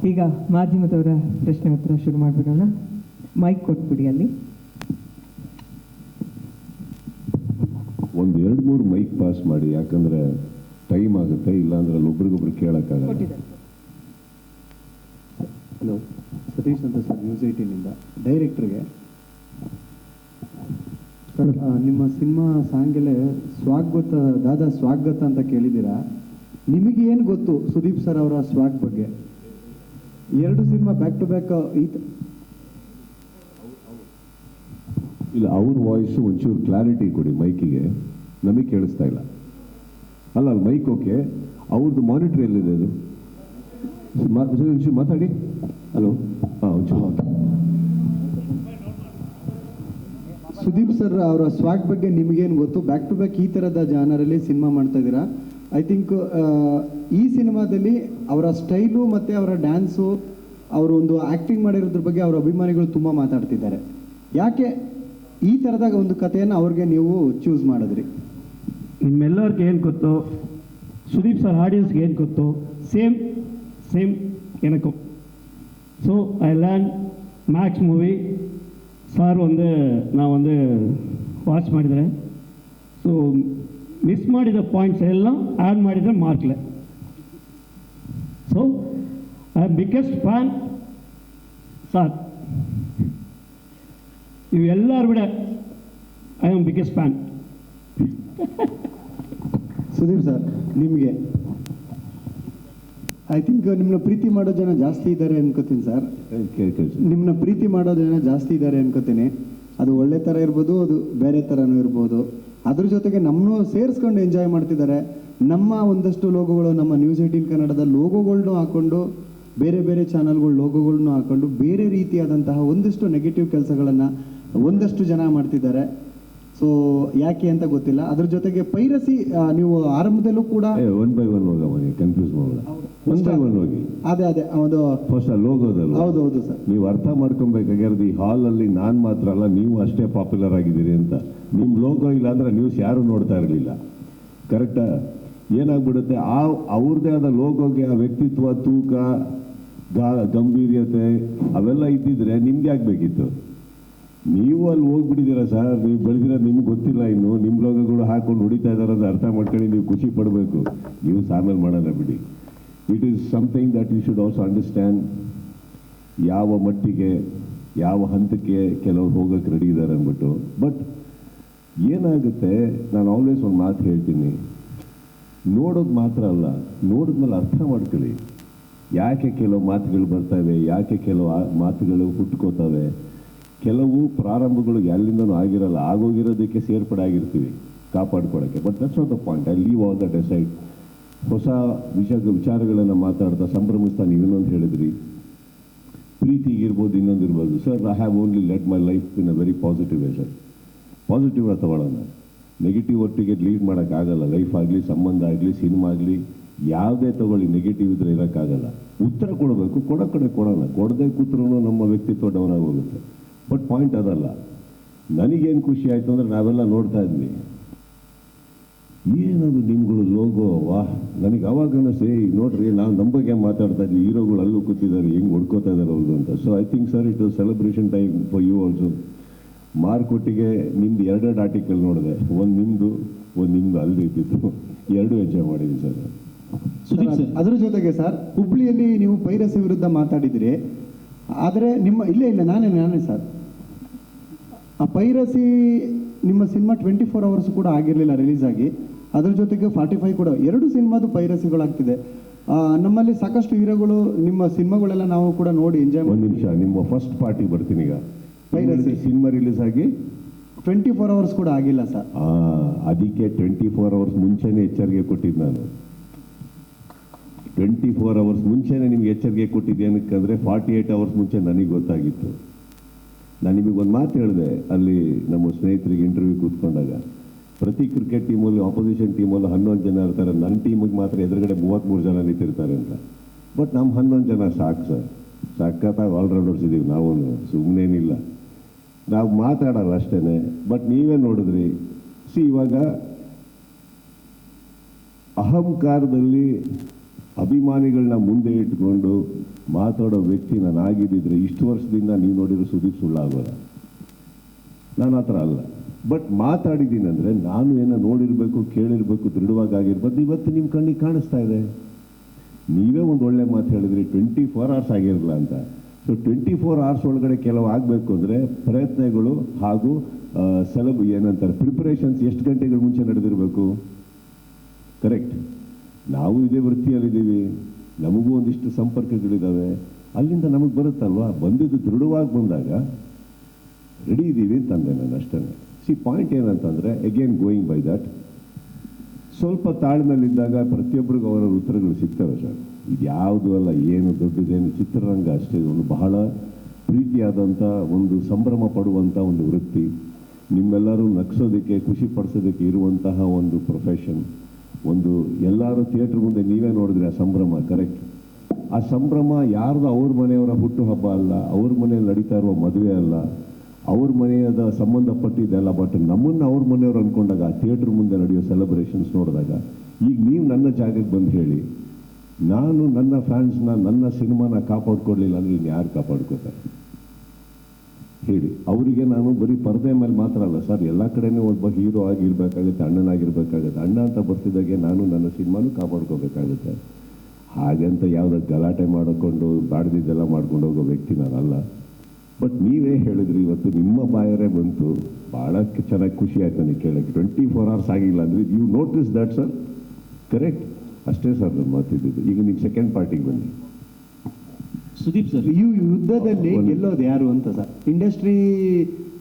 ಈಗ ಮಾಧ್ಯಮದವರ ಪ್ರಶ್ನೆ ಉತ್ತರ ಶುರು ಮಾಡಿಬಿಡೋಣ. ಮೈಕ್ ಕೊಟ್ಬಿಡಿ ಅಲ್ಲಿ. ಒಂದು 2-3 ಮೈಕ್ ಪಾಸ್ ಮಾಡಿ, ಯಾಕಂದ್ರೆ ಟೈಮ್ ಆಗುತ್ತೆ, ಇಲ್ಲಾಂದ್ರೆ ಅಲ್ಲಿ ಒಬ್ರಿಗೊಬ್ರು ಕೇಳೋಕ್ಕಾಗಲ್ಲ. ಹಲೋ, ಸತೀಶ್ ಅಂತ ಸರ್, ನ್ಯೂಸ್ 18ಇಂದ. ಡೈರೆಕ್ಟ್ರಿಗೆ ಸರ್, ನಿಮ್ಮ ಸಿನಿಮಾ ಸಾಂಗೆಲ್ಲ ಸ್ವಾಗತ ದಾದಾ ಸ್ವಾಗತ ಅಂತ ಕೇಳಿದ್ದೀರಾ. ನಿಮಗೆ ಏನು ಗೊತ್ತು ಸುದೀಪ್ ಸರ್ ಅವರ ಸ್ವಾಗ್ ಬಗ್ಗೆ? 2 ಸಿನಿಮಾ ಬ್ಯಾಕ್ ಟು ಬ್ಯಾಕ್ ಇಲ್ಲ, ಅವ್ರ ವಾಯ್ಸು ಒಂಚೂರು ಕ್ಲಾರಿಟಿ ಕೊಡಿ ಮೈಕಿಗೆ, ನಮಗೆ ಕೇಳಿಸ್ತಾ ಇಲ್ಲ. ಅಲ್ಲ ಮೈಕ್ ಓಕೆ, ಅವ್ರದ್ದು ಮಾನಿಟರ್ ಎಲ್ಲಿದೆ? ಅದು ಒಂಚೂರು ಮಾತಾಡಿ. ಹಲೋ, ಹಾಂ ಒಂಚೂರು. ಸುದೀಪ್ ಸರ್ ಅವರ ಸ್ವಾಗ್ ಬಗ್ಗೆ ನಿಮಗೇನು ಗೊತ್ತು? ಬ್ಯಾಕ್ ಟು ಬ್ಯಾಕ್ ಈ ಥರದ ಜಾನರಲ್ಲಿ ಸಿನಿಮಾ ಮಾಡ್ತಾ ಇದ್ದೀರಾ. ಐ ಥಿಂಕ್ ಈ ಸಿನಿಮಾದಲ್ಲಿ ಅವರ ಸ್ಟೈಲು ಮತ್ತು ಅವರ ಡ್ಯಾನ್ಸು, ಅವರು ಒಂದು ಆ್ಯಕ್ಟಿಂಗ್ ಮಾಡಿರೋದ್ರ ಬಗ್ಗೆ ಅವರ ಅಭಿಮಾನಿಗಳು ತುಂಬ ಮಾತಾಡ್ತಿದ್ದಾರೆ. ಯಾಕೆ ಈ ಥರದಾಗ ಒಂದು ಕಥೆಯನ್ನು ಅವ್ರಿಗೆ ನೀವು ಚೂಸ್ ಮಾಡಿದ್ರಿ? ನಿಮ್ಮೆಲ್ಲರಿಗೆ ಏನು ಗೊತ್ತು, ಸುದೀಪ್ ಸರ್ ಆಡಿಯನ್ಸ್ಗೆ ಏನು ಗೊತ್ತು, ಸೇಮ್ எனக்கும். So I learn Max movie sir நான் ವಾಚ್ ಮಾಡಿದರೆ, ಸೊ ಮಿಸ್ ಮಾಡಿದ ಪಾಯಿಂಟ್ಸ್ ಎಲ್ಲ ಆ್ಯಡ್ ಮಾಡಿದರೆ ಮಾರ್ಕ್ಲೆ. So I am biggest fan sir. ಇವೆಲ್ಲರೂ ಬಿಡ I am biggest fan. Sudeep sir, ನಿಮಗೆ ಐ ಥಿಂಕ್ ನಿಮ್ಮನ್ನ ಪ್ರೀತಿ ಮಾಡೋ ಜನ ಜಾಸ್ತಿ ಇದ್ದಾರೆ ಅನ್ಕೋತೀನಿ ಸರ್. ನಿಮ್ಮನ್ನ ಪ್ರೀತಿ ಮಾಡೋ ಜನ ಜಾಸ್ತಿ ಇದ್ದಾರೆ ಅನ್ಕೋತೀನಿ. ಅದು ಒಳ್ಳೆ ಥರ ಇರ್ಬೋದು, ಅದು ಬೇರೆ ಥರನೂ ಇರ್ಬೋದು. ಅದ್ರ ಜೊತೆಗೆ ನಮ್ಮನ್ನು ಸೇರಿಸ್ಕೊಂಡು ಎಂಜಾಯ್ ಮಾಡ್ತಿದ್ದಾರೆ. ನಮ್ಮ ಒಂದಷ್ಟು ಲೋಗೋಗಳು, ನಮ್ಮ ನ್ಯೂಸ್ 18 ಕನ್ನಡದ ಲೋಗೋಗಳ್ನೂ ಹಾಕ್ಕೊಂಡು, ಬೇರೆ ಬೇರೆ ಚಾನಲ್ಗಳ ಲೋಗೋಗಳ್ನೂ ಹಾಕ್ಕೊಂಡು ಬೇರೆ ರೀತಿಯಾದಂತಹ ಒಂದಷ್ಟು ನೆಗೆಟಿವ್ ಕೆಲಸಗಳನ್ನು ಒಂದಷ್ಟು ಜನ ಮಾಡ್ತಿದ್ದಾರೆ. ಸೊ ಯಾಕೆ ಅಂತ ಗೊತ್ತಿಲ್ಲ. ಅದ್ರ ಜೊತೆಗೆ ಪೈರಸಿ, ನೀವು ಆರಂಭದಲ್ಲೂ ಕೂಡ ಒನ್ ಬೈ ಒನ್ ಹೋಗಿ ಕನ್ಫ್ಯೂಸ್ ಮಾಡೋಣ. ಒನ್ ಬೈ ಒನ್ ಹೋಗಿ ಅದೇ ಒಂದು ಫಸ್ಟ್ ಲೋಗೋದಲ್ಲ. ಹೌದು ಸರ್, ನೀವು ಅರ್ಥ ಮಾಡ್ಕೊಬೇಕಾಗಿರೋದು, ಈ ಹಾಲಲ್ಲಿ ನಾನು ಮಾತ್ರ ಅಲ್ಲ, ನೀವು ಅಷ್ಟೇ ಪಾಪ್ಯುಲರ್ ಆಗಿದ್ದೀರಿ ಅಂತ. ನಿಮ್ಮ ಲೋಗೋ ಇಲ್ಲ ಅಂದ್ರೆ ನ್ಯೂಸ್ ಯಾರು ನೋಡ್ತಾ ಇರಲಿಲ್ಲ. ಕರೆಕ್ಟಾ? ಏನಾಗ್ಬಿಡುತ್ತೆ, ಅವ್ರದ್ದೇ ಆದ ಲೋಗೋಗೆ ಆ ವ್ಯಕ್ತಿತ್ವ, ತೂಕ, ಗಂಭೀರ್ಯತೆ ಅವೆಲ್ಲ ಇದ್ದಿದ್ರೆ ನಿಮ್ಗೆ ಆಗಬೇಕಿತ್ತು. ನೀವು ಅಲ್ಲಿ ಹೋಗ್ಬಿಟ್ಟಿದ್ದೀರಾ ಸರ್, ನೀವು ಬೆಳೆದಿರೋದು ನಿಮ್ಗೆ ಗೊತ್ತಿಲ್ಲ. ಇನ್ನು ನಿಮ್ಮ ಲೋಗೋಗಳು ಹಾಕೊಂಡು ಹೊಡಿತಾ ಇದ್ದಾರೆ ಅಂತ ಅರ್ಥ ಮಾಡ್ಕೊಂಡು ನೀವು ಖುಷಿ ಪಡಬೇಕು. ನೀವು ಆಮೇಲೆ ಮಾಡೋಣ ಬಿಡಿ. It is something that you should also understand. ಯಾವ ಮಟ್ಟಿಗೆ, ಯಾವ ಹಂತಕ್ಕೆ ಕೆಲವ್ರು ಹೋಗೋಕ್ಕೆ ರೆಡಿ ಇದ್ದಾರೆ ಅಂದ್ಬಿಟ್ಟು. ಬಟ್ ಏನಾಗುತ್ತೆ, ನಾನು ಆಲ್ವೇಸ್ ಒಂದು ಮಾತು ಹೇಳ್ತೀನಿ, ನೋಡೋದು ಮಾತ್ರ ಅಲ್ಲ, ನೋಡಿದ್ಮೇಲೆ ಅರ್ಥ ಮಾಡ್ಕೊಳ್ಳಿ. ಯಾಕೆ ಕೆಲವು ಮಾತುಗಳು ಬರ್ತವೆ, ಯಾಕೆ ಕೆಲವು ಮಾತುಗಳು ಹುಟ್ಕೋತವೆ. ಕೆಲವು ಪ್ರಾರಂಭಗಳು ಎಲ್ಲಿಂದನೂ ಆಗಿರಲ್ಲ, ಆಗೋಗಿರೋದಕ್ಕೆ ಸೇರ್ಪಡೆ ಆಗಿರ್ತೀವಿ ಕಾಪಾಡ್ಕೊಳ್ಳೋಕ್ಕೆ. But that's not the point. I leave all that aside. ಹೊಸ ವಿಚಾರಗಳನ್ನು ಮಾತಾಡ್ತಾ ಸಂಭ್ರಮಿಸ್ತಾ ನೀವೇನೊಂದು ಹೇಳಿದ್ರಿ, ಪ್ರೀತಿಗಿರ್ಬೋದು, ಇನ್ನೊಂದಿರ್ಬೋದು. Sir, I have only let my life in a very positive way sir. Positive ಆಗಿ ತಗೊಳ್ಳೋಣ. ನೆಗೆಟಿವ್ ಒಟ್ಟಿಗೆ ಲೀಡ್ ಮಾಡೋಕ್ಕಾಗಲ್ಲ. ಲೈಫ್ ಆಗಲಿ, ಸಂಬಂಧ ಆಗಲಿ, ಸಿನಿಮಾ ಆಗಲಿ, ಯಾವುದೇ ತಗೊಳ್ಳಿ, ನೆಗೆಟಿವ್ ಇದ್ರೆ ಇರೋಕ್ಕಾಗಲ್ಲ. ಉತ್ತರ ಕೊಡಬೇಕು, ಕಡೆ ಕೊಡೋಣ. ಕೊಡದೆ ಕೂತ್ರೂ ನಮ್ಮ ವ್ಯಕ್ತಿತ್ವ ಡೌನ್ ಆಗೋಗುತ್ತೆ. ಬಟ್ ಪಾಯಿಂಟ್ ಅದಲ್ಲ. ನನಗೇನು ಖುಷಿ ಆಯಿತು ಅಂದರೆ, ನಾವೆಲ್ಲ ನೋಡ್ತಾ ಇದ್ವಿ, ಏನದು ನಿಮ್ಗಳು ಲೋಗೋ, ವಾಹ್. ನನಗೆ ಅವಾಗ ಅನಿಸಿ, ನೋಡ್ರಿ, ನಾವು ನಮ್ಮ ಬಗ್ಗೆ ಮಾತಾಡ್ತಾ ಇದ್ವಿ, ಹೀರೋಗಳು ಅಲ್ಲೂ ಕೂತಿದ್ದಾರೆ, ಹೆಂಗೆ ಹೊಡ್ಕೋತಾ ಇದ್ದಾರೆ ಅವ್ರದ್ದು ಅಂತ. So I think sir, it was celebration time for you also. ಮಾರ್ಕೊಟ್ಟಿಗೆ ನಿಮ್ದು 2 ಆರ್ಟಿಕಲ್ ನೋಡಿದೆ, ಒಂದು ನಿಮ್ಮದು ಅಲ್ಲದೆ ಇದ್ದಿತ್ತು. 2 ಎಂಜಾಯ್ ಮಾಡಿದ್ದೀನಿ ಸರ್. ಅದ್ರ ಜೊತೆಗೆ ಸರ್, ಹುಬ್ಳಿಯಲ್ಲಿ ನೀವು ಪೈರಸಿ ವಿರುದ್ಧ ಮಾತಾಡಿದ್ರಿ. ಆದರೆ ನಿಮ್ಮ ಇಲ್ಲ ನಾನೇ ಸರ್, ಆ ಪೈರಸಿ ನಿಮ್ಮ ಸಿನಿಮಾ 24 hours ಕೂಡ ಆಗಿರಲಿಲ್ಲ ರಿಲೀಸ್ ಆಗಿ. ಅದ್ರ ಜೊತೆಗೆ 45 ಕೂಡ, 2 ಸಿನಿಮಾದು ಪೈರಸಿಗಳಾಗ್ತಿದೆ. ನಮ್ಮಲ್ಲಿ ಸಾಕಷ್ಟು ಹೀರೋಗಳು, ನಿಮ್ಮ ಸಿನಿಮಾಗಳೆಲ್ಲ ನಾವು ಕೂಡ ನೋಡಿ ಎಂಜಾಯ್. ಒಂದು ನಿಮಿಷ, ನಿಮ್ಮ ಫಸ್ಟ್ ಪಾರ್ಟಿ ಬರ್ತೀನಿ. ಈಗ ಪೈರಸಿ ಸಿನಿಮಾ ರಿಲೀಸ್ ಆಗಿ 24 hours ಕೂಡ ಆಗಿಲ್ಲ ಸರ್. ಅದಕ್ಕೆ 24 hours ಮುಂಚೆನೇ ಎಚ್ಚರಿಕೆ ಕೊಟ್ಟಿದ್ದು ನಾನು. 24 hours ಮುಂಚೆನೇ ನಿಮ್ಗೆ ಎಚ್ಚರಿಕೆ ಕೊಟ್ಟಿದ್ದೆ. ಏನಕ್ಕಂದರೆ 48 hours ಮುಂಚೆ ನನಗೆ ಗೊತ್ತಾಗಿತ್ತು. ನಾನು ನಿಮಗೆ ಒಂದು ಮಾತು ಹೇಳಿದೆ ಅಲ್ಲಿ ನಮ್ಮ ಸ್ನೇಹಿತರಿಗೆ ಇಂಟರ್ವ್ಯೂ ಕೂತ್ಕೊಂಡಾಗ, ಪ್ರತಿ ಕ್ರಿಕೆಟ್ ಟೀಮಲ್ಲಿ, ಆಪೋಸಿಷನ್ ಟೀಮಲ್ಲಿ 11 ಜನ ಇರ್ತಾರೆ, ನನ್ನ ಟೀಮಿಗೆ ಮಾತ್ರ ಎದುರುಗಡೆ 33 ಜನ ನಿಂತಿರ್ತಾರೆ ಅಂತ. ಬಟ್ ನಮ್ಮ 11 ಜನ ಸಾಕು ಸರ್, ಸಖತ್ತಾಗಿ ಆಲ್ರೌಂಡರ್ಸ್ ಇದ್ದೀವಿ ನಾವು, ಸುಮ್ಮನೇನಿಲ್ಲ. ನಾವು ಮಾತಾಡಲ್ಲ ಅಷ್ಟೇ. ಬಟ್ ನೀವೇ ನೋಡಿದ್ರಿ, ಇವಾಗ ಅಹಂಕಾರದಲ್ಲಿ ಅಭಿಮಾನಿಗಳನ್ನ ಮುಂದೆ ಇಟ್ಕೊಂಡು ಮಾತಾಡೋ ವ್ಯಕ್ತಿ ನಾನು ಆಗಿದ್ದಿದ್ರೆ ಇಷ್ಟು ವರ್ಷದಿಂದ ನೀವು ನೋಡಿರೋ ಸುದೀಪ್ ಸುಳ್ಳಾಗೋಲ್ಲ. ನಾನು ಆ ಥರ ಅಲ್ಲ. ಬಟ್ ಮಾತಾಡಿದ್ದೀನಿ ಅಂದರೆ ನಾನು ಏನೋ ನೋಡಿರಬೇಕು, ಕೇಳಿರಬೇಕು, ದೃಢವಾಗಿರ್ಬೋದು. ಇವತ್ತು ನಿಮ್ಮ ಕಣ್ಣಿಗೆ ಕಾಣಿಸ್ತಾ ಇದೆ. ನೀವೇ ಒಂದು ಒಳ್ಳೆ ಮಾತು ಹೇಳಿದ್ರಿ, 24 hours ಆಗಿರಲ್ಲ ಅಂತ. ಸೊ 24 hours ಒಳಗಡೆ ಕೆಲವು ಆಗಬೇಕು ಅಂದರೆ ಪ್ರಯತ್ನಗಳು ಹಾಗೂ ಏನಂತಾರೆ ಪ್ರಿಪರೇಷನ್ಸ್ ಎಷ್ಟು ಗಂಟೆಗಳ ಮುಂಚೆ ನಡೆದಿರಬೇಕು. ಕರೆಕ್ಟ್. ನಾವು ಇದೇ ವೃತ್ತಿಯಲ್ಲಿದ್ದೀವಿ, ನಮಗೂ ಒಂದಿಷ್ಟು ಸಂಪರ್ಕಗಳಿದ್ದಾವೆ, ಅಲ್ಲಿಂದ ನಮಗೆ ಬರುತ್ತಲ್ವಾ. ಬಂದಿದ್ದು ದೃಢವಾಗಿ ಬಂದಾಗ ರೆಡಿ ಇದ್ದೀವಿ ಅಂತಂದೆ ನಾನು ಅಷ್ಟೇ. ಪಾಯಿಂಟ್ ಏನಂತಂದರೆ ಅಗೇನ್ ಗೋಯಿಂಗ್ ಬೈ ದಟ್, ಸ್ವಲ್ಪ ತಾಳ್ಮೆಯಲ್ಲಿದ್ದಾಗ ಪ್ರತಿಯೊಬ್ಬರಿಗೂ ಅವರ ಉತ್ತರಗಳು ಸಿಗ್ತವೆ ಸರ್. ಇದು ಯಾವುದು ಅಲ್ಲ, ಏನು ದೊಡ್ಡದೇನು, ಚಿತ್ರರಂಗ ಅಷ್ಟೇ. ಒಂದು ಬಹಳ ಪ್ರೀತಿಯಾದಂಥ ಒಂದು ಸಂಭ್ರಮ ಪಡುವಂಥ ಒಂದು ವೃತ್ತಿ, ನಿಮ್ಮೆಲ್ಲರೂ ನಗಿಸೋದಕ್ಕೆ ಖುಷಿ ಪಡಿಸೋದಕ್ಕೆ ಇರುವಂತಹ ಒಂದು ಪ್ರೊಫೆಷನ್. ಒಂದು ಎಲ್ಲರೂ ಥಿಯೇಟ್ರ್ ಮುಂದೆ ನೀವೇ ನೋಡಿದ್ರೆ ಆ ಸಂಭ್ರಮ. ಕರೆಕ್ಟ್. ಆ ಸಂಭ್ರಮ ಯಾರ್ದು ಅವ್ರ ಮನೆಯವರ ಹುಟ್ಟುಹಬ್ಬ ಅಲ್ಲ, ಅವ್ರ ಮನೆಯಲ್ಲಿ ನಡೀತಾ ಇರುವ ಮದುವೆ ಅಲ್ಲ, ಅವ್ರ ಮನೆಯದ ಸಂಬಂಧಪಟ್ಟಿದ್ದೆಲ್ಲ. ಬಟ್ ನಮ್ಮನ್ನು ಅವ್ರ ಮನೆಯವ್ರು ಅಂದ್ಕೊಂಡಾಗ ಥಿಯೇಟ್ರ್ ಮುಂದೆ ನಡೆಯೋ ಸೆಲೆಬ್ರೇಷನ್ಸ್ ನೋಡಿದಾಗ, ಈಗ ನೀವು ನನ್ನ ಜಾಗಕ್ಕೆ ಬಂದು ಹೇಳಿ, ನಾನು ನನ್ನ ಫ್ಯಾನ್ಸ್ನ, ನನ್ನ ಸಿನಿಮಾನ ಕಾಪಾಡ್ಕೊಡ್ಲಿಲ್ಲ ಅಂದರೆ ಇನ್ನು ಯಾರು ಕಾಪಾಡ್ಕೋತಾರೆ ಹೇಳಿ. ಅವರಿಗೆ ನಾನು ಬರೀ ಪರದೆ ಮೇಲೆ ಮಾತ್ರ ಅಲ್ಲ ಸರ್, ಎಲ್ಲ ಕಡೆನೂ ಒಬ್ಬ ಹೀರೋ ಆಗಿರ್ಬೇಕಾಗುತ್ತೆ, ಅಣ್ಣನಾಗಿರ್ಬೇಕಾಗುತ್ತೆ. ಅಣ್ಣ ಅಂತ ಬರ್ತಿದ್ದಾಗೆ ನಾನು ನನ್ನ ಸಿನಿಮಾನು ಕಾಪಾಡ್ಕೋಬೇಕಾಗುತ್ತೆ. ಹಾಗಂತ ಯಾವುದೋ ಗಲಾಟೆ ಮಾಡಿಕೊಂಡು ಬಾಡ್ದಿದ್ದೆಲ್ಲ ಮಾಡ್ಕೊಂಡು ಹೋಗೋ ವ್ಯಕ್ತಿ ನಾನಲ್ಲ. ಬಟ್ ನೀವೇ ಹೇಳಿದ್ರಿ, ಇವತ್ತು ನಿಮ್ಮ ಬಾಯರೇ ಬಂತು, ಭಾಳ ಚೆನ್ನಾಗಿ ಖುಷಿ ಆಯ್ತು ನನಗೆ ಕೇಳೋಕ್ಕೆ. 24 hours ಆಗಿಲ್ಲ ಅಂದರೆ you notice that sir. Correct. ಅಷ್ಟೇ ಸರ್ ನನ್ನ ಮಾತಿದ್ದು. ಈಗ ನೀವು ಸೆಕೆಂಡ್ ಪಾರ್ಟಿಗೆ ಬನ್ನಿ. ಸುದೀಪ್ ಸರ್, ಈ ಯುದ್ಧದಲ್ಲಿ ಗೆಲ್ಲೋದು ಯಾರು ಅಂತ ಸರ್. ಇಂಡಸ್ಟ್ರಿ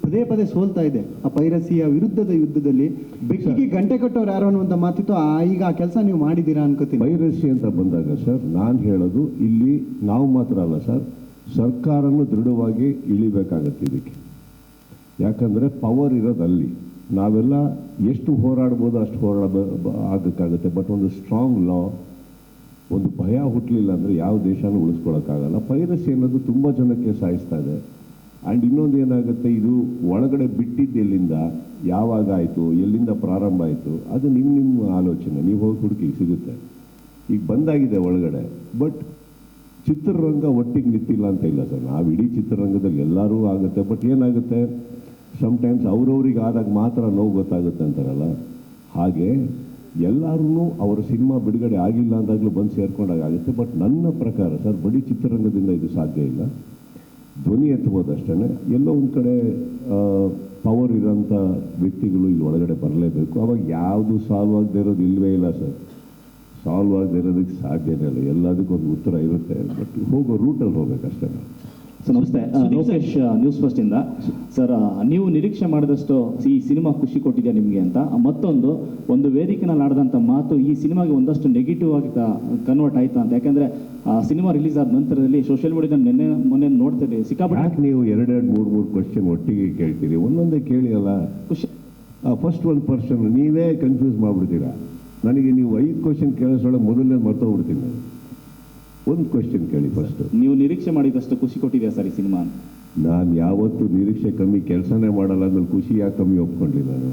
ಪದೇ ಪದೇ ಸೋಲ್ತಾ ಇದೆ ಆ ಪೈರಸಿಯ ವಿರುದ್ಧದ ಯುದ್ಧದಲ್ಲಿ. ಬೆಕ್ಕಿಗೆ ಗಂಟೆ ಕಟ್ಟೋರು ಯಾರು ಅನ್ನುವಂಥ ಮಾತಿತ್ತು. ಈಗ ಆ ಕೆಲಸ ನೀವು ಮಾಡಿದ್ದೀರಾ ಅನ್ಕೋತೀನಿ. ಪೈರಸಿ ಅಂತ ಬಂದಾಗ ಸರ್, ನಾನು ಹೇಳೋದು ಇಲ್ಲಿ ನಾವು ಮಾತ್ರ ಅಲ್ಲ ಸರ್, ಸರ್ಕಾರನೂ ದೃಢವಾಗಿ ಇಳಿಬೇಕಾಗತ್ತೆ ಇದಕ್ಕೆ. ಯಾಕಂದರೆ ಪವರ್ ಇರೋದಲ್ಲಿ ನಾವೆಲ್ಲ ಎಷ್ಟು ಹೋರಾಡ್ಬೋದು ಅಷ್ಟು ಆಗಕ್ಕಾಗುತ್ತೆ. ಬಟ್ ಒಂದು ಸ್ಟ್ರಾಂಗ್ ಲಾ, ಒಂದು ಭಯ ಹುಟ್ಟಲಿಲ್ಲ ಅಂದರೆ ಯಾವ ದೇಶನೂ ಉಳಿಸ್ಕೊಳ್ಳೋಕ್ಕಾಗಲ್ಲ. ಪೈರಸಿ ಅನ್ನೋದು ತುಂಬ ಜನಕ್ಕೆ ಸಾಯಿಸ್ತಾ ಇದೆ. ಆ್ಯಂಡ್ ಇನ್ನೊಂದು ಏನಾಗುತ್ತೆ, ಇದು ಒಳಗಡೆ ಬಿಟ್ಟಿದ್ದು ಎಲ್ಲಿಂದ, ಯಾವಾಗ ಆಯಿತು, ಎಲ್ಲಿಂದ ಪ್ರಾರಂಭ ಆಯಿತು, ಅದು ನಿಮ್ಮ ಆಲೋಚನೆ. ನೀವು ಹೋಗಿ ಹುಡುಕಿ ಸಿಗುತ್ತೆ. ಈಗ ಬಂದಾಗಿದೆ ಒಳಗಡೆ. ಬಟ್ ಚಿತ್ರರಂಗ ಒಟ್ಟಿಗೆ ನಿಂತಿಲ್ಲ ಅಂತ ಇಲ್ಲ ಸರ್. ನಾವು ಇಡೀ ಚಿತ್ರರಂಗದಲ್ಲಿ ಎಲ್ಲರೂ ಆಗುತ್ತೆ. ಬಟ್ ಏನಾಗುತ್ತೆ, ಸಮ್ಟೈಮ್ಸ್ ಅವ್ರವ್ರಿಗೆ ಆದಾಗ ಮಾತ್ರ ನೋವು ಗೊತ್ತಾಗುತ್ತೆ ಅಂತಾರಲ್ಲ, ಹಾಗೆ ಎಲ್ಲರೂ ಅವರ ಸಿನಿಮಾ ಬಿಡುಗಡೆ ಆಗಿಲ್ಲ ಅಂದಾಗಲೂ ಬಂದು ಸೇರ್ಕೊಂಡಾಗುತ್ತೆ. ಬಟ್ ನನ್ನ ಪ್ರಕಾರ ಸರ್, ಬರೀ ಚಿತ್ರರಂಗದಿಂದ ಇದು ಸಾಧ್ಯ ಇಲ್ಲ. ಧ್ವನಿ ಎತ್ತಬೋದು ಅಷ್ಟೇ. ಎಲ್ಲೋ ಒಂದು ಕಡೆ ಪವರ್ ಇರೋಂಥ ವ್ಯಕ್ತಿಗಳು ಇಲ್ಲಿ ಒಳಗಡೆ ಬರಲೇಬೇಕು. ಅವಾಗ ಯಾವುದು ಸಾಲ್ವ್ ಆಗದೆ ಇರೋದು ಇಲ್ಲವೇ ಇಲ್ಲ ಸರ್. ಸಾಲ್ವ್ ಆಗದೆ ಇರೋದಕ್ಕೆ ಸಾಧ್ಯನೇ ಇಲ್ಲ. ಎಲ್ಲದಕ್ಕೊಂದು ಉತ್ತರ ಇರುತ್ತೆ. ಬಟ್ ಹೋಗೋ ರೂಟಲ್ಲಿ ಹೋಗ್ಬೇಕಷ್ಟೇ. ಸರ್ ನಮಸ್ತೆ, ಲೋಕೇಶ್ ನ್ಯೂಸ್ ಫಸ್ಟಿಂದ. ಸರ್, ನೀವು ನಿರೀಕ್ಷೆ ಮಾಡಿದಷ್ಟು ಈ ಸಿನಿಮಾ ಖುಷಿ ಕೊಟ್ಟಿದೆ ನಿಮಗೆ ಅಂತ. ಮತ್ತೊಂದು ಒಂದು ವೇದಿಕೆನಲ್ಲಿ ಆಡಿದಂಥ ಮಾತು ಈ ಸಿನಿಮಾಗೆ ಒಂದಷ್ಟು ನೆಗೆಟಿವ್ ಆಗಿ ಕನ್ವರ್ಟ್ ಆಯ್ತಾ ಅಂತ. ಯಾಕಂದರೆ ಸಿನಿಮಾ ರಿಲೀಸ್ ಆದ ನಂತರದಲ್ಲಿ ಸೋಷಿಯಲ್ ಮೀಡಿಯಾದಲ್ಲಿ ಮೊನ್ನೆ ನೋಡ್ತಿದ್ದೆ ಸಿಕ್ಕಾಪಟ್ಟೆ. ನೀವು 2-3 ಕ್ವಶನ್ ಒಟ್ಟಿಗೆ ಕೇಳ್ತೀರಿ, ಒಂದೊಂದೇ ಕೇಳಿ ಅಲ್ಲ. ಖುಷಿ ಫಸ್ಟ್ ಒಂದು ಪರ್ಸನ್ ನೀವೇ ಕನ್ಫ್ಯೂಸ್ ಮಾಡಿಬಿಡ್ತೀರಾ. ನನಗೆ ನೀವು 5 ಕ್ವಶನ್ ಕೇಳಿಸೋಳ ಮೊದಲನೇ ಮರ್ತೋಗ್ಬಿಡ್ತೀನಿ ನಾನು. ಒಂದು ಕ್ವಶನ್ ಕೇಳಿ ಫಸ್ಟ್. ನೀವು ನಿರೀಕ್ಷೆ ಮಾಡಿದಷ್ಟು ಖುಷಿ ಕೊಟ್ಟಿದೆಯಾ ಸರ್ ಈ ಸಿನಿಮಾ? ನಾನು ಯಾವತ್ತೂ ನಿರೀಕ್ಷೆ ಕಮ್ಮಿ ಕೆಲಸನೇ ಮಾಡಲ್ಲ ಅಂದ್ಮೇಲೆ ಖುಷಿ ಯಾಕೆ ಕಮ್ಮಿ ಒಪ್ಕೊಂಡಿಲ್ಲ. ನಾನು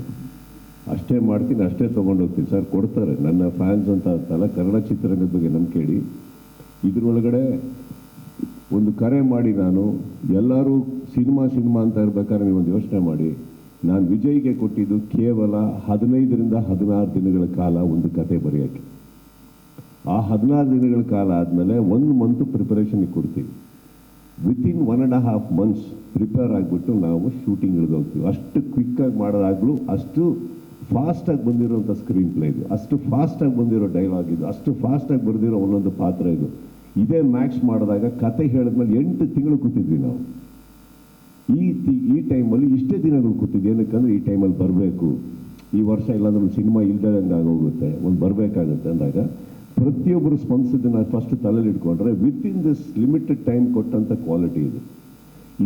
ಅಷ್ಟೇ ಮಾಡ್ತೀನಿ, ಅಷ್ಟೇ ತೊಗೊಂಡೋಗ್ತೀನಿ ಸರ್. ಕೊಡ್ತಾರೆ ನನ್ನ ಫ್ಯಾನ್ಸ್ ಅಂತ ಅಂತಲ್ಲ, ಕನ್ನಡ ಚಿತ್ರರಂಗದ ಬಗ್ಗೆ ನಂಬಿಕೆ ಇಡಿ. ಇದ್ರೊಳಗಡೆ ಒಂದು ಕರೆ ಮಾಡಿ, ನಾನು ಎಲ್ಲರೂ ಸಿನಿಮಾ ಅಂತ ಇರ್ಬೇಕಾದ್ರೆ ನೀವೊಂದು ಯೋಚನೆ ಮಾಡಿ, ನಾನು ವಿಜಯ್ಗೆ ಕೊಟ್ಟಿದ್ದು ಕೇವಲ 15ರಿಂದ 16 ದಿನಗಳ ಕಾಲ ಒಂದು ಕತೆ ಬರೆಯೋಕ್ಕೆ. ಆ 16 ದಿನಗಳ ಕಾಲ ಆದಮೇಲೆ 1 ಮಂತ್ ಪ್ರಿಪರೇಷನ್ಗೆ ಕೊಡ್ತೀವಿ. ವಿತಿನ್ 1.5 months ಪ್ರಿಪೇರ್ ಆಗಿಬಿಟ್ಟು ನಾವು ಶೂಟಿಂಗ್ ಹಿಡಿದು ಹೋಗ್ತೀವಿ. ಅಷ್ಟು ಕ್ವಿಕ್ಕಾಗಿ ಮಾಡೋದಾಗಲೂ, ಅಷ್ಟು ಫಾಸ್ಟಾಗಿ ಬಂದಿರೋಂಥ ಸ್ಕ್ರೀನ್ ಪ್ಲೇ ಇದು, ಅಷ್ಟು ಫಾಸ್ಟಾಗಿ ಬಂದಿರೋ ಡೈಲಾಗ್ ಇದು, ಅಷ್ಟು ಫಾಸ್ಟಾಗಿ ಬರೆದಿರೋ ಒಂದೊಂದು ಪಾತ್ರ ಇದು. ಇದೇ ಮ್ಯಾಕ್ಸ್ ಮಾಡಿದಾಗ ಕತೆ ಹೇಳಿದ್ಮೇಲೆ 8 ತಿಂಗಳು ಕೂತಿದ್ವಿ ನಾವು. ಈ ಟೈಮಲ್ಲಿ ಇಷ್ಟೇ ದಿನಗಳು ಕೂತಿದ್ವಿ. ಏನಕ್ಕಂದ್ರೆ ಈ ಟೈಮಲ್ಲಿ ಬರಬೇಕು, ಈ ವರ್ಷ ಇಲ್ಲಾಂದ್ರೆ ಸಿನಿಮಾ ಇಲ್ದಂಗೆ ಆಗೋಗುತ್ತೆ, ಒಂದು ಬರಬೇಕಾಗುತ್ತೆ ಅಂದಾಗ ಪ್ರತಿಯೊಬ್ಬರು ಸ್ಪಂದಿಸಿದ್ದನ್ನು ಫಸ್ಟ್ ತಲೆಯಲ್ಲಿ ಇಟ್ಕೊಂಡ್ರೆ ವಿತಿನ್ ದಿಸ್ ಲಿಮಿಟೆಡ್ ಟೈಮ್ ಕೊಟ್ಟಂಥ ಕ್ವಾಲಿಟಿ ಇದು.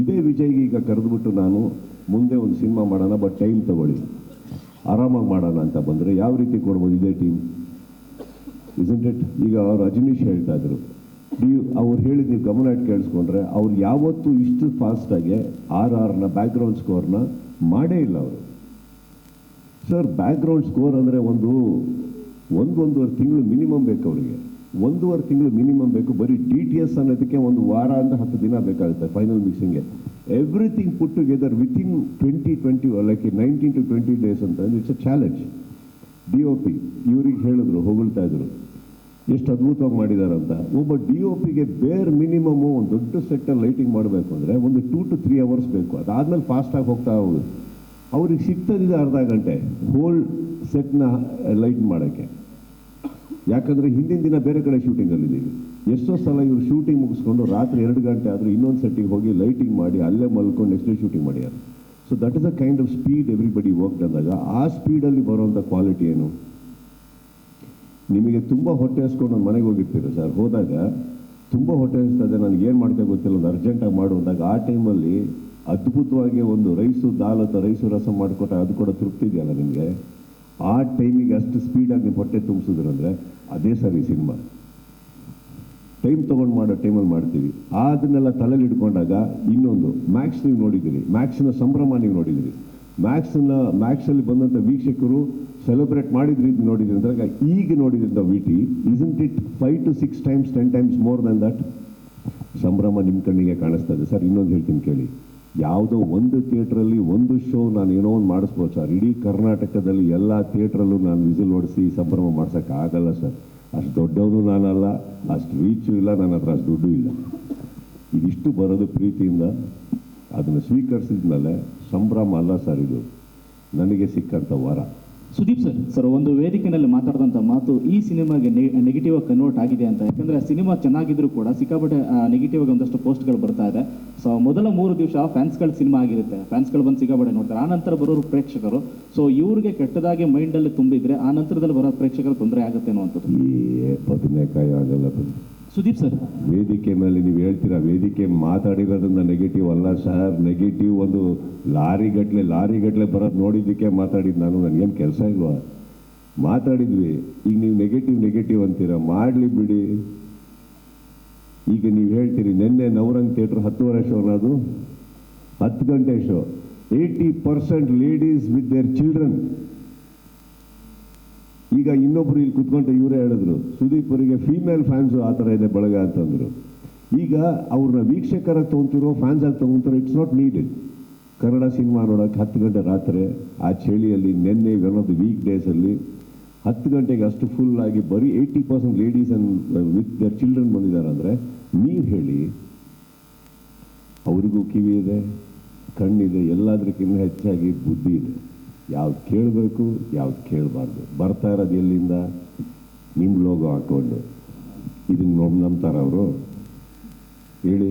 ಇದೇ ವಿಜಯ್ಗೆ ಈಗ ಕರೆದುಬಿಟ್ಟು ನಾನು ಮುಂದೆ ಒಂದು ಸಿನಿಮಾ ಮಾಡೋಣ, ಬಟ್ ಟೈಮ್ ತಗೊಳ್ಳಿ, ಆರಾಮಾಗಿ ಮಾಡೋಣ ಅಂತ ಬಂದರೆ ಯಾವ ರೀತಿ ಕೊಡ್ಬೋದು ಇದೇ ಟೀಮ್? Isn't it? ಈಗ ಅವರು ರಜನೀಶ್ ಹೇಳ್ತಾ ಇದ್ರು, ಅವ್ರು ಹೇಳಿದ ನೀವು ಗಮನ ಇಟ್ಟು ಕೇಳಿಸ್ಕೊಂಡ್ರೆ, ಅವ್ರು ಯಾವತ್ತೂ ಇಷ್ಟು ಫಾಸ್ಟಾಗಿ RRನ ಬ್ಯಾಕ್ಗ್ರೌಂಡ್ ಸ್ಕೋರ್ನ ಮಾಡೇ ಇಲ್ಲ ಅವರು. ಸರ್, ಬ್ಯಾಕ್ಗ್ರೌಂಡ್ ಸ್ಕೋರ್ ಅಂದರೆ ಒಂದೂವರೆ ತಿಂಗಳು ಮಿನಿಮಮ್ ಬೇಕು ಅವರಿಗೆ. 1.5 ತಿಂಗಳು ಮಿನಿಮಮ್ ಬೇಕು. ಬರೀ DTS ಅನ್ನೋದಕ್ಕೆ 1 ವಾರ ಅಂತ 10 ದಿನ ಬೇಕಾಗುತ್ತೆ ಫೈನಲ್ ಮಿಕ್ಸಿಂಗ್ಗೆ. Everything put together within 20 like 19 to 20 days ಅಂತ ಇಟ್ಸ್ ಅ ಚಾಲೆಂಜ್. DOP ಇವ್ರಿಗೆ ಹೇಳಿದ್ರು, ಹೊಗಳ್ತಾ ಇದ್ರು ಎಷ್ಟು ಅದ್ಭುತವಾಗಿ ಮಾಡಿದಾರಂತ. ಒಬ್ಬ DOPಗೆ ಬೇರ್ ಮಿನಿಮಮ್ ಒಂದು ದೊಡ್ಡ ಸೆಟ್ಟಲ್ಲಿ ಲೈಟಿಂಗ್ ಮಾಡಬೇಕು ಅಂದರೆ ಒಂದು 2 to 3 ಅವರ್ಸ್ ಬೇಕು. ಅದಾದಮೇಲೆ ಫಾಸ್ಟಾಗಿ ಹೋಗ್ತಾ ಹೋಗುದು. ಅವ್ರಿಗೆ ಸಿಗ್ತದಿದೆ ಅರ್ಧ ಗಂಟೆ ಹೋಲ್ ಸೆಟ್ನ ಲೈಟ್ ಮಾಡೋಕ್ಕೆ. ಯಾಕಂದರೆ ಹಿಂದಿನ ದಿನ ಬೇರೆ ಕಡೆ ಶೂಟಿಂಗಲ್ಲಿದ್ದೀವಿ. ಎಷ್ಟೋ ಸಲ ಇವರು ಶೂಟಿಂಗ್ ಮುಗಿಸ್ಕೊಂಡು ರಾತ್ರಿ 2 ಗಂಟೆ ಆದರೂ ಇನ್ನೊಂದು ಸೆಟ್ಟಿಗೆ ಹೋಗಿ ಲೈಟಿಂಗ್ ಮಾಡಿ ಅಲ್ಲೇ ಮಲ್ಕೊಂಡು ನೆಕ್ಸ್ಟ್ ಡೇ ಶೂಟಿಂಗ್ ಮಾಡ್ಯಾರ. So that is a kind of speed everybody work ಅಂದಾಗ ಆ ಸ್ಪೀಡಲ್ಲಿ ಬರುವಂಥ ಕ್ವಾಲಿಟಿ ಏನು? ನಿಮಗೆ ತುಂಬ ಹೊಟ್ಟೆ ಹಸ್ಕೊಂಡು ಒಂದು ಮನೆಗೆ ಹೋಗಿರ್ತೀರ ಸರ್, ಹೋದಾಗ ತುಂಬ ಹೊಟ್ಟೆ ಹಸ್ತದೆ, ನನಗೆ ಏನು ಮಾಡ್ತಾ ಗೊತ್ತಿಲ್ಲ, ಒಂದು ಅರ್ಜೆಂಟಾಗಿ ಮಾಡು ಅಂದಾಗ ಆ ಟೈಮಲ್ಲಿ ಅದ್ಭುತವಾಗಿ ಒಂದು ರೈಸು ದಾಲ್ ಅಥವಾ ರೈಸು ರಸಂ ಮಾಡಿಕೊಟ್ಟ ಅದು ಕೂಡ ತೃಪ್ತಿ ಇದೆಯಲ್ಲ ನಿಮಗೆ. ಆ ಟೈಮಿಗೆ ಅಷ್ಟು ಸ್ಪೀಡಾಗಿ ನಿಮ್ಮ ಹೊಟ್ಟೆ ತುಂಬಿಸಿದ್ರು ಅಂದರೆ ಅದೇ ಸರ್ ಈ ಸಿನಿಮಾ. ಟೈಮ್ ತೊಗೊಂಡು ಮಾಡೋ ಟೈಮಲ್ಲಿ ಮಾಡ್ತೀವಿ. ಅದನ್ನೆಲ್ಲ ತಲೆಯಲ್ಲಿ ಇಟ್ಕೊಂಡಾಗ ಇನ್ನೊಂದು ಮ್ಯಾಕ್ಸ್ ನೀವು ನೋಡಿದ್ದೀರಿ, ಮ್ಯಾಕ್ಸ್ನ ಸಂಭ್ರಮ ನೀವು ನೋಡಿದ್ದೀರಿ, ಮ್ಯಾಕ್ಸಲ್ಲಿ ಬಂದಂಥ ವೀಕ್ಷಕರು ಸೆಲೆಬ್ರೇಟ್ ಮಾಡಿದ್ರಿ ನೋಡಿದ್ರಿ ಅಂದಾಗ ಈಗ ನೋಡಿದ್ರಿಂದ VT isn't it 5 to 6 times 10 times more than that? ಸಂಭ್ರಮ ನಿಮ್ಮ ಕಣ್ಣಿಗೆ ಕಾಣಿಸ್ತದೆ ಸರ್. ಇನ್ನೊಂದು ಹೇಳ್ತೀನಿ ಕೇಳಿ, ಯಾವುದೋ ಒಂದು ಥಿಯೇಟ್ರಲ್ಲಿ ಒಂದು ಶೋ ನಾನು ಏನೋ ಒಂದು ಮಾಡಿಸ್ಬೋದು ಸರ್. ಇಡೀ ಕರ್ನಾಟಕದಲ್ಲಿ ಎಲ್ಲ ಥಿಯೇಟ್ರಲ್ಲೂ ನಾನು ವಿಸಿಲ್ ಹೊಡಿಸಿ ಸಂಭ್ರಮ ಮಾಡ್ಸೋಕ್ಕಾಗಲ್ಲ ಸರ್. ಅಷ್ಟು ದೊಡ್ಡವನು ನಾನಲ್ಲ, ಅಷ್ಟು ರೀಚು ಇಲ್ಲ, ನನ್ನ ಹತ್ರ ಅಷ್ಟು ದುಡ್ಡು ಇಲ್ಲ. ಇದಿಷ್ಟು ಬರೋದು ಪ್ರೀತಿಯಿಂದ. ಅದನ್ನು ಸ್ವೀಕರಿಸಿದ್ಮೇಲೆ ಸಂಭ್ರಮ ಅಲ್ಲ ಸರ್, ಇದು ನನಗೆ ಸಿಕ್ಕಂಥ ವರ. ಸುದೀಪ್ ಸರ್ ಒಂದು ವೇದಿಕೆಯಲ್ಲಿ ಮಾತಾಡಿದಂಥ ಮಾತು ಈ ಸಿನಿಮಾಗೆ ನೆಗೆಟಿವ್ ಆಗಿ ಕನ್ವರ್ಟ್ ಆಗಿದೆ ಅಂತ. ಯಾಕಂದರೆ ಸಿನಿಮಾ ಚೆನ್ನಾಗಿದ್ರು ಕೂಡ ಸಿಕ್ಕಾಪಟ್ಟೆ ನೆಗೆಟಿವ್ ಆಗಿ ಒಂದಷ್ಟು ಪೋಸ್ಟ್ಗಳು ಬರ್ತಾ ಇದೆ. ಸೊ ಮೊದಲ 3 ದಿವಸ ಫ್ಯಾನ್ಸ್ಗಳ ಸಿನಿಮಾ ಆಗಿರುತ್ತೆ, ಫ್ಯಾನ್ಸ್ಗಳು ಬಂದು ಸಿಕ್ಕಾಪಟ್ಟೆ ನೋಡ್ತಾರೆ. ಆ ನಂತರ ಬರೋರು ಪ್ರೇಕ್ಷಕರು. ಸೊ ಇವ್ರಿಗೆ ಕೆಟ್ಟದಾಗಿ ಮೈಂಡಲ್ಲಿ ತುಂಬಿದ್ರೆ ಆ ನಂತರದಲ್ಲಿ ಬರೋ ಪ್ರೇಕ್ಷಕರು ತೊಂದರೆ ಆಗುತ್ತೆ ಅನ್ನುವಂಥದ್ದು. ಈ ಬದನೆಕಾಯಿ ಆಗಲ್ಲ. ಸುದೀಪ್ ಸರ್, ವೇದಿಕೆ ಮೇಲೆ ನೀವು ಹೇಳ್ತೀರಾ, ವೇದಿಕೆ ಮಾತಾಡಿರೋದ್ರಿಂದ ನೆಗೆಟಿವ್ ಅಲ್ಲ ಸರ್. ನೆಗೆಟಿವ್ ಒಂದು ಲಾರಿಗಟ್ಟಲೆ ಬರೋದು ನೋಡಿದ್ದಕ್ಕೆ ಮಾತಾಡಿದ್ದು ನಾನು. ನನಗೇನು ಕೆಲಸ ಇಲ್ವಾ? ಮಾತಾಡಿದ್ವಿ. ಈಗ ನೀವು ನೆಗೆಟಿವ್ ಅಂತೀರಾ, ಮಾಡಲಿ ಬಿಡಿ. ಈಗ ನೀವು ಹೇಳ್ತೀರಿ ನಿನ್ನೆ ನವರಂಗ್ ಥಿಯೇಟ್ರ್ 10:30 ಶೋ ಅನ್ನೋದು 10 ಗಂಟೆ show, 80% ladies with their children. ಈಗ ಇನ್ನೊಬ್ರು ಇಲ್ಲಿ ಕುತ್ಕೊಂಡು ಇವರೇ ಹೇಳಿದ್ರು, ಸುದೀಪ್ ಅವರಿಗೆ ಫೀಮೇಲ್ ಫ್ಯಾನ್ಸು ಆ ಥರ ಇದೆ ಬಳಗ ಅಂತಂದರು. ಈಗ ಅವ್ರನ್ನ ವೀಕ್ಷಕರಾಗಿ ತೊಗೊಂತಿರೋ ಫ್ಯಾನ್ಸಾಗಿ ತೊಗೊಂತಿರೋ it's not needed. Kannada cinema ನೋಡೋಕೆ 10 ಗಂಟೆ ರಾತ್ರಿ ಆ ಚಳಿಯಲ್ಲಿ ನಿನ್ನೆ ಅನ್ನೋದು ವೀಕ್ ಡೇಸಲ್ಲಿ 10 ಗಂಟೆಗೆ ಅಷ್ಟು ಫುಲ್ ಆಗಿ ಬರೀ 80% ladies and with their children ಬಂದಿದ್ದಾರೆ ಅಂದರೆ ನೀವು ಹೇಳಿ. ಅವ್ರಿಗೂ ಕಿವಿ ಇದೆ, ಕಣ್ಣಿದೆ, ಎಲ್ಲದಕ್ಕಿಂತ ಹೆಚ್ಚಾಗಿ ಬುದ್ಧಿ ಇದೆ. ಯಾವ್ದು ಕೇಳಬೇಕು, ಯಾವ್ದು ಕೇಳಬಾರ್ದು. ಬರ್ತಾ ಇರೋದು ಎಲ್ಲಿಂದ? ನಿಮ್ಮ ಲೋಗೋ ಹಾಕ್ಕೊಂಡು. ಇದನ್ನು ನಂಬ್ತಾರ ಅವರು? ಹೇಳಿ.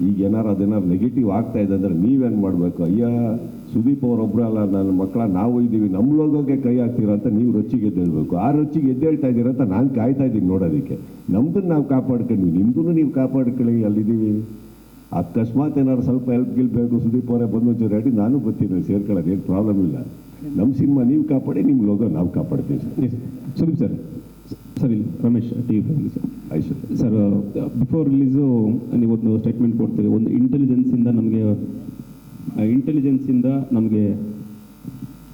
ಈಗ ಅದೇನಾರು ನೆಗೆಟಿವ್ ಆಗ್ತಾ ಇದೆ ಅಂದರೆ ನೀವೇನು ಮಾಡಬೇಕು? ಅಯ್ಯ ಸುದೀಪ್ ಅವರೊಬ್ಬರ ಅಲ್ಲ, ನನ್ನ ಮಕ್ಕಳ ನಾವು ಇದ್ದೀವಿ, ನಮ್ಮ ಲೋಗೋಗೆ ಕೈ ಹಾಕ್ತೀರಾ ಅಂತ ನೀವು ರೊಚ್ಚಿಗೆ ಎದ್ದೇಳಬೇಕು. ಆ ರೊಚ್ಚಿಗೆ ಎದ್ದೇಳ್ತಾ ಇದ್ದೀರಾ ಅಂತ ನಾನು ಕಾಯ್ತಾ ಇದ್ದೀನಿ ನೋಡೋದಕ್ಕೆ. ನಮ್ದನ್ನು ನಾವು ಕಾಪಾಡ್ಕೊಂಡ್ವಿ, ನಿಮ್ಮದನ್ನು ನೀವು ಕಾಪಾಡ್ಕೊಳ್ಳಿ. ಅಲ್ಲಿದ್ದೀವಿ. ಅಕಸ್ಮಾತ್ ಏನಾದ್ರು ಸ್ವಲ್ಪ ಹೆಲ್ಪ್ ಬೇಕು, ಸುದೀಪ್ ಅವರೇ ಬಂದು ರೆಡಿ, ನಾನು ಬರ್ತೀನಿ, ಸೇರ್ಕೊಳ್ಳೋದು ಏನು ಪ್ರಾಬ್ಲಮ್ ಇಲ್ಲ. ನಮ್ಮ ಸಿನಿಮಾ ನೀವು ಕಾಪಾಡಿ, ನಿಮ್ಮ ಲೋಗೋ ನಾವು ಕಾಪಾಡ್ತೀವಿ ಸರ್. ಸುದೀಪ್ ಸರ್ ಇಲ್ಲಿ ರಮೇಶ್ TV ಸರ್. ಆಯ್ತು ಸರ್, ಬಿಫೋರ್ ರಿಲೀಸು ನೀವೊಂದು ಸ್ಟೇಟ್ಮೆಂಟ್ ಕೊಡ್ತೀರಿ. ಒಂದು ಇಂಟೆಲಿಜೆನ್ಸಿಂದ ನಮಗೆ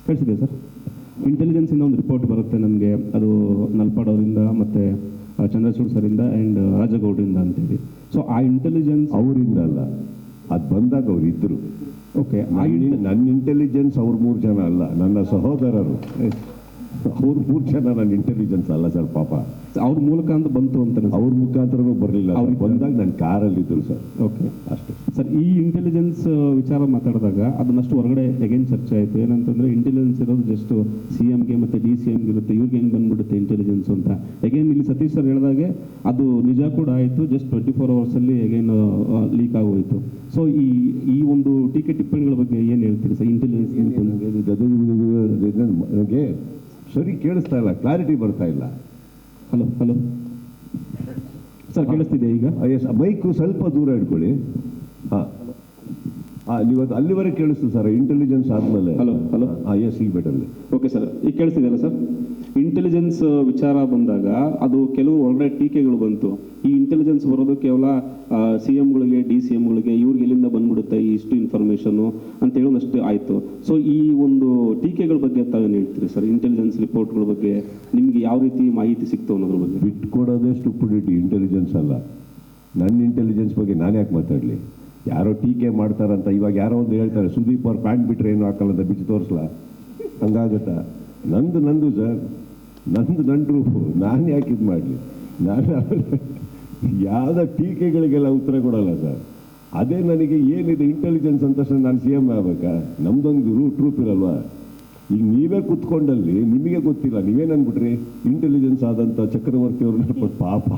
ಕಳಿಸಿದೆ ಸರ್. ಇಂಟೆಲಿಜೆನ್ಸಿಂದ ಒಂದು ರಿಪೋರ್ಟ್ ಬರುತ್ತೆ ನಮಗೆ, ಅದು ನಲ್ಪಾಡ್ ಅವರಿಂದ ಮತ್ತು ಚಂದ್ರಚೂಡ್ ಸರಿಂದ ಆ್ಯಂಡ್ ರಾಜಗೌಡರಿಂದ ಅಂತೇಳಿ. ಸೊ ಆ ಇಂಟೆಲಿಜೆನ್ಸ್ ಅವರಿಂದ ಅಲ್ಲ, ಅದು ಬಂದಾಗ ಅವ್ರು ಇದ್ದರು. ಓಕೆ, ನನ್ನ ಇಂಟೆಲಿಜೆನ್ಸ್ ಅವ್ರು 3 ಜನ ಅಲ್ಲ, ನನ್ನ ಸಹೋದರರು. ಅವ್ರು 3 ಜನ ನನ್ನ ಇಂಟೆಲಿಜೆನ್ಸ್ ಅಲ್ಲ ಸರ್. ಪಾಪ ಅವ್ರ ಮೂಲಕ ಅಂತ ಬಂತು ಅಂತ. ಅವ್ರ ಮುಖಾಂತರನೂ ಬರಲಿಲ್ಲ. ಅವ್ರು ಬಂದಾಗ ನನ್ನ ಕಾರಲ್ಲಿದ್ದರು ಸರ್. ಓಕೆ, ಅಷ್ಟೇ ಸರ್. ಈ ಇಂಟೆಲಿಜೆನ್ಸ್ ವಿಚಾರ ಮಾತಾಡಿದಾಗ ಅದನ್ನಷ್ಟು ಹೊರಗಡೆ ಎಗೇನ್ ಚರ್ಚೆ ಆಯಿತು. ಏನಂತಂದರೆ ಇಂಟೆಲಿಜೆನ್ಸ್ ಇರೋದು ಜಸ್ಟ್ CMಗೆ ಮತ್ತು DCMಗೆ ಇರುತ್ತೆ, ಇವ್ರಿಗೆ ಹೆಂಗೆ ಬಂದ್ಬಿಡುತ್ತೆ ಇಂಟೆಲಿಜೆನ್ಸ್ ಅಂತ. ಎಗೇನ್ ಇಲ್ಲಿ ಸತೀಶ್ ಸರ್ ಹೇಳಿದಾಗೆ ಅದು ನಿಜ ಕೂಡ ಆಯಿತು. ಜಸ್ಟ್ 24 ಅವರ್ಸಲ್ಲಿ ಎಗೇನ್ ಲೀಕ್ ಆಗೋಯಿತು. ಸೊ ಈ ಒಂದು ಟೀಕೆ ಟಿಪ್ಪಣಿಗಳ ಬಗ್ಗೆ ಏನು ಹೇಳ್ತೀರಿ ಸರ್? ಇಂಟೆಲಿಜೆನ್ಸ್ ನನಗೆ ಸರಿ ಕೇಳಿಸ್ತಾ ಇಲ್ಲ, ಕ್ಲಾರಿಟಿ ಬರ್ತಾ ಇಲ್ಲ. ಹಲೋ ಸರ್, ಕೇಳಿಸ್ತಿದೆ ಈಗ? ಎಸ್, ಮೈಕು ಸ್ವಲ್ಪ ದೂರ ಇಟ್ಕೊಳ್ಳಿ. ನೀವು ಅದು ಅಲ್ಲಿವರೆಗೆ ಕೇಳಿಸ್ತು ಸರ್. ಇಂಟೆಲಿಜೆನ್ಸ್ ಆದಮೇಲೆ ಹಲೋ ಎಸ್, ಈಗ ಬೆಟರ್. ಓಕೆ ಸರ್, ಈಗ ಕೇಳಿಸ್ತಿದೆಯಲ್ಲ ಸರ್? ಇಂಟೆಲಿಜೆನ್ಸ್ ವಿಚಾರ ಬಂದಾಗ ಅದು ಕೆಲವು ಒಳ್ಳೆ ಟೀಕೆಗಳು ಬಂತು. ಈ ಇಂಟೆಲಿಜೆನ್ಸ್ ಬರೋದು ಕೇವಲ ಸಿ ಎಂಗಳಿಗೆ, ಡಿ ಸಿ ಎಂಗಳಿಗೆ, ಇವ್ರಿಗೆ ಎಲ್ಲಿಂದ ಬಂದ್ಬಿಡುತ್ತೆ ಈ ಇಷ್ಟು ಇನ್ಫಾರ್ಮೇಷನು ಅಂತ ಹೇಳೋದಷ್ಟು ಆಯಿತು. ಸೊ ಈ ಒಂದು ಟೀಕೆಗಳ ಬಗ್ಗೆ ತಾವೇನು ಹೇಳ್ತೀರಿ ಸರ್? ಇಂಟೆಲಿಜೆನ್ಸ್ ರಿಪೋರ್ಟ್ಗಳ ಬಗ್ಗೆ ನಿಮಗೆ ಯಾವ ರೀತಿ ಮಾಹಿತಿ ಸಿಕ್ತು ಅನ್ನೋದ್ರ ಬಗ್ಗೆ? ಬಿಟ್ಕೊಡೋದೇ ಸ್ಟುಪಿಡಿಟಿ, ಇಂಟೆಲಿಜೆನ್ಸ್ ಅಲ್ಲ. ನನ್ನ ಇಂಟೆಲಿಜೆನ್ಸ್ ಬಗ್ಗೆ ನಾನು ಯಾಕೆ ಮಾತಾಡಲಿ? ಯಾರೋ ಟೀಕೆ ಮಾಡ್ತಾರಂತ ಇವಾಗ ಯಾರೋ ಒಂದು ಹೇಳ್ತಾರೆ, ಸುದೀಪ್ ಅವ್ರು ಪ್ಯಾಂಟ್ ಬಿಟ್ಟರೆ ಏನು ಹಾಕಲ್ಲ ಅಂತ ಬಿಚ್ಚು ತೋರಿಸ್ಲಾ? ಹಂಗಾಗುತ್ತಾ? ನಂದು ಸರ್, ನನ್ನ ಪ್ರೂಫು. ನಾನು ಯಾಕೆ ಇದು ಮಾಡಲಿ? ನಾನು ಯಾವುದೋ ಟೀಕೆಗಳಿಗೆಲ್ಲ ಉತ್ತರ ಕೊಡಲ್ಲ ಸರ್. ಅದೇ ನನಗೆ ಏನಿದೆ ಇಂಟೆಲಿಜೆನ್ಸ್ ಅಂತ ನಾನು ಸಿ ಎಮ್ ಆಗಬೇಕಾ? ನಮ್ದೊಂದು ಟ್ರೂಪ್ ಇರಲ್ವಾ? ಈಗ ನೀವೇ ಕುತ್ಕೊಂಡಲ್ಲಿ ನಿಮಗೆ ಗೊತ್ತಿಲ್ಲ, ನೀವೇನು ಅಂದ್ಬಿಟ್ರಿ ಇಂಟೆಲಿಜೆನ್ಸ್ ಆದಂಥ ಚಕ್ರವರ್ತಿ ಅವ್ರನ್ನ ಕೊಟ್ಟು ಪಾಪ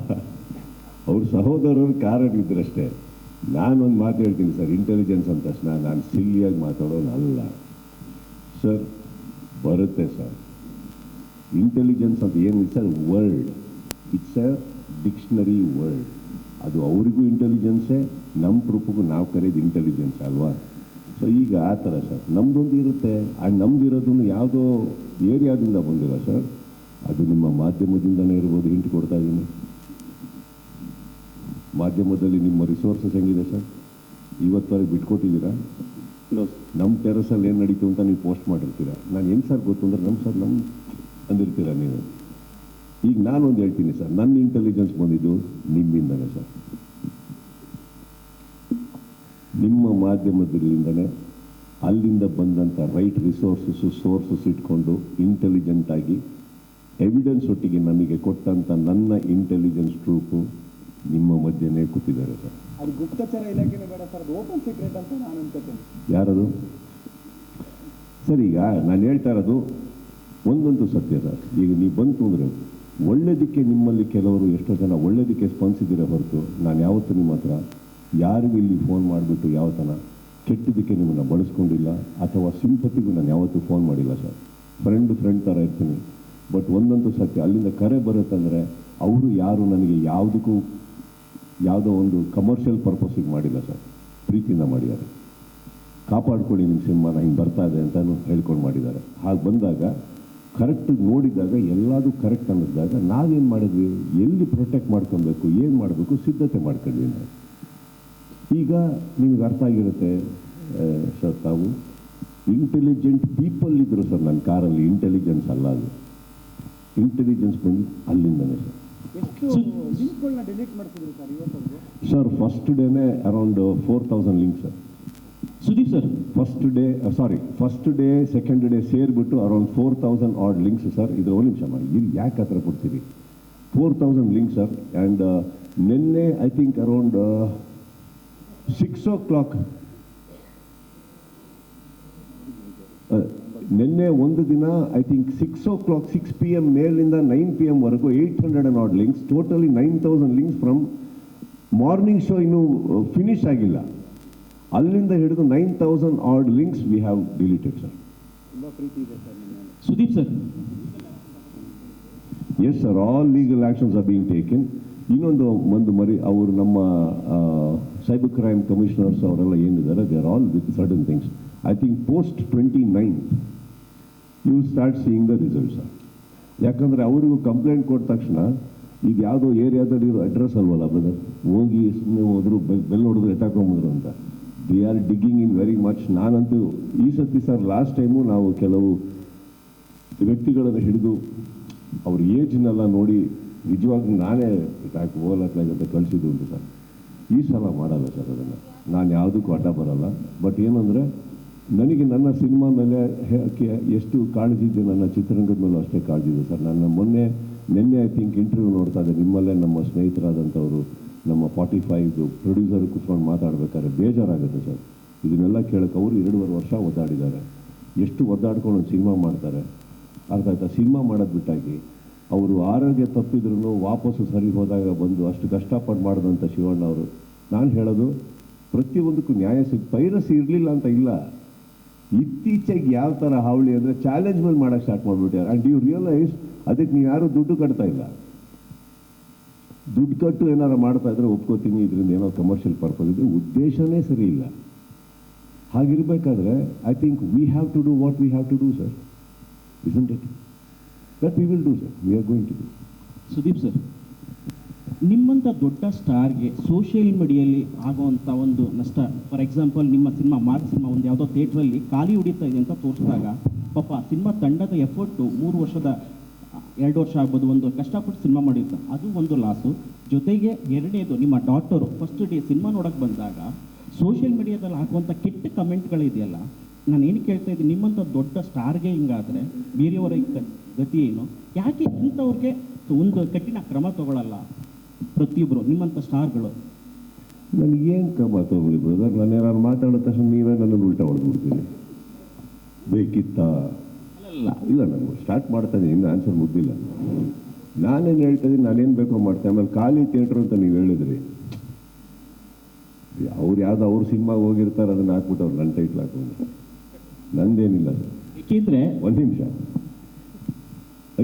ಅವ್ರ ಸಹೋದರರು ಕಾರಣ ಇದ್ರಷ್ಟೇ. ನಾನೊಂದು ಮಾತು ಹೇಳ್ತೀನಿ ಸರ್, ಇಂಟೆಲಿಜೆನ್ಸ್ ಅಂದ ತಕ್ಷಣ ನಾನು ಸಿಲ್ಲಿಯಾಗಿ ಮಾತಾಡೋನಲ್ಲ ಸರ್. ಬರುತ್ತೆ ಸರ್. ಇಂಟೆಲಿಜೆನ್ಸ್ ಅಂತ ಏನು it's a word, it's a dictionary word. ಅದು ಅವರಿಗೂ ಇಂಟೆಲಿಜೆನ್ಸೇ, ನಮ್ಮ ಟ್ರೂಪಿಗೂ ನಾವು ಕರೆಯೋದು ಇಂಟೆಲಿಜೆನ್ಸ್ ಅಲ್ವಾ? ಸೊ ಈಗ ಆ ಥರ ಸರ್ ನಮ್ಮದೊಂದು ಇರುತ್ತೆ. ನಮ್ದು ಇರೋದನ್ನು ಯಾವುದೋ ಏರಿಯಾದಿಂದ ಬಂದಿಲ್ಲ ಸರ್, ಅದು ನಿಮ್ಮ ಮಾಧ್ಯಮದಿಂದನೇ ಇರ್ಬೋದು. ಹಿಂಟ್ ಕೊಡ್ತಾ ಇದ್ದೀನಿ. ಮಾಧ್ಯಮದಲ್ಲಿ ನಿಮ್ಮ ರಿಸೋರ್ಸಸ್ ಹೆಂಗಿದೆ ಸರ್? ಇವತ್ತವರೆಗೆ ಬಿಟ್ಕೊಟ್ಟಿದ್ದೀರಾ? ನಮ್ಮ ಟೆರಸಲ್ಲಿ ಏನು ನಡೀತು ಅಂತ ನೀವು ಪೋಸ್ಟ್ ಮಾಡಿರ್ತೀರ. ನಾನು ಹೆಂಗೆ ಸರ್ ಗೊತ್ತು ಅಂದರೆ ನಮ್ಮ ಅಂದಿರ್ತೀರ ನೀವು. ಈಗ ನಾನೊಂದು ಹೇಳ್ತೀನಿ ಸರ್, ನನ್ನ ಇಂಟೆಲಿಜೆನ್ಸ್ ಬಂದಿದ್ದು ನಿಮ್ಮಿಂದನೇ ಸರ್, ನಿಮ್ಮ ಮಾಧ್ಯಮದಿಂದನೇ. ಅಲ್ಲಿಂದ ಬಂದಂಥ ರೈಟ್ ಸೋರ್ಸಸ್ ಇಟ್ಕೊಂಡು ಇಂಟೆಲಿಜೆಂಟಾಗಿ ಎವಿಡೆನ್ಸ್ ಒಟ್ಟಿಗೆ ನನಗೆ ಕೊಟ್ಟಂಥ ನನ್ನ ಇಂಟೆಲಿಜೆನ್ಸ್ ಟ್ರೂಪು ನಿಮ್ಮ ಮಧ್ಯೆನೇ ಕೂತಿದ್ದಾರೆ ಸರ್. ಅದು ಗುಪ್ತಚರ ಇಲಾಖೆನೇ ಬೇಡ ಸರ್, ಅದು ಓಪನ್ ಸೀಕ್ರೆಟ್ ಅಂತ ನಾನು ಅನ್ಕೋತೀನಿ. ಯಾರದು ಸರ್? ಈಗ ನಾನು ಹೇಳ್ತಾ ಇರೋದು ಒಂದಂತೂ ಸತ್ಯ ಸರ್. ಈಗ ನೀವು ಬಂತು ಅಂದರೆ ಒಳ್ಳೆಯದಕ್ಕೆ ನಿಮ್ಮಲ್ಲಿ ಕೆಲವರು ಎಷ್ಟೋ ಜನ ಒಳ್ಳೆಯದಕ್ಕೆ ಸ್ಪಂದಿಸಿದ್ದೀರ ಹೊರತು ನಾನು ಯಾವತ್ತೂ ನಿಮ್ಮ ಹತ್ರ ಯಾರಿಗೂ ಇಲ್ಲಿ ಫೋನ್ ಮಾಡಿಬಿಟ್ಟು ಯಾವತ್ತನ ಕೆಟ್ಟದಕ್ಕೆ ನಿಮ್ಮನ್ನು ಬಳಸ್ಕೊಂಡಿಲ್ಲ, ಅಥವಾ ಸಿಂಪತಿಗೂ ನಾನು ಯಾವತ್ತೂ ಫೋನ್ ಮಾಡಿಲ್ಲ ಸರ್. ಫ್ರೆಂಡ್ ಥರ ಇರ್ತೀನಿ. ಬಟ್ ಒಂದಂತೂ ಸತ್ಯ, ಅಲ್ಲಿಂದ ಕರೆ ಬರುತ್ತಂದರೆ ಅವರು ಯಾರು ನನಗೆ ಯಾವುದೋ ಒಂದು ಕಮರ್ಷಿಯಲ್ ಪರ್ಪಸ್ಸಿಗೆ ಮಾಡಿಲ್ಲ ಸರ್, ಪ್ರೀತಿಯಿಂದ ಮಾಡಿದ್ದಾರೆ. ಕಾಪಾಡ್ಕೊಳ್ಳಿ ನಿಮ್ಮ ಸಿನಿಮಾನ, ಹಿಂಗೆ ಬರ್ತಾ ಇದೆ ಅಂತಲೂ ಹೇಳ್ಕೊಂಡು ಮಾಡಿದ್ದಾರೆ. ಹಾಗೆ ಬಂದಾಗ ಕರೆಕ್ಟ್ ನೋಡಿದಾಗ ಎಲ್ಲದೂ ಕರೆಕ್ಟ್ ಅನ್ನಿಸಿದಾಗ ನಾವೇನು ಮಾಡಿದ್ವಿ, ಎಲ್ಲಿ ಪ್ರೊಟೆಕ್ಟ್ ಮಾಡ್ಕೊಬೇಕು, ಏನು ಮಾಡಬೇಕು ಸಿದ್ಧತೆ ಮಾಡ್ಕೊಂಡ್ವಿ ನಾವು. ಈಗ ನಿಮಗೆ ಅರ್ಥ ಆಗಿರುತ್ತೆ ಸರ್, ತಾವು ಇಂಟೆಲಿಜೆಂಟ್ ಪೀಪಲ್ ಇದ್ದರು ಸರ್ ನನ್ನ ಕಾರಲ್ಲಿ. ಇಂಟೆಲಿಜೆನ್ಸ್ ಅಲ್ಲ, ಅದು ಇಂಟೆಲಿಜೆನ್ಸ್ ಬಂದು ಅಲ್ಲಿಂದನೇ ಸರ್. ಡಿಲೀಟ್ ಮಾಡ್ತಿದ್ರು ಸರ್ ಇವತ್ತು ಸರ್ ಫಸ್ಟ್ ಡೇನೇ around 4000 links sir. Sudeep sir, first day second day ಸೇರಿಬಿಟ್ಟು ಅರೌಂಡ್ 4000 ಆಡ್ ಲಿಂಕ್ಸ್ ಸರ್. ಇದು ಒಂದು ನಿಮಿಷ ಮಾಡಿ, ಇದು ಯಾಕೆ ಹತ್ರ ಕೊಡ್ತೀರಿ? 4000 ಲಿಂಕ್ಸ್ ಸರ್. ಆ್ಯಂಡ್ ನಿನ್ನೆ ಐ ಥಿಂಕ್ ಅರೌಂಡ್ 6 o'clock, ನಿನ್ನೆ ಒಂದು ದಿನ ಐ ಥಿಂಕ್ 6 o'clock 6 PM ಮೇಲಿಂದ 9 PM ವರೆಗೂ 800 ad links, totally 9000 links from morning show. ಇನ್ನೂ ಫಿನಿಶ್ ಆಗಿಲ್ಲ, ಅಲ್ಲಿಂದ ಹಿಡಿದು 9000 ad links we have deleted sir. Sudeep sir, yes sir, all legal actions are being taken. ಇನ್ನೊಂದು ಮರಿ ಅವರು ನಮ್ಮ ಸೈಬರ್ ಕ್ರೈಮ್ ಕಮಿಷನರ್ಸ್ ಅವರೆಲ್ಲ ಏನಿದ್ದಾರೆ, they are all with certain things. I think post 29th you start seeing the results sir. ಯಾಕಂದರೆ ಅವರಿಗೂ complaint ಕೊಟ್ಟ ತಕ್ಷಣ ಈಗ ಯಾವುದೋ ಏರಿಯಾದಲ್ಲಿರೋ ಅಡ್ರೆಸ್ ಅಲ್ವಲ್ಲ ಬ್ರದರ್, ಹೋಗಿ ಸುಮ್ಮನೆ ಹೋದ್ರು ಬೆಲ್ ಹೊಡೆದ್ರು ಎತ್ತಾಕೊಂಬಂದ್ರು ಅಂತ. They are digging in very much. ನಾನಂತೂ ಈ ಸತಿ ಸರ್, ಲಾಸ್ಟ್ ಟೈಮು ನಾವು ಕೆಲವು ವ್ಯಕ್ತಿಗಳನ್ನು ಹಿಡಿದು ಅವ್ರ ಏಜ್ನೆಲ್ಲ ನೋಡಿ ನಿಜವಾಗ್ಲೂ ನಾನೇ ಹೋಗಲತ್ತ ಕಳಿಸಿದ್ದು ಉಂಟು ಸರ್. ಈ ಸಲ ಮಾಡಲ್ಲ ಸರ್ ಅದನ್ನು, ನಾನು ಯಾವುದಕ್ಕೂ ಅಡ್ಡ ಬರಲ್ಲ. ಬಟ್ ಏನಂದರೆ ನನಗೆ ನನ್ನ ಸಿನಿಮಾ ಮೇಲೆ ಎಷ್ಟು ಕಾಳಜಿ ಇದೆ, ನನ್ನ ಚಿತ್ರರಂಗದ ಮೇಲೂ ಅಷ್ಟೇ ಕಾಳಜಿ ಇದೆ ಸರ್. ನನ್ನ ನಿನ್ನೆ ಐ ಥಿಂಕ್ ಇಂಟರ್ವ್ಯೂ ನೋಡ್ತಾ ಇದ್ದೆ, ನಿಮ್ಮಲ್ಲೇ ನಮ್ಮ ಸ್ನೇಹಿತರಾದಂಥವರು ನಮ್ಮ 45 ಪ್ರೊಡ್ಯೂಸರ್ ಕೂತ್ಕೊಂಡು ಮಾತಾಡ್ಬೇಕಾದ್ರೆ ಬೇಜಾರಾಗುತ್ತೆ ಸರ್. ಇದನ್ನೆಲ್ಲ ಕೇಳಕ್ಕೆ ಅವರು 2.5 ವರ್ಷ ಒದ್ದಾಡಿದ್ದಾರೆ. ಎಷ್ಟು ಒದ್ದಾಡ್ಕೊಂಡು ಒಂದು ಸಿನಿಮಾ ಮಾಡ್ತಾರೆ, ಅರ್ಥ ಆಯ್ತಾ? ಸಿನಿಮಾ ಮಾಡೋದು ಬಿಟ್ಟಾಗಿ ಅವರು ಆರೋಗ್ಯ ತಪ್ಪಿದ್ರೂ ವಾಪಸ್ಸು ಸರಿ ಹೋದಾಗ ಬಂದು ಅಷ್ಟು ಕಷ್ಟಪಟ್ಟು ಮಾಡಿದಂಥ ಶಿವಣ್ಣ ಅವರು. ನಾನು ಹೇಳೋದು ಪ್ರತಿಯೊಂದಕ್ಕೂ ನ್ಯಾಯ ಪೈರಸಿ ಇರಲಿಲ್ಲ ಅಂತ ಇಲ್ಲ. ಇತ್ತೀಚೆಗೆ ಯಾವ ಥರ ಹಾವಳಿ ಅಂದರೆ ಚಾಲೆಂಜ್ ಮೇಲೆ ಮಾಡೋಕ್ಕೆ ಸ್ಟಾರ್ಟ್ ಮಾಡಿಬಿಟ್ಟಾರೆ. ಆ್ಯಂಡ್ ಯು ರಿಯಲೈಸ್ ಅದಕ್ಕೆ ನೀವು ಯಾರೂ ದುಡ್ಡು ಕಟ್ತಾ ಇಲ್ಲ. ದುಡ್ಡು ಕಟ್ಟು ಏನಾರು ಮಾಡ್ತಾ ಇದ್ರೆ ಒಪ್ಕೋತೀನಿ, ಇದರಿಂದ ಏನೋ ಕಮರ್ಷಿಯಲ್ ಪರ್ಪಸ್ ಇದೆ, ಉದ್ದೇಶನೇ ಸರಿ ಇಲ್ಲ. ಹಾಗಿರಬೇಕಾದ್ರೆ I think we have to do what we have to do sir, isn't it? That we will do sir, we are going to do. Sudeep sir, ನಿಮ್ಮಂಥ ದೊಡ್ಡ ಸ್ಟಾರ್ಗೆ ಸೋಷಿಯಲ್ ಮೀಡಿಯಲ್ಲಿ ಆಗುವಂಥ ಒಂದು ನಷ್ಟ, ಫಾರ್ ಎಕ್ಸಾಂಪಲ್ ನಿಮ್ಮ ಸಿನಿಮಾ ಸಿನಿಮಾ ಒಂದು ಯಾವುದೋ ಥಿಯೇಟ್ರಲ್ಲಿ ಖಾಲಿ ಉಡಿತಾ ಇದೆ ಅಂತ ತೋರಿಸಿದಾಗ ಪಾಪ ಸಿನಿಮಾ ತಂಡದ ಎಫರ್ಟು 2 ವರ್ಷ ಆಗ್ಬೋದು, ಒಂದು ಕಷ್ಟಪಟ್ಟು ಸಿನಿಮಾ ಮಾಡಿರ್ತಾರೆ, ಅದು ಒಂದು ಲಾಸು. ಜೊತೆಗೆ ಎರಡನೇದು, ನಿಮ್ಮ ಡಾಟರು ಫಸ್ಟ್ ಡೇ ಸಿನಿಮಾ ನೋಡೋಕ್ಕೆ ಬಂದಾಗ ಸೋಷಿಯಲ್ ಮೀಡಿಯಾದಲ್ಲಿ ಹಾಕುವಂಥ ಕೆಟ್ಟ ಕಮೆಂಟ್ಗಳಿದೆಯಲ್ಲ, ನಾನು ಏನು ಕೇಳ್ತಾ ಇದ್ದೀನಿ, ನಿಮ್ಮಂಥ ದೊಡ್ಡ ಸ್ಟಾರ್ಗೆ ಹಿಂಗಾದರೆ ಬೇರೆಯವರ ಗತಿ ಏನು? ಯಾಕೆ ಇಂಥವ್ರಿಗೆ ಒಂದು ಕಠಿಣ ಕ್ರಮ ತಗೊಳ್ಳಲ್ಲ ಪ್ರತಿಯೊಬ್ಬರು ನಿಮ್ಮಂಥ ಸ್ಟಾರ್ಗಳು? ನನಗೇನು ಕ್ರಮ ತಗೊಳ್ಳಿ ಬ್ರದರ್, ನಾನು ಏನಾದ್ರು ಮಾತಾಡಿದ ತಕ್ಷಣ ನೀವೇ ನನ್ನನ್ನು ಉಲ್ಟಾ ಹೊಡೆದ್ಬಿಡ್ತೀನಿ. ಬೇಕಿತ್ತಾ? ಇಲ್ಲ, ನಾನು ಸ್ಟಾರ್ಟ್ ಮಾಡ್ತಾ ಇದ್ದೀನಿ, ಇನ್ನೂ ಆನ್ಸರ್ ಮುಗ್ದಿಲ್ಲ. ನಾನೇನು ಹೇಳ್ತಾ ಇದ್ದೀನಿ, ನಾನೇನು ಬೇಕೋ ಮಾಡ್ತೇನೆ. ಆಮೇಲೆ ಖಾಲಿ ಥಿಯೇಟ್ರ್ ಅಂತ ನೀವು ಹೇಳಿದ್ರಿ, ಅವ್ರು ಯಾವುದೋ ಅವ್ರ ಸಿನಿಮಾಗೆ ಹೋಗಿರ್ತಾರೆ, ಅದನ್ನು ಹಾಕ್ಬಿಟ್ಟು ಅವ್ರು ನನ್ನ ಟೈಟ್ಲ್ ಹಾಕೊಂಡು, ನಂದೇನಿಲ್ಲ ಸರ್. ಏಕೆಂದರೆ ಒಂದು ನಿಮಿಷ,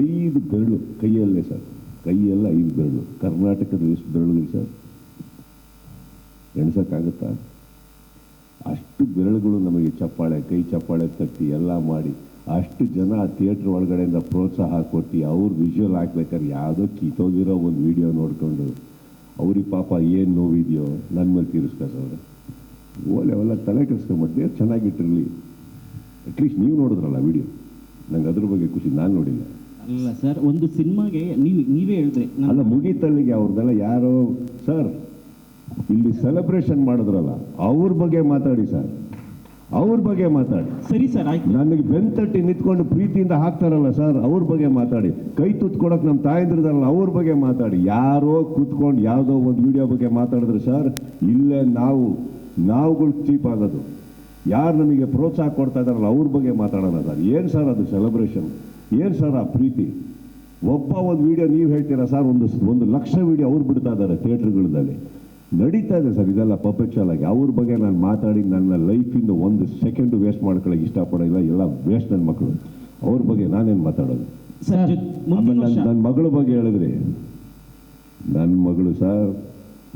5 ಬೆರಳು ಕೈಯಲ್ಲೇ ಸರ್, ಕೈಯೆಲ್ಲ 5 ಬೆರಳು. ಕರ್ನಾಟಕದ ಎಷ್ಟು ಬೆರಳುಗಳು ಸರ್, ಎಣ್ಸೋಕ್ಕಾಗುತ್ತಾ? ಅಷ್ಟು ಬೆರಳುಗಳು ನಮಗೆ ಚಪ್ಪಾಳೆ, ಕೈ ಚಪ್ಪಾಳೆ ತಟ್ಟಿ ಎಲ್ಲ ಮಾಡಿ, ಅಷ್ಟು ಜನ ಆ ಥಿಯೇಟ್ರ್ ಒಳಗಡೆಯಿಂದ ಪ್ರೋತ್ಸಾಹ ಕೊಟ್ಟು ಅವ್ರು ವಿಜುವಲ್ ಹಾಕ್ಬೇಕಾದ್ರೆ ಯಾವುದೋ ಕಿತ್ತೋಗಿರೋ ಒಂದು ವಿಡಿಯೋ ನೋಡಿಕೊಂಡು ಅವ್ರಿಗೆ ಪಾಪ ಏನು ನೋವಿದೆಯೋ ನನ್ನ ಮೇಲೆ ತೀರಿಸ್ಕೊಸವ್ರೆ. ಓಲೆ ಅವೆಲ್ಲ ತಲೆ ಕೆಡಿಸ್ಕೊಂಬಿಟ್ಟು ಚೆನ್ನಾಗಿಟ್ಟಿರಲಿ. ಅಟ್ಲೀಸ್ಟ್ ನೀವು ನೋಡಿದ್ರಲ್ಲ ವಿಡಿಯೋ, ನಂಗೆ ಅದ್ರ ಬಗ್ಗೆ ಖುಷಿ. ನಾನು ನೋಡಿಲ್ಲ. ಅಲ್ಲ ಸರ್, ಒಂದು ಸಿನಿಮಾಗೆ ನೀವೇ ಹೇಳಿದ್ರಿ, ಅಲ್ಲ ಮುಗೀತಲ್ಲಿಗೆ ಅವ್ರದ್ದೆಲ್ಲ ಯಾರೋ ಸರ್ ಇಲ್ಲಿ ಸೆಲೆಬ್ರೇಷನ್ ಮಾಡಿದ್ರಲ್ಲ ಅವ್ರ ಬಗ್ಗೆ ಮಾತಾಡಿ ಸರ್, ಅವ್ರ ಬಗ್ಗೆ ಮಾತಾಡಿ. ಸರಿ ಸರ್, ಆಯ್ತು. ನನಗೆ ಬೆಂತಟ್ಟಿ ನಿಂತ್ಕೊಂಡು ಪ್ರೀತಿಯಿಂದ ಹಾಕ್ತಾರಲ್ಲ ಸರ್, ಅವ್ರ ಬಗ್ಗೆ ಮಾತಾಡಿ. ಕೈ ತುತ್ಕೊಡಕ್ಕೆ ನಮ್ಮ ತಾಯಂದ್ರದಲ್ಲ, ಅವ್ರ ಬಗ್ಗೆ ಮಾತಾಡಿ. ಯಾರೋ ಕೂತ್ಕೊಂಡು ಯಾವುದೋ ಒಂದು ವಿಡಿಯೋ ಬಗ್ಗೆ ಮಾತಾಡಿದ್ರೆ ಸರ್, ಇಲ್ಲೇ ನಾವುಗಳು ಚೀಪ್ ಆಗೋದು. ಯಾರು ನಮಗೆ ಪ್ರೋತ್ಸಾಹ ಕೊಡ್ತಾ ಇದ್ದಾರಲ್ಲ ಅವ್ರ ಬಗ್ಗೆ ಮಾತಾಡೋಣ ಸರ್. ಏನು ಸರ್ ಅದು ಸೆಲೆಬ್ರೇಷನ್? ಏನು ಸರ್ ಆ ಪ್ರೀತಿ? ಒಬ್ಬ ಒಂದು ವಿಡಿಯೋ ನೀವು ಹೇಳ್ತೀರಾ ಸರ್, 1 ಲಕ್ಷ ವಿಡಿಯೋ ಅವ್ರು ಬಿಡ್ತಾ ಇದ್ದಾರೆ ಥಿಯೇಟ್ರ್ಗಳಲ್ಲಿ. ನಡೀತಾ ಇದೆ ಸರ್ ಇದೆಲ್ಲ ಪರ್ಫೆಕ್ಚುಯಲ್ ಆಗಿ. ಅವ್ರ ಬಗ್ಗೆ ನಾನು ಮಾತಾಡಿ ನನ್ನ ಲೈಫಿಂದ 1 ಸೆಕೆಂಡ್ ವೇಸ್ಟ್ ಮಾಡ್ಕೊಳ್ಳೋಕೆ ಇಷ್ಟಪಡೋಲ್ಲ. ಎಲ್ಲ ವೇಸ್ಟ್ ನನ್ನ ಮಕ್ಕಳು. ಅವ್ರ ಬಗ್ಗೆ ನಾನೇನು ಮಾತಾಡೋದು? ಸರ್, ಮುಂದಿನ ವರ್ಷ ನನ್ನ ಮಗಳ ಬಗ್ಗೆ ಹೇಳಿದ್ರಿ, ನನ್ನ ಮಗಳು ಸರ್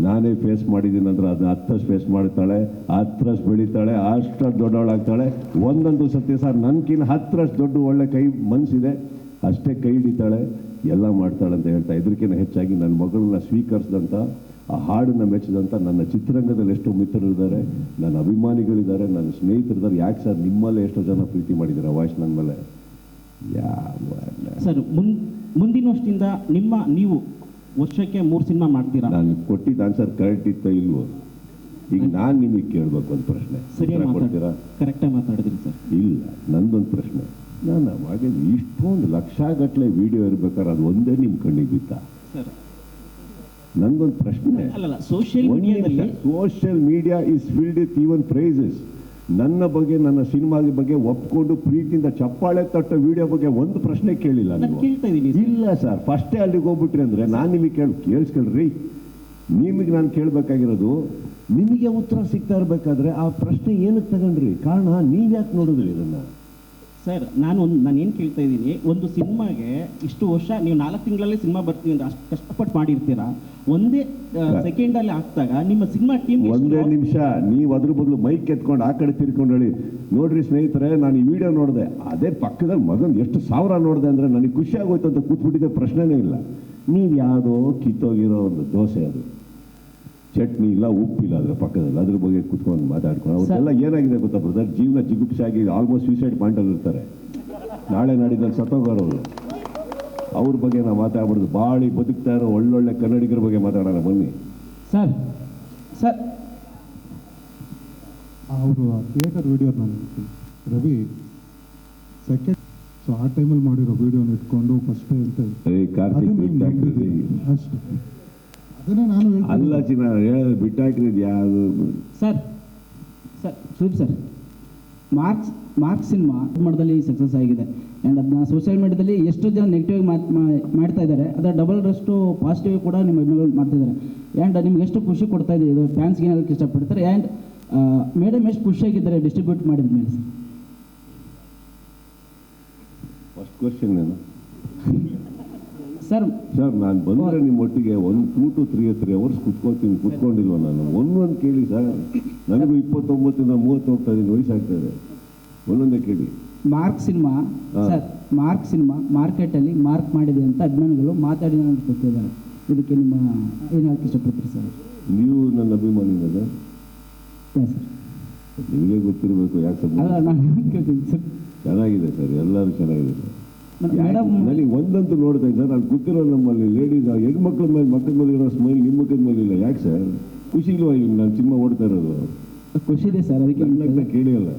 ನಾನೇ ಫೇಸ್ ಮಾಡಿದ್ದೀನಿ ಅಂದ್ರೆ ಅದು 10 ಫೇಸ್ ಮಾಡ್ತಾಳೆ, 10 ಬೆಳೀತಾಳೆ, 10 ದೊಡ್ಡವಳಾಗ್ತಾಳೆ. ಒಂದೊಂದು ಸತ್ಯ ಸರ್, ನನ್ಕಿನ್ನ 10 ದೊಡ್ಡ ಒಳ್ಳೆ ಕೈ ಮನಸ್ಸಿದೆ, ಅಷ್ಟೇ ಕೈ ಹಿಡಿತಾಳೆ, ಎಲ್ಲ ಮಾಡ್ತಾಳೆ ಅಂತ ಹೇಳ್ತಾ. ಇದಕ್ಕಿಂತ ಹೆಚ್ಚಾಗಿ ನನ್ನ ಮಗಳನ್ನ ಸ್ವೀಕರಿಸಿದಂಥ, ಆ ಹಾಡನ್ನು ಮೆಚ್ಚಿದಂಥ ನನ್ನ ಚಿತ್ರರಂಗದಲ್ಲಿ ಎಷ್ಟೋ ಮಿತ್ರರಿದ್ದಾರೆ, ನನ್ನ ಅಭಿಮಾನಿಗಳಿದ್ದಾರೆ, ನನ್ನ ಸ್ನೇಹಿತರಿದ್ದಾರೆ. ಯಾಕೆ ಸರ್ ನಿಮ್ಮಲ್ಲೇ ಎಷ್ಟೋ ಜನ ಪ್ರೀತಿ ಮಾಡಿದ್ದಾರೆ ವಾಯ್ಸ್ ನನ್ನ ಮೇಲೆ. ಸರ್, ಮುಂದಿನ ವರ್ಷದಿಂದ ನೀವು ವರ್ಷಕ್ಕೆ 3 ಸಿನಿಮಾ ಮಾಡ್ತೀರಾ? ನಾನು ಕೊಟ್ಟಿದ್ದ ಆನ್ಸರ್ ಕರೆಕ್ಟ್ ಇತ್ತ ಇಲ್ವೋ? ಈಗ ನಾನು ನಿಮಗೆ ಕೇಳಬೇಕು ಒಂದು ಪ್ರಶ್ನೆ, ಸರಿಯಾಗಿ ಕೊಡ್ತೀರಾ? ಕರೆಕ್ಟಾಗಿ ಮಾತಾಡಿದ್ರಿ ಸರ್. ಇಲ್ಲ, ನಂದೊಂದು ಪ್ರಶ್ನೆ. ನಾನು ಅವಾಗ ಇಷ್ಟೊಂದು ಲಕ್ಷಗಟ್ಟಲೆ ವಿಡಿಯೋ ಇರ್ಬೇಕಾದ್ರೆ ಅದು ಒಂದೇ ನಿಮ್ಮ ಕಣ್ಣಿಗೆ ಬಿತ್ತ? ಸರ್, ನಂದೊಂದು ಪ್ರಶ್ನೆ. ಅಲ್ಲಲ್ಲ, social media is filled with even praises. ನನ್ನ ಬಗ್ಗೆ, ನನ್ನ ಸಿನಿಮಾದ ಬಗ್ಗೆ ಒಪ್ಕೊಂಡು ಪ್ರೀತಿಯಿಂದ ಚಪ್ಪಾಳೆ ತಟ್ಟ ವಿಡಿಯೋ ಬಗ್ಗೆ ಒಂದು ಪ್ರಶ್ನೆ ಕೇಳಿಲ್ಲ ನೀವು. ಕೇಳ್ತಾ ಇದ್ದೀನಿ. ಇಲ್ಲ ಸರ್, ಫಸ್ಟೇ ಅಲ್ಲಿಗೆ ಹೋಗ್ಬಿಟ್ರಿ ಅಂದರೆ ನಾನು ನಿಮಗೆ ಕೇಳಿಸ್ಕೊಳ್ರಿ. ನಿಮಗೆ ನಾನು ಕೇಳಬೇಕಾಗಿರೋದು, ನಿಮಗೆ ಉತ್ತರ ಸಿಗ್ತಾ ಇರಬೇಕಾದ್ರೆ ಆ ಪ್ರಶ್ನೆ ಏನಕ್ಕೆ ತಗೊಂಡ್ರಿ? ಕಾರಣ ನೀವು ಯಾಕೆ ನೋಡಿದ್ರಿ ಇದನ್ನು? ಸರ್, ನಾನು ಏನು ಕೇಳ್ತಾ ಇದ್ದೀನಿ, ಒಂದು ಸಿನಿಮಾಗೆ ಇಷ್ಟು ವರ್ಷ ನೀವು 4 ತಿಂಗಳಲ್ಲಿ ಸಿನಿಮಾ ಬರ್ತೀವಿ ಅಂದ್ರೆ ಅಷ್ಟು ಕಷ್ಟಪಟ್ಟು ಮಾಡಿರ್ತೀರಾ, ಒಂದೇ ಸೆಕೆಂಡಲ್ಲಿ ಆಗ್ತಾಗ ನಿಮ್ಮ ಸಿನಿಮಾ ಟೀಮ್ ಒಂದೇ ನಿಮಿಷ ನೀವು ಅದ್ರ ಬದಲು ಮೈಕ್ ಎತ್ಕೊಂಡು ಆ ಕಡೆ ತಿರ್ಕೊಂಡು ಹೇಳಿ, ನೋಡ್ರಿ ಸ್ನೇಹಿತರೆ ನಾನು ಈ ವಿಡಿಯೋ ನೋಡಿದೆ, ಅದೇ ಪಕ್ಕದಲ್ಲಿ ಮಗನ್ ಎಷ್ಟು 1000 ನೋಡಿದೆ ಅಂದರೆ ನನಗೆ ಖುಷಿ ಆಗೋಯ್ತು ಅಂತ ಕೂತ್ಬಿಟ್ಟಿದ್ದೆ, ಪ್ರಶ್ನೆನೇ ಇಲ್ಲ. ನೀವು ಯಾವುದೋ ಕಿತ್ತೋಗಿರೋ ಒಂದು ದೋಸೆ, ಅದು ಚಟ್ನಿ ಇಲ್ಲ, ಉಪ್ಪಿಲ್ಲ ಅದ್ರ ಪಕ್ಕದಲ್ಲಿ, ಅದ್ರ ಬಗ್ಗೆ ಕುತ್ಕೊಂಡು ಮಾತಾಡ್ಕೊಂಡು ಅವ್ರಿಗೆಲ್ಲ ಏನಾಗಿದೆ ಗೊತ್ತಾ ಬ್ರದರ್, ಜೀವನ ಜಿಗುಪ್ಸಾಗಿ ಆಲ್ಮೋಸ್ಟ್ ಸೂಸೈಡ್ ಪಾಯಿಂಟಲ್ಲಿ ಇರ್ತಾರೆ. ನಾಳೆ ನಾಡಿದ್ದಲ್ಲಿ ಸತ್ತೋಗೋರು. ಅವ್ರ ಬಗ್ಗೆ ನಾವು ಮಾತಾಡ್ಬಾರ್ದು. ಬಾಳಿ ಬದುಕ್ತಾ ಇರೋ ಒಳ್ಳೊಳ್ಳೆ ಕನ್ನಡಿಗರ ಬಗ್ಗೆ ಮಾತಾಡೋಣ ಬನ್ನಿ. ಸರ್ ಅವರು ಆ ಥಿಯೇಟರ್ ವಿಡಿಯೋ ನಾನು ರವಿ ಸೆಕೆಂಡ್, ಸೊ ಆ ಟೈಮಲ್ಲಿ ಮಾಡಿರೋ ವಿಡಿಯೋನ ಇಟ್ಕೊಂಡು ಫಸ್ಟ್ ಅಂತ ಕಾರ್ತಿಕ್ ಅಷ್ಟು ಅದನ್ನೇ ನಾನು ಅಲ್ಲ ಚಿನ್ನ ಹೇಳೋದು ಬಿಟ್ಟಾಕಿರೋದು ಯಾವುದು? Sir Sudeep sir, marks cinema ಮಟ್ಟದಲ್ಲಿ ಸಕ್ಸಸ್ ಆಗಿದೆ. ಆ್ಯಂಡ್ ಅದನ್ನ ಸೋಷಿಯಲ್ ಮೀಡಿಯಾದಲ್ಲಿ ಎಷ್ಟು ಜನ ನೆಗೆಟಿವ್ ಮಾಡ್ತಾ ಇದ್ದಾರೆ, ಅದರ ಡಬಲ್ರಷ್ಟು ಪಾಸಿಟಿವ್ ಕೂಡ ನಿಮ್ಮ ಅಭಿಮಾನಿಗಳು ಮಾಡ್ತಿದ್ದಾರೆ. ಆ್ಯಂಡ್ ನಿಮ್ಗೆ ಎಷ್ಟು ಖುಷಿ ಕೊಡ್ತಾ ಇದೆ ಇದು, ಫ್ಯಾನ್ಸ್ಗೆ ಏನಾದಕ್ಕೆ ಇಷ್ಟಪಡ್ತಾರೆ? ಆ್ಯಂಡ್ ಮೇಡಮ್ ಎಷ್ಟು ಖುಷಿಯಾಗಿದ್ದಾರೆ ಡಿಸ್ಟ್ರಿಬ್ಯೂಟ್ ಮಾಡಿದ ಮೇಲೆ? ಫಸ್ಟ್ ಕ್ವಶನ್ ಏನು ಸರ್? ನಾನು ಬಂದರೆ ನಿಮ್ಮ ಒಟ್ಟಿಗೆ 2 to 3 hours ಕುತ್ಕೊಂಡಿಲ್ವ ನಾನು? ಒಂದೊಂದು ಕೇಳಿ ಸರ್. ನನಗೂ 29 ಇಂದ 30 ಹೋಗ್ತಾ ಇದ್ದೀನಿ, ವಯಸ್ಸಾಗ್ತಾ ಇದೆ. ಒಂದೊಂದೇ ಕೇಳಿ. Mark cinema sir, mark cinema ಮಾರ್ಕೆಟಲ್ಲಿ ಮಾರ್ಕ್ ಮಾಡಿದೆ ಅಂತ ಅಭಿಮಾನಿಗಳು ಮಾತಾಡಿ ನನಗೆ ಕೊಟ್ಟಿದ್ದಾರೆ. ಇದಕ್ಕೆ ನಿಮ್ಮ ಏನು ಹೇಳಕ್ಕೆ ಇಷ್ಟಪಡ್ತೀರಿ ಸರ್? ನೀವು ನನ್ನ ಅಭಿಮಾನಿನ ಸರ್, ಹಾಂ ಸರ್. ನಿಮಗೆ ಗೊತ್ತಿರಬೇಕು ಯಾಕೆ ಅಲ್ಲ, ನಾನು ಕೇಳ್ತೀನಿ ಸರ್. ಚೆನ್ನಾಗಿದೆ ಸರ್, ಎಲ್ಲರೂ ಚೆನ್ನಾಗಿದೆ ಸರ್. ಮೇಡಮ್, ನನಗೆ ಒಂದಂತೂ ನೋಡ್ತಾ ಇದ್ದ ನಾನು ಗೊತ್ತಿರೋ ನಮ್ಮಲ್ಲಿ ಲೇಡೀಸ್ ಹೆಣ್ಮಕ್ಳ ಮೇಲೆ ಮಕ್ಕಳ ಮೇಲೆ ಇರೋ ಸ್ಮೈಲ್ ನಿಮ್ಮ ಮಕ್ಕಳ ಮೇಲೆ ಇಲ್ಲ. ಯಾಕೆ ಸರ್? ಖುಷಿ ಇಲ್ವಾ ಈಗ ನಾನು ಸಿನಿಮಾ ಓಡ್ತಾ ಇರೋದು? ಖುಷಿ ಇದೆ ಸರ್, ಅದಕ್ಕೆ ಕೇಳಿ ಅಲ್ಲ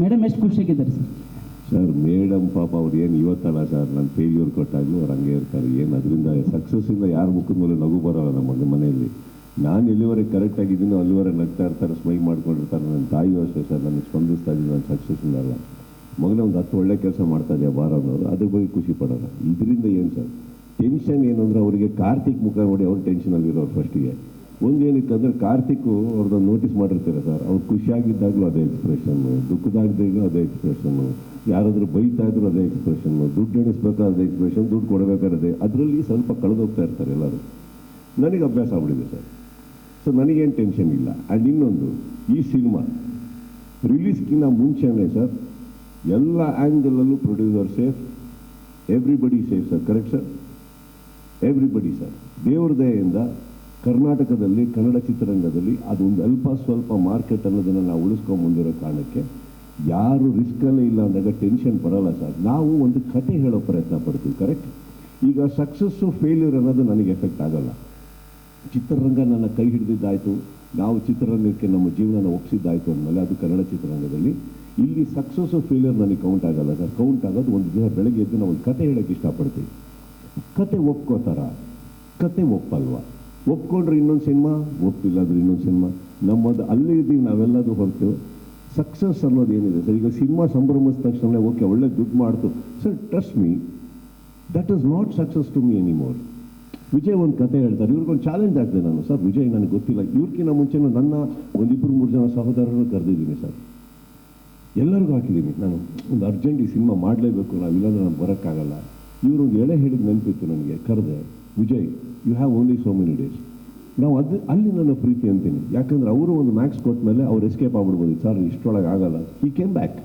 ಮೇಡಮ್ ಎಷ್ಟು ಖುಷಿಯಾಗಿದ್ದಾರೆ ಸರ್? ಸರ್ ಮೇಡಮ್ ಪಾಪ ಅವ್ರು ಏನು ಇವತ್ತಲ್ಲ ಸರ್, ನಾನು ಫೇಲ್ಯೂರ್ ಕೊಟ್ಟಾಗಲೂ ಅವ್ರು ಹಂಗೆ ಇರ್ತಾರೆ. ಏನು ಅದರಿಂದ ಸಕ್ಸಸ್ಸಿಂದ ಯಾರ ಮುಖದ ಮೇಲೆ ನಗು ಬರೋಲ್ಲ ನಮ್ಮ ಮನೆಯಲ್ಲಿ. ನಾನು ಎಲ್ಲಿವರೆಗೆ ಕರೆಕ್ಟಾಗಿದ್ದೀನೋ ಅಲ್ಲಿವರೆಗೆ ನಗ್ತಾ ಇರ್ತಾರೆ, ಸ್ಮೈಲ್ ಮಾಡ್ಕೊಂಡಿರ್ತಾರೆ. ನನ್ನ ತಾಯಿಯೂ ಅಷ್ಟೇ ಸರ್, ನನಗೆ ಸ್ಪಂದಿಸ್ತಾ ಇದ್ದೀನಿ ನಾನು ಸಕ್ಸಸ್ಸಿಂದ ಅಲ್ಲ. ಮಗನೇ ಒಂದು 10 ಒಳ್ಳೆ ಕೆಲಸ ಮಾಡ್ತಾ ಇದೆಯಾ ಬಾರ ಅನ್ನೋರು, ಅದ್ರ ಬಗ್ಗೆ ಖುಷಿ ಪಡೋಲ್ಲ. ಇದರಿಂದ ಏನು ಸರ್ ಟೆನ್ಷನ್ ಏನು ಅಂದರೆ ಅವರಿಗೆ ಕಾರ್ತಿಕ್ ಮುಖ ನೋಡಿ ಅವ್ರು ಟೆನ್ಷನಲ್ಲಿರೋರು ಫಸ್ಟಿಗೆ. ಒಂದೇನಕ್ಕೆ ಅಂದರೆ ಕಾರ್ತಿಕ್ಕು ಅವ್ರದ್ದು ನೋಟಿಸ್ ಮಾಡಿರ್ತಾರೆ ಸರ್, ಅವ್ರು ಖುಷಿಯಾಗಿದ್ದಾಗಲೂ ಅದೇ ಎಕ್ಸ್ಪ್ರೆಷನ್ನು, ದುಃಖದಾಗದಾಗಲೂ ಅದೇ ಎಕ್ಸ್ಪ್ರೆಷನ್ನು, ಯಾರಾದರೂ ಬೈತಾ ಇದ್ರು ಅದೇ ಎಕ್ಸ್ಪ್ರೆಷನ್ನು, ದುಡ್ಡು ಎಣಿಸ್ಬೇಕಾದ್ರೆ ಎಕ್ಸ್ಪ್ರೆಷನ್, ದುಡ್ಡು ಕೊಡಬೇಕಾದ್ರೆ ಅದರಲ್ಲಿ ಸ್ವಲ್ಪ ಕಳೆದೋಗ್ತಾ ಇರ್ತಾರೆ ಎಲ್ಲರೂ. ನನಗೆ ಅಭ್ಯಾಸ ಆಗ್ಬಿಟ್ಟಿದೆ ಸರ್. ಸೊ ನನಗೇನು ಟೆನ್ಷನ್ ಇಲ್ಲ. ಆ್ಯಂಡ್ ಇನ್ನೊಂದು, ಈ ಸಿನಿಮಾ ರಿಲೀಸ್ಗಿಂತ ಮುಂಚೆನೇ ಸರ್ ಎಲ್ಲ ಆ್ಯಂಗಲಲ್ಲೂ producer safe, everybody safe sir. Correct sir? Everybody sir. ದೇವ್ರ ದಯೆಯಿಂದ ಕರ್ನಾಟಕದಲ್ಲಿ ಕನ್ನಡ ಚಿತ್ರರಂಗದಲ್ಲಿ ಅದೊಂದು ಅಲ್ಪ ಸ್ವಲ್ಪ ಮಾರ್ಕೆಟ್ ಅನ್ನೋದನ್ನು ನಾವು ಉಳಿಸ್ಕೊಂಬಂದಿರೋ ಕಾರಣಕ್ಕೆ ಯಾರು ರಿಸ್ಕಲ್ಲೇ ಇಲ್ಲ ಅಂದಾಗ ಟೆನ್ಷನ್ ಬರೋಲ್ಲ ಸರ್. ನಾವು ಒಂದು ಕತೆ ಹೇಳೋ ಪ್ರಯತ್ನ ಪಡ್ತೀವಿ. ಕರೆಕ್ಟ್? ಈಗ ಸಕ್ಸಸ್ಸು ಫೇಲ್ಯೂರ್ ಅನ್ನೋದು ನನಗೆ ಎಫೆಕ್ಟ್ ಆಗೋಲ್ಲ. ಚಿತ್ರರಂಗ ನನ್ನ ಕೈ ಹಿಡಿದಿದ್ದಾಯಿತು, ನಾವು ಚಿತ್ರರಂಗಕ್ಕೆ ನಮ್ಮ ಜೀವನನ ಒಪ್ಪಿಸಿದ್ದಾಯಿತು ಅಂದಮೇಲೆ ಅದು ಕನ್ನಡ ಚಿತ್ರರಂಗದಲ್ಲಿ. ಇಲ್ಲಿ ಸಕ್ಸಸ್ಸು ಫೇಲ್ಯೂರ್ ನನಗೆ ಕೌಂಟ್ ಆಗಲ್ಲ ಸರ್. ಕೌಂಟ್ ಆಗೋದು ಒಂದು ದಿನ ಬೆಳಗ್ಗೆ ಎದ್ದು ನಾವು ಒಂದು ಕತೆ ಹೇಳೋಕ್ಕೆ ಇಷ್ಟಪಡ್ತೀವಿ. ಕತೆ ಒಪ್ಕೋತಾರ, ಕತೆ ಒಪ್ಪಲ್ವಾ? ಒಪ್ಕೊಂಡ್ರೆ ಇನ್ನೊಂದು ಸಿನಿಮಾ, ಒಪ್ಪಿಲ್ಲಾದ್ರೆ ಇನ್ನೊಂದು ಸಿನಿಮಾ. ನಮ್ಮದು ಅಲ್ಲಿ ಇದ್ದೀವಿ ನಾವೆಲ್ಲದು ಹೊರತು ಸಕ್ಸಸ್ ಅನ್ನೋದು ಏನಿದೆ ಸರ್. ಈಗ ಸಿನಿಮಾ ಸಂಭ್ರಮಿಸಿದ ತಕ್ಷಣ ಓಕೆ ಒಳ್ಳೆ ದುಡ್ಡು ಮಾಡ್ತು sir, trust me that is not success to me anymore. Vijay ಒಂದು ಕತೆ ಹೇಳ್ತಾರೆ, ಇವ್ರಿಗೊಂದು ಚಾಲೆಂಜ್ ಆಗ್ತದೆ. ನಾನು ಸರ್ ವಿಜಯ್ ನನಗೆ ಗೊತ್ತಿಲ್ಲ, ಇವ್ರಿಗಿಂತ ಮುಂಚೆನೂ ನನ್ನ 1-2-3 ಜನ ಸಹೋದರರನ್ನು ಕರೆದಿದ್ದೀನಿ ಸರ್, ಎಲ್ಲರಿಗೂ ಹಾಕಿದ್ದೀನಿ. ನಾನು ಒಂದು ಅರ್ಜೆಂಟ್ ಈ ಸಿನಿಮಾ ಮಾಡಲೇಬೇಕು, ನಾವು ಇಲ್ಲಾಂದ್ರೆ ನಾನು ಬರೋಕ್ಕಾಗಲ್ಲ. ಇವರೊಂದು ಎಳೆ ಹೇಳಿದ ನೆನಪಿತ್ತು ನನಗೆ, ಕರೆದೆ, Vijay you have only so many days. ನಾವು ಅಲ್ಲಿ ನನ್ನ ಪ್ರೀತಿ ಅಂತೀನಿ. ಯಾಕಂದರೆ ಅವರು ಒಂದು ಮ್ಯಾಕ್ಸ್ ಕೊಟ್ಟ ಮೇಲೆ ಅವ್ರು ಎಸ್ಕೇಪ್ ಆಗ್ಬಿಡ್ಬೋದು ಸರ್, ಇಷ್ಟರೊಳಗೆ ಆಗಲ್ಲ. ಈ ಕೇಮ್ ಬ್ಯಾಕ್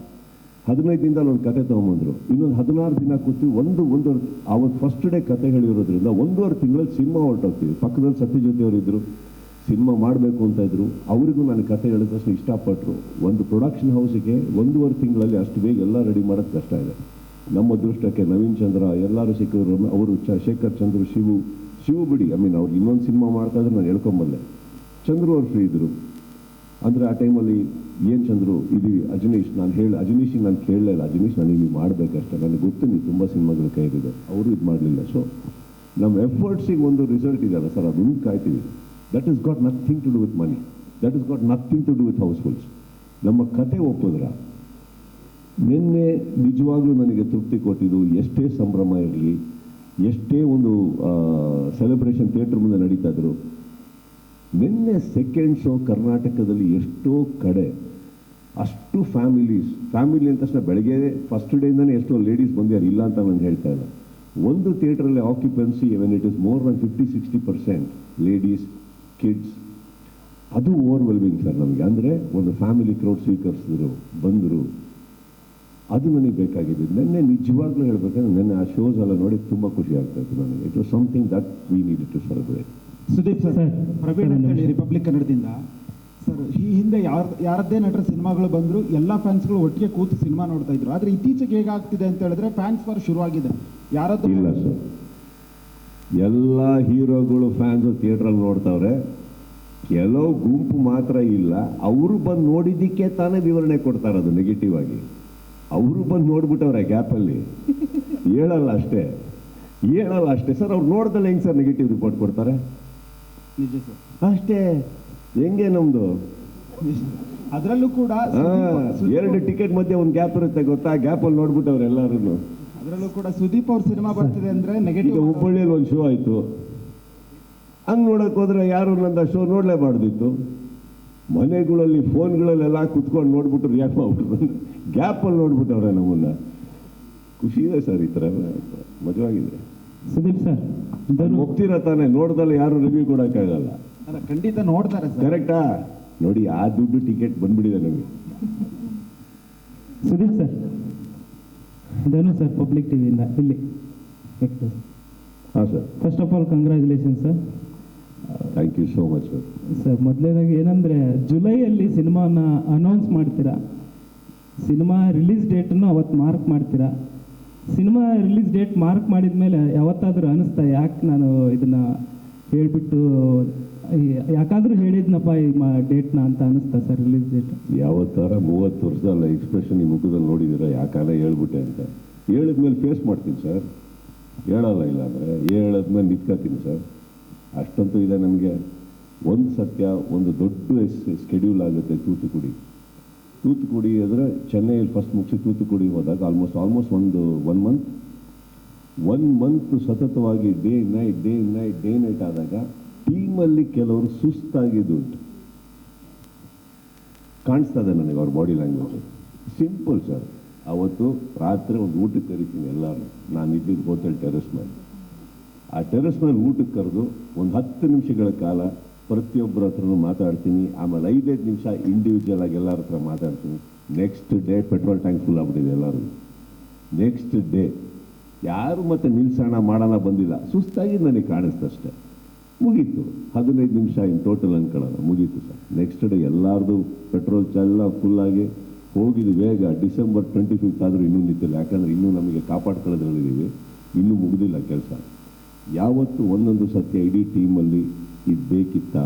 15 ದಿನದಲ್ಲಿ ಒಂದು ಕತೆ ತೊಗೊಂಬಂದರು. ಇನ್ನೊಂದು 16 ದಿನ ಕೂತು ಒಂದು ಅವತ್ತು ಫಸ್ಟ್ ಡೇ ಕತೆ ಹೇಳಿರೋದ್ರಿಂದ 1.5 ತಿಂಗಳಲ್ಲಿ ಸಿನಿಮಾ ಹೊರಟೋಗ್ತೀವಿ. ಪಕ್ಕದಲ್ಲಿ ಸತ್ಯಜ್ಯೋತಿ ಅವರು ಇದ್ದರು, ಸಿನಿಮಾ ಮಾಡಬೇಕು ಅಂತ ಇದ್ರು. ಅವರಿಗೂ ನಾನು ಕತೆ ಹೇಳಿದಷ್ಟು ಇಷ್ಟಪಟ್ಟರು. ಒಂದು ಪ್ರೊಡಕ್ಷನ್ ಹೌಸಿಗೆ 1.5 ತಿಂಗಳಲ್ಲಿ ಅಷ್ಟು ಬೇಗ ಎಲ್ಲ ರೆಡಿ ಮಾಡೋದು ಕಷ್ಟ ಇದೆ. ನಮ್ಮ ಅದೃಷ್ಟಕ್ಕೆ ನವೀನ್ ಚಂದ್ರ ಎಲ್ಲರೂ ಸಿಕ್ಕಿದ್ರು. ಅವರು ಶೇಖರ್ ಚಂದ್ರು, ಶಿವು ಬಿಡಿ, ಅವ್ರು ಇನ್ನೊಂದು ಸಿನಿಮಾ ಮಾಡ್ತಾ ಇದ್ರೆ ನಾನು ಹೇಳ್ಕೊಂಬಲ್ಲೆ. ಚಂದ್ರು ಅವ್ರು ಫ್ರೀ ಇದ್ದರು ಅಂದರೆ ಆ ಟೈಮಲ್ಲಿ ಏನು ಚಂದ್ರು ಇದೀವಿ, ಅಜನೀಶ್ ಅಜನೀಶಿಗೆ ನಾನು ಕೇಳಲೇ ಇಲ್ಲ. ಅಜನೀಶ್ ನನಗೆ ಮಾಡಬೇಕಷ್ಟೇ, ನನಗೆ ಗೊತ್ತು ನೀವು ತುಂಬ ಸಿನಿಮಾಗಳು ಕೈಗಿದೆ, ಅವರು ಇದು ಮಾಡಲಿಲ್ಲ. ಸೊ ನಮ್ಮ ಎಫರ್ಟ್ಸಿಗೆ ಒಂದು ರಿಸಲ್ಟ್ ಇದೆಯಲ್ಲ ಸರ್, ಅದನ್ನು ಕಾಯ್ತೀವಿ. That is got nothing to do with money, that is got nothing to do with housefuls. ನಮ್ಮ ಕತೆ ಒಪ್ಪಿದ್ರ ನಿನ್ನೆ ನಿಜವಾಗ್ಲೂ ನನಗೆ ತೃಪ್ತಿ ಕೊಟ್ಟಿದ್ದು. ಎಷ್ಟೇ ಸಂಭ್ರಮ ಇರಲಿ, ಎಷ್ಟೇ ಒಂದು ಸೆಲೆಬ್ರೇಷನ್ ಥಿಯೇಟ್ರ್ ಮುಂದೆ ನಡೀತಾ ಇದ್ರು, ನಿನ್ನೆ ಸೆಕೆಂಡ್ ಶೋ ಕರ್ನಾಟಕದಲ್ಲಿ ಎಷ್ಟೋ ಕಡೆ ಅಷ್ಟು ಫ್ಯಾಮಿಲಿ ಅಂತ ತಕ್ಷಣ ಬೆಳಗ್ಗೆ ಫಸ್ಟ್ ಡೇಯಿಂದನೇ ಎಷ್ಟೋ ಲೇಡೀಸ್ ಬಂದ್ಯಾರು, ಇಲ್ಲ ಅಂತ ನಾನು ಹೇಳ್ತಾ ಇಲ್ಲ. ಒಂದು ಥಿಯೇಟ್ರಲ್ಲಿ occupancy when it is more than 50-60% ladies, kids, ಅದು ಓವರ್ವೆಲ್ಮಿಂಗ್ ಸರ್ ನಮಗೆ. ಅಂದರೆ ಒಂದು ಫ್ಯಾಮಿಲಿ ಕ್ರೌಡ್ ಸ್ವೀಕರಿಸಿದ್ರು, ಬಂದರು, ಅದು ನನಗೆ ಬೇಕಾಗಿದೆ. ನಿನ್ನೆ ನಿಜವಾಗ್ಲೂ ಹೇಳ್ಬೇಕಂದ್ರೆ ನಿನ್ನೆ ಆ ಶೋಸ್ ಎಲ್ಲ ನೋಡಿ ತುಂಬ ಖುಷಿ ಆಗ್ತಾ ಇತ್ತು ನನಗೆ. It was something that we needed to celebrate. Sudeep sir, Praveen ಅಂತೇಳಿ ರಿಪಬ್ಲಿಕ್ ಕನ್ನಡದಿಂದ ಸರ್, ಈ ಹಿಂದೆ ಯಾರದ್ದೇ ನಟರ ಸಿನಿಮಾಗಳು ಬಂದರೂ ಎಲ್ಲ ಫ್ಯಾನ್ಸ್ಗಳು ಒಟ್ಟಿಗೆ ಕೂತು ಸಿನಿಮಾ ನೋಡ್ತಾ ಇದ್ರು. ಆದರೆ ಇತ್ತೀಚೆಗೆ ಹೇಗಾಗ್ತಿದೆ ಅಂತ ಹೇಳಿದ್ರೆ ಫ್ಯಾನ್ಸ್ ವಾರ್ ಶುರುವಾಗಿದೆ. ಯಾರದ್ದು ಇಲ್ಲ ಸರ್, ಎಲ್ಲ ಹೀರೋಗಳು ಫ್ಯಾನ್ಸು ಥಿಯೇಟ್ರಲ್ಲಿ ನೋಡ್ತಾವ್ರೆ. ಕೆಲವು ಗುಂಪು ಮಾತ್ರ ಇಲ್ಲ, ಅವರು ಬಂದು ನೋಡಿದ್ದಕ್ಕೆ ತಾನೇ ವಿವರಣೆ ಕೊಡ್ತಾರೆ. ಅದು ನೆಗೆಟಿವ್ ಆಗಿ ಅವರು ಬಂದು ನೋಡ್ಬಿಟ್ಟವ್ರೆ ಗ್ಯಾಪಲ್ಲಿ, ಹೇಳಲ್ಲ ಅಷ್ಟೇ ಸರ್. ಅವ್ರು ನೋಡ್ದಲ್ಲ ಹೆಂಗೆ ಸರ್ ನೆಗೆಟಿವ್ ರಿಪೋರ್ಟ್ ಕೊಡ್ತಾರೆ? ನಿಜ ಸರ್, ಅಷ್ಟೇ. ಹೆಂಗೆ ನಮ್ದು ಅದರಲ್ಲೂ ಕೂಡ 2 ಟಿಕೆಟ್ ಮಧ್ಯೆ ಒಂದು ಗ್ಯಾಪ್ ಇರುತ್ತೆ ಗೊತ್ತಾ, ಗ್ಯಾಪಲ್ಲಿ ನೋಡ್ಬಿಟ್ಟವ್ರು ಎಲ್ಲರೂ. ಅದರಲ್ಲೂ ಕೂಡ ಸುದೀಪ್ ಅವ್ರ ಸಿನಿಮಾ ಬರ್ತಿದೆ ಅಂದ್ರೆ ನೆಗೆಟಿವ್. ಹುಬ್ಬಳ್ಳಿಯಲ್ಲಿ ಒಂದು ಶೋ ಆಯಿತು, ಹಂಗೆ ನೋಡೋಕೆ ಹೋದ್ರೆ ಯಾರು ನನ್ನ ಶೋ ನೋಡಲೇಬಾರ್ದಿತ್ತು. ಮನೆಗಳಲ್ಲಿ ಫೋನ್ಗಳಲ್ಲೆಲ್ಲ ಕುತ್ಕೊಂಡು ನೋಡ್ಬಿಟ್ಟು ರಿಯಾಕ್ಟ್ ಮಾಡ್ಬಿಟ್ರು, ಗ್ಯಾಪಲ್ಲಿ ನೋಡ್ಬಿಟ್ಟವ್ರೆ ನಮ್ಮನ್ನ. ಖುಷಿ ಇದೆ ಸರ್, ಈ ಥರ ಮಜವಾಗಿದೆ. ಸುದೀಪ್ ಸರ್, ಹೋಗ್ತೀರಾ ತಾನೆ, ನೋಡ್ದಲ್ಲ ಯಾರು ರಿವ್ಯೂ ಕೊಡೋಕ್ಕಾಗಲ್ಲ. ಖಂಡಿತ ನೋಡ್ತಾರೆ ಸರ್. ಕರೆಕ್ಟಾ? ನೋಡಿ, ಆ ದುಡ್ಡು ಟಿಕೆಟ್ ಬಂದ್ಬಿಟ್ಟಿದೆ ನಮಗೆ. Sudeep sir, Dhanu sir, public ಟಿವಿಯಿಂದ ಇಲ್ಲಿ. ಹಾಂ sir, first of all congratulation sir. Thank you so much sir. Sir, ಮೊದಲನೇದಾಗಿ ಏನಂದರೆ, ಜುಲೈಯಲ್ಲಿ ಸಿನಿಮಾನ ಅನೌನ್ಸ್ ಮಾಡ್ತೀರಾ, ಸಿನಿಮಾ ರಿಲೀಸ್ ಡೇಟನ್ನು ಅವತ್ತು ಮಾರ್ಕ್ ಮಾಡ್ತೀರಾ. ಸಿನಿಮಾ ರಿಲೀಸ್ ಡೇಟ್ ಮಾರ್ಕ್ ಮಾಡಿದ ಮೇಲೆ ಯಾವತ್ತಾದರೂ ಅನಿಸ್ತಾ, ಯಾಕೆ ನಾನು ಇದನ್ನು ಹೇಳಿಬಿಟ್ಟು ಯಾಕಾದರೂ ಹೇಳಿದ್ನಪ್ಪ ಈ ಡೇಟ್ನ ಅಂತ ಅನಿಸ್ತಾ ಸರ್, ರಿಲೀಸ್ ಡೇಟ್? ಯಾವತ್ತಾರ 30 ವರ್ಷದಲ್ಲ ಎಕ್ಸ್ಪ್ರೆಷನ್ ಈ ಮುಖದಲ್ಲಿ ನೋಡಿದ್ದೀರಾ, ಯಾಕಾಲ ಹೇಳ್ಬಿಟ್ಟೆ ಅಂತ. ಹೇಳಿದ್ಮೇಲೆ ಫೇಸ್ ಮಾಡ್ತೀನಿ ಸರ್, ಹೇಳಲ್ಲ. ಇಲ್ಲ ಅಂದರೆ ಹೇಳಿದ್ಮೇಲೆ ನಿಂತ್ಕೊತೀನಿ ಸರ್. ಅಷ್ಟಂತೂ ಇದೆ ನಮಗೆ. ಒಂದು ಸತ್ಯ, ಒಂದು ದೊಡ್ಡ ಸ್ಕೆಡ್ಯೂಲ್ ಆಗುತ್ತೆ ತೂತುಕುಡಿ ಅಂದರೆ ಚೆನ್ನೈಯಲ್ಲಿ ಫಸ್ಟ್ ಮುಗಿಸಿ ತೂತುಕುಡಿ ಹೋದಾಗ ಆಲ್ಮೋಸ್ಟ್ ಒನ್ ಮಂತ್ ಸತತವಾಗಿ ಡೇ ನೈಟ್ ಆದಾಗ ಟೀಮಲ್ಲಿ ಕೆಲವರು ಸುಸ್ತಾಗಿದ್ದುಂಟು ಕಾಣಿಸ್ತದೆ ನನಗೆ, ಅವ್ರ ಬಾಡಿ ಲ್ಯಾಂಗ್ವೇಜ್. Simple sir. ಅವತ್ತು ರಾತ್ರಿ ಒಂದು ಊಟಕ್ಕೆ ಕರಿತೀನಿ ಎಲ್ಲರೂ. ನಾನು ಇದ್ದಿದ್ದು ಹೋಟೆಲ್ ಟೆರೆಸ್ ಮೇಲೆ. ಆ ಟೆರೆಸ್ ಮೇಲೆ ಊಟಕ್ಕೆ ಕರೆದು ಒಂದು 10 ನಿಮಿಷಗಳ ಕಾಲ ಪ್ರತಿಯೊಬ್ಬರ ಹತ್ರನೂ ಮಾತಾಡ್ತೀನಿ. ಆಮೇಲೆ 5 ನಿಮಿಷ ಇಂಡಿವಿಜುವಲ್ ಆಗಿ ಎಲ್ಲರ ಹತ್ರ ಮಾತಾಡ್ತೀನಿ. Next day petrol tank full ಆಗ್ಬಿಟ್ಟಿದೆ ಎಲ್ಲರೂ. ನೆಕ್ಸ್ಟ್ ಡೇ ಯಾರು ಮತ್ತೆ ನಿಲ್ಸೋಣ ಮಾಡೋಣ ಬಂದಿಲ್ಲ, ಸುಸ್ತಾಗಿ ನನಗೆ ಕಾಣಿಸ್ತಷ್ಟೇ. ಮುಗೀತು. 15 ನಿಮಿಷ ಇನ್ ಟೋಟಲ್ ಅನ್ಕೊಳ್ಳೋಣ, ಮುಗೀತು ಸರ್. ನೆಕ್ಸ್ಟ್ ಡೇ ಎಲ್ಲರದು ಪೆಟ್ರೋಲ್ ಎಲ್ಲ ಫುಲ್ಲಾಗಿ ಹೋಗಿದ್ದು ಬೇಗ. ಡಿಸೆಂಬರ್ 25 ಆದರೂ ಇನ್ನೂ ನಿಂತಿಲ್ಲ, ಯಾಕಂದರೆ ಇನ್ನೂ ನಮಗೆ ಕಾಪಾಡ್ಕೊಳ್ಳೋದ್ರಲ್ಲಿದ್ದೀವಿ, ಇನ್ನೂ ಮುಗಿದಿಲ್ಲ ಕೆಲಸ. ಯಾವತ್ತು ಒಂದೊಂದು ಸತ್ಯ ಇಡೀ ಟೀಮಲ್ಲಿ ಇದು ಬೇಕಿತ್ತ,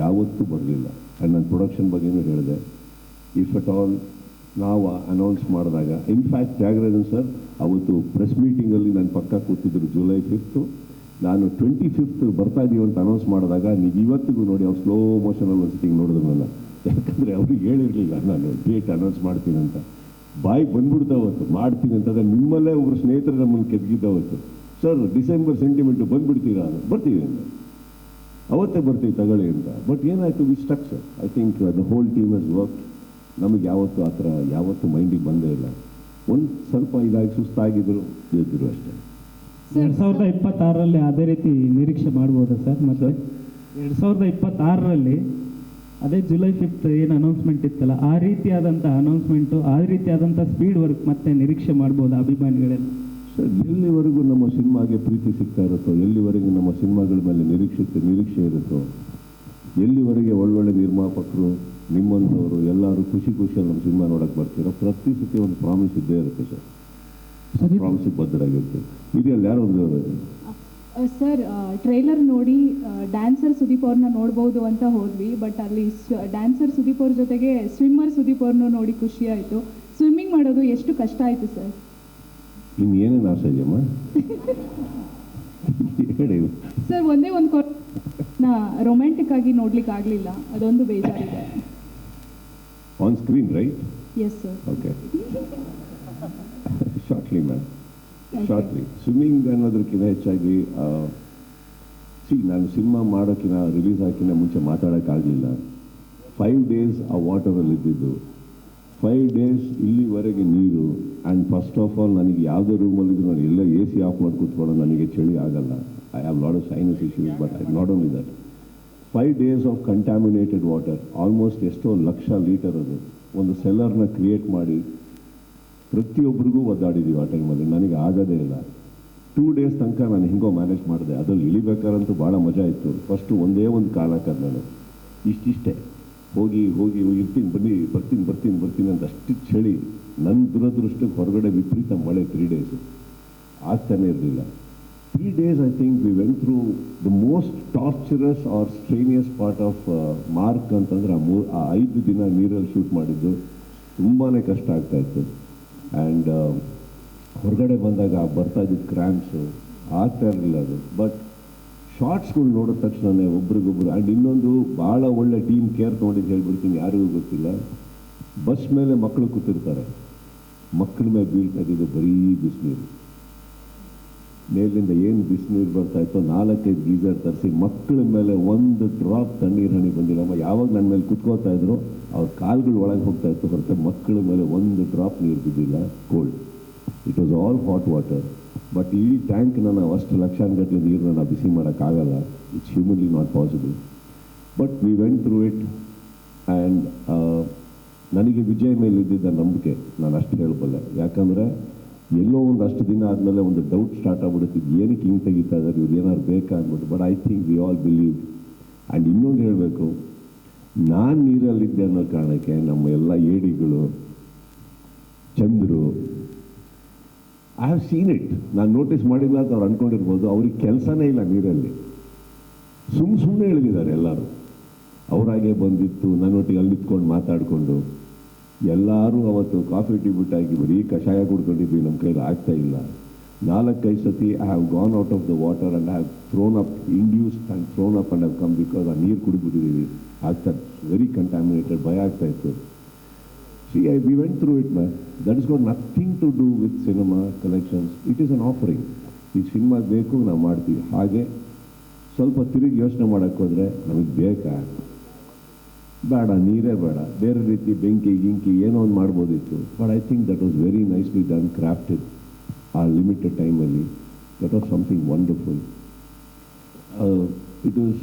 ಯಾವತ್ತೂ ಬರಲಿಲ್ಲ. ಆ್ಯಂಡ್ ನಾನು ಪ್ರೊಡಕ್ಷನ್ ಬಗ್ಗೆನೂ ಹೇಳಿದೆ. ಇಫ್ ಅಟ್ ಆಲ್ ನಾವು ಅನೌನ್ಸ್ ಮಾಡಿದಾಗ, ಇನ್ಫ್ಯಾಕ್ಟ್ ತ್ಯಾಗರಾಜನ್ ಸರ್ ಅವತ್ತು ಪ್ರೆಸ್ ಮೀಟಿಂಗಲ್ಲಿ ನನ್ನ ಪಕ್ಕ ಕೂತಿದ್ರು. ಜುಲೈ 5 ನಾನು 25 ಬರ್ತಾ ಇದ್ದೀವಿ ಅಂತ ಅನೌನ್ಸ್ ಮಾಡಿದಾಗ ನೀವು ಇವತ್ತಿಗೂ ನೋಡಿ ಅವ್ರು ಸ್ಲೋ ಮೋಷನಲ್ಲಿ ಒಂದು ಸಿಟ್ಟಿಂಗ್ ನೋಡಿದ್ರು ನನ್ನ. ಯಾಕಂದರೆ ಅವ್ರಿಗೆ ಹೇಳಿರಲಿಲ್ಲ ನಾನು ಡೇಟ್ ಅನೌನ್ಸ್ ಮಾಡ್ತೀನಿ ಅಂತ. ಬಾಯಿಗೆ ಬಂದ್ಬಿಡ್ತಾವತ್ತು ಮಾಡ್ತೀನಿ ಅಂತಂದರೆ ನಿಮ್ಮಲ್ಲೇ ಒಬ್ಬರು ಸ್ನೇಹಿತರು ನಮ್ಮನ್ನು ಕೆದಗಿದ್ದಾವತ್ತು. ಸರ್ ಡಿಸೆಂಬರ್ ಸೆಂಟಿಮೆಂಟು ಬಂದುಬಿಡ್ತೀರಾ? ಬರ್ತೀವಿ ಅಂತ. ಅವತ್ತೇ ಬರ್ತೀವಿ ತಗೊಳ್ಳಿ ಅಂತ. ಬಟ್ ಏನಾಯಿತು, we stuck sir. I think the whole team has work. ನಮಗೆ ಯಾವತ್ತೂ ಆ ಥರ ಯಾವತ್ತೂ ಮೈಂಡಿಗೆ ಬಂದೇ ಇಲ್ಲ. ಒಂದು ಸ್ವಲ್ಪ ಇದಾಗಿ ಸುಸ್ತಾಗಿದ್ರು ಇದ್ದರು ಅಷ್ಟೇ. 2026ರಲ್ಲಿ ಅದೇ ರೀತಿ ನಿರೀಕ್ಷೆ ಮಾಡ್ಬೋದಾ ಸರ್? ಮತ್ತು 2026ರಲ್ಲಿ ಅದೇ ಜುಲೈ 5 ಏನು ಅನೌನ್ಸ್ಮೆಂಟ್ ಇತ್ತಲ್ಲ, ಆ ರೀತಿಯಾದಂಥ ಅನೌನ್ಸ್ಮೆಂಟು, ಆ ರೀತಿಯಾದಂಥ ಸ್ಪೀಡ್ ವರ್ಕ್ ಮತ್ತೆ ನಿರೀಕ್ಷೆ ಮಾಡ್ಬೋದಾ ಅಭಿಮಾನಿಗಳೆಲ್ಲ? ಸರ್, ಎಲ್ಲಿವರೆಗೂ ನಮ್ಮ ಸಿನಿಮಾಗೆ ಪ್ರೀತಿ ಸಿಗ್ತಾ ಇರುತ್ತೋ, ಎಲ್ಲಿವರೆಗೂ ನಮ್ಮ ಸಿನಿಮಾಗಳ ಮೇಲೆ ನಿರೀಕ್ಷೆ ಇರುತ್ತೋ, ಎಲ್ಲಿವರೆಗೆ ಒಳ್ಳೊಳ್ಳೆ ನಿರ್ಮಾಪಕರು ನಿಮ್ಮಂಥವರು ಎಲ್ಲರೂ ಖುಷಿಯಲ್ಲಿ ನಮ್ಮ ಸಿನಿಮಾ ನೋಡೋಕ್ಕೆ ಬರ್ತೀರೋ, ಪ್ರತಿ ಸತಿ ಒಂದು ಪ್ರಾಮಿಸ್ ಇದ್ದೇ ಇರುತ್ತೆ ಸರ್. ಪ್ರಾಮಿಸಿಗೆ ಬದ್ಧರಾಗಿರ್ತೀವಿ. ಇದೆಲ್ಲ ಯಾರು ಒಂದು ಸರ್, ಟ್ರೈಲರ್ ನೋಡಿ ಡ್ಯಾನ್ಸರ್ ಸುದೀಪ್ ಅವ್ರನ್ನ ನೋಡ್ಬೋದು ಅಂತ ಹೋದ್ವಿ. ಬಟ್ ಅಲ್ಲಿ ಡ್ಯಾನ್ಸರ್ ಸುದೀಪ್ ಅವ್ರ ಜೊತೆಗೆ ಸ್ವಿಮ್ಮರ್ ಸುದೀಪ್ ಅವ್ರನ್ನೂ ನೋಡಿ ಖುಷಿ ಆಯಿತು. ಸ್ವಿಮ್ಮಿಂಗ್ ಮಾಡೋದು ಎಷ್ಟು ಕಷ್ಟ ಆಯಿತು ಸರ್? ಇನ್ನೇನೇನು ಆಸೆ ಇದೆಯಮ್ಮ ಹೇಳಿ ಸರ್. ಒಂದೇ ಒಂದು ರೊಮ್ಯಾಂಟಿಕ್ ಆಗಿ ನೋಡ್ಲಿಕ್ಕೆ ಆಗಲಿಲ್ಲ, ಅದೊಂದು ಬೇಜಾರಿದೆ. On screen right? Yes sir. Okay, shortly ma'am, shortly. Swimming ಅನ್ನೋದಕ್ಕಿಂತ ಹೆಚ್ಚಾಗಿ ನಾನು ಸಿನಿಮಾ ಮಾಡೋಕ್ಕಿಂತ ರಿಲೀಸ್ ಹಾಕಿನ ಮುಂಚೆ ಮಾತಾಡೋಕ್ಕಾಗಲಿಲ್ಲ. 5 ಡೇಸ್ ಆ ವಾಟರಲ್ಲಿ ಇದ್ದಿದ್ದು, 5 ಡೇಸ್ ಇಲ್ಲಿವರೆಗೆ ನೀರು. ಆ್ಯಂಡ್ ಫಸ್ಟ್ ಆಫ್ ಆಲ್ ನನಗೆ ಯಾವುದೇ ರೂಮಲ್ಲಿದ್ದು ನಾನು ಎಲ್ಲ AC ಆಫ್ ಮಾಡಿ ಕೂತ್ಕೊಳ್ಳೋದು, ನನಗೆ ಚಳಿ ಆಗಲ್ಲ. I have lot of sinus issues. But not only that, 5 days of contaminated water, almost ಎಷ್ಟೋ ಲಕ್ಷ ಲೀಟರ್ ಅದು. ಒಂದು ಸೆಲ್ಲರ್ನ ಕ್ರಿಯೇಟ್ ಮಾಡಿ ಪ್ರತಿಯೊಬ್ಬರಿಗೂ ಒದ್ದಾಡಿದ್ದೀವಿ ಆ ಟೈಮಲ್ಲಿ. ನನಗೆ ಆಗೋದೇ ಇಲ್ಲ. 2 ಡೇಸ್ ತನಕ ನಾನು ಹಿಂಗೋ ಮ್ಯಾನೇಜ್ ಮಾಡಿದೆ. ಅದರಲ್ಲಿ ಇಳಿಬೇಕಾರಂತೂ ಭಾಳ ಮಜಾ ಇತ್ತು. ಫಸ್ಟು ಒಂದೇ ಒಂದು ಕಾಲಕ್ಕೆ ನಾನು ಇಷ್ಟಿಷ್ಟೇ ಹೋಗಿ ಇರ್ತೀನಿ, ಬರ್ತೀನಿ ಅಂತ ಅಷ್ಟು ಚಳಿ. ನನ್ನ ದುರದೃಷ್ಟಕ್ಕೆ ಹೊರಗಡೆ ವಿಪರೀತ ಮಳೆ. 3 ಡೇಸು ಆಗ್ತಾನೆ ಇರಲಿಲ್ಲ. 3 days I think we went through the most torturous or strenuous part of Mark ಅಂತಂದರೆ ಆ 5 ದಿನ ನೀರಲ್ಲಿ ಶೂಟ್ ಮಾಡಿದ್ದು ತುಂಬಾ ಕಷ್ಟ ಆಗ್ತಾಯಿತ್ತು. ಆ್ಯಂಡ್ ಹೊರಗಡೆ ಬಂದಾಗ ಬರ್ತಾ ಇದ್ದಿದ್ದು ಕ್ರ್ಯಾಂಪ್ಸು ಆಗ್ತಾ ಇರಲಿಲ್ಲ ಅದು. ಬಟ್ ಶಾರ್ಟ್ಸ್ಗಳು ನೋಡಿದ ತಕ್ಷಣವೇ ಒಬ್ರಿಗೊಬ್ರು. ಆ್ಯಂಡ್ ಇನ್ನೊಂದು ಭಾಳ ಒಳ್ಳೆ ಟೀಮ್ ಕೇರ್ ತೊಗೊಂಡಿದ್ದು ಹೇಳ್ಬಿಡ್ತೀನಿ, ಯಾರಿಗೂ ಗೊತ್ತಿಲ್ಲ. ಬಸ್ ಮೇಲೆ ಮಕ್ಕಳು ಕೂತಿರ್ತಾರೆ, ಮಕ್ಕಳ ಮೇಲೆ ಬೀಳ್ತಾ ಇದ್ದಿದ್ದು ಬರೀ ಬಿಸಿನೀರು. ಮೇಲಿಂದ ಏನು ಬಿಸಿನೀರು ಬರ್ತಾಯಿತ್ತು, 4-5 ಗೀಸರ್ ತರಿಸಿ ಮಕ್ಕಳ ಮೇಲೆ ಒಂದು ಡ್ರಾಪ್ ತಣ್ಣೀರು ಹನಿ ಬಂದಿಲ್ಲ. ಯಾವಾಗ ನನ್ನ ಮೇಲೆ ಕುತ್ಕೋತಾ ಇದ್ರು ಅವ್ರ ಕಾಲುಗಳು ಒಳಗೆ ಹೋಗ್ತಾ ಇತ್ತು ಹೊರತು ಮಕ್ಕಳ ಮೇಲೆ ಒಂದು ಡ್ರಾಪ್ ನೀರು ಬಿದ್ದಿಲ್ಲ. Cold, it was all hot water. But ಈ ಟ್ಯಾಂಕ್ನ ನಾವು ಅಷ್ಟು ಲಕ್ಷಾನುಗಟ್ಟಲೆ ನೀರನ್ನ ನಾವು ಬಿಸಿ ಮಾಡೋಕ್ಕಾಗಲ್ಲ. It's humanly not possible. But we went through it. And ನನಗೆ ವಿಜಯ್ ಮೇಲೆ ಇದ್ದಿದ್ದ ನಂಬಿಕೆ ನಾನು ಅಷ್ಟು ಹೇಳಬಲ್ಲೆ. ಯಾಕಂದರೆ ಎಲ್ಲೋ ಒಂದು ಅಷ್ಟು ದಿನ ಆದಮೇಲೆ ಒಂದು ಡೌಟ್ ಸ್ಟಾರ್ಟ್ ಆಗ್ಬಿಡುತ್ತೆ, ಏನಕ್ಕೆ ಹಿಂಗೆ ತೆಗಿತಾ ಇದ್ದಾರೆ, ಇವ್ರು ಏನಾದ್ರು ಬೇಕಾ ಅಂದ್ಬಿಟ್ಟು. But I think we all believe. And ಇನ್ನೊಂದು ಹೇಳಬೇಕು, ನಾನು ನೀರಲ್ಲಿದ್ದೆ ಅನ್ನೋ ಕಾರಣಕ್ಕೆ ನಮ್ಮ ಎಲ್ಲ ಏಡಿಗಳು, Chandru, I have seen it. ನಾನು ನೋಟಿಸ್ ಮಾಡಿಲ್ಲ ಅಂತ ಅವ್ರು ಅಂದ್ಕೊಂಡಿರ್ಬೋದು, ಅವ್ರಿಗೆ ಕೆಲಸನೇ ಇಲ್ಲ ನೀರಲ್ಲಿ, ಸುಮ್ಮನೆ ಇಳಿದಿದ್ದಾರೆ ಎಲ್ಲರೂ. ಅವರಾಗೆ ಬಂದಿತ್ತು ನನ್ನೊಟ್ಟಿಗೆ ಅಲ್ಲಿ ನಿಂತ್ಕೊಂಡು ಮಾತಾಡಿಕೊಂಡು ಎಲ್ಲರೂ ಅವತ್ತು ಕಾಫಿ ಟೀ ಬಿಟ್ಟಾಗಿ ಬರೀ ಕಷಾಯ ಕುಡ್ಕೊಂಡಿದ್ವಿ, ನಮ್ಮ ಕೈಲಿ ಆಗ್ತಾ ಇಲ್ಲ. 4-5 ಸತಿ I have gone out of the water and I have throne up, induced and throne up and have come because ಆ ನೀರು ಕುಡಿದ್ಬಿಟ್ಟಿದ್ದೀವಿ. ಆಗ್ತಾ ವೆರಿ ಕಂಟ್ಯಾಮಿನೇಟೆಡ್, ಭಯ ಆಗ್ತಾ ಇತ್ತು. we went through it, man. That has got nothing to do with cinema collections. It is an offering. ಈ cinema ಬೇಕು, ನಾವು ಮಾಡ್ತೀವಿ. ಹಾಗೆ ಸ್ವಲ್ಪ ತಿರುಗಿ ಯೋಚನೆ ಮಾಡೋಕ್ಕೆ ಹೋದರೆ ನಮಗೆ ಬೇಕಾ, ಬೇಡ, ನೀರೇ ಬೇಡ, ಬೇರೆ ರೀತಿ ಬೆಂಕಿ ಗಿಂಕಿ ಏನೋ ಒಂದು ಮಾಡ್ಬೋದಿತ್ತು. But I think that was very nicely done, crafted. ಆ ಲಿಮಿಟೆಡ್ ಟೈಮಲ್ಲಿ that was something wonderful. It was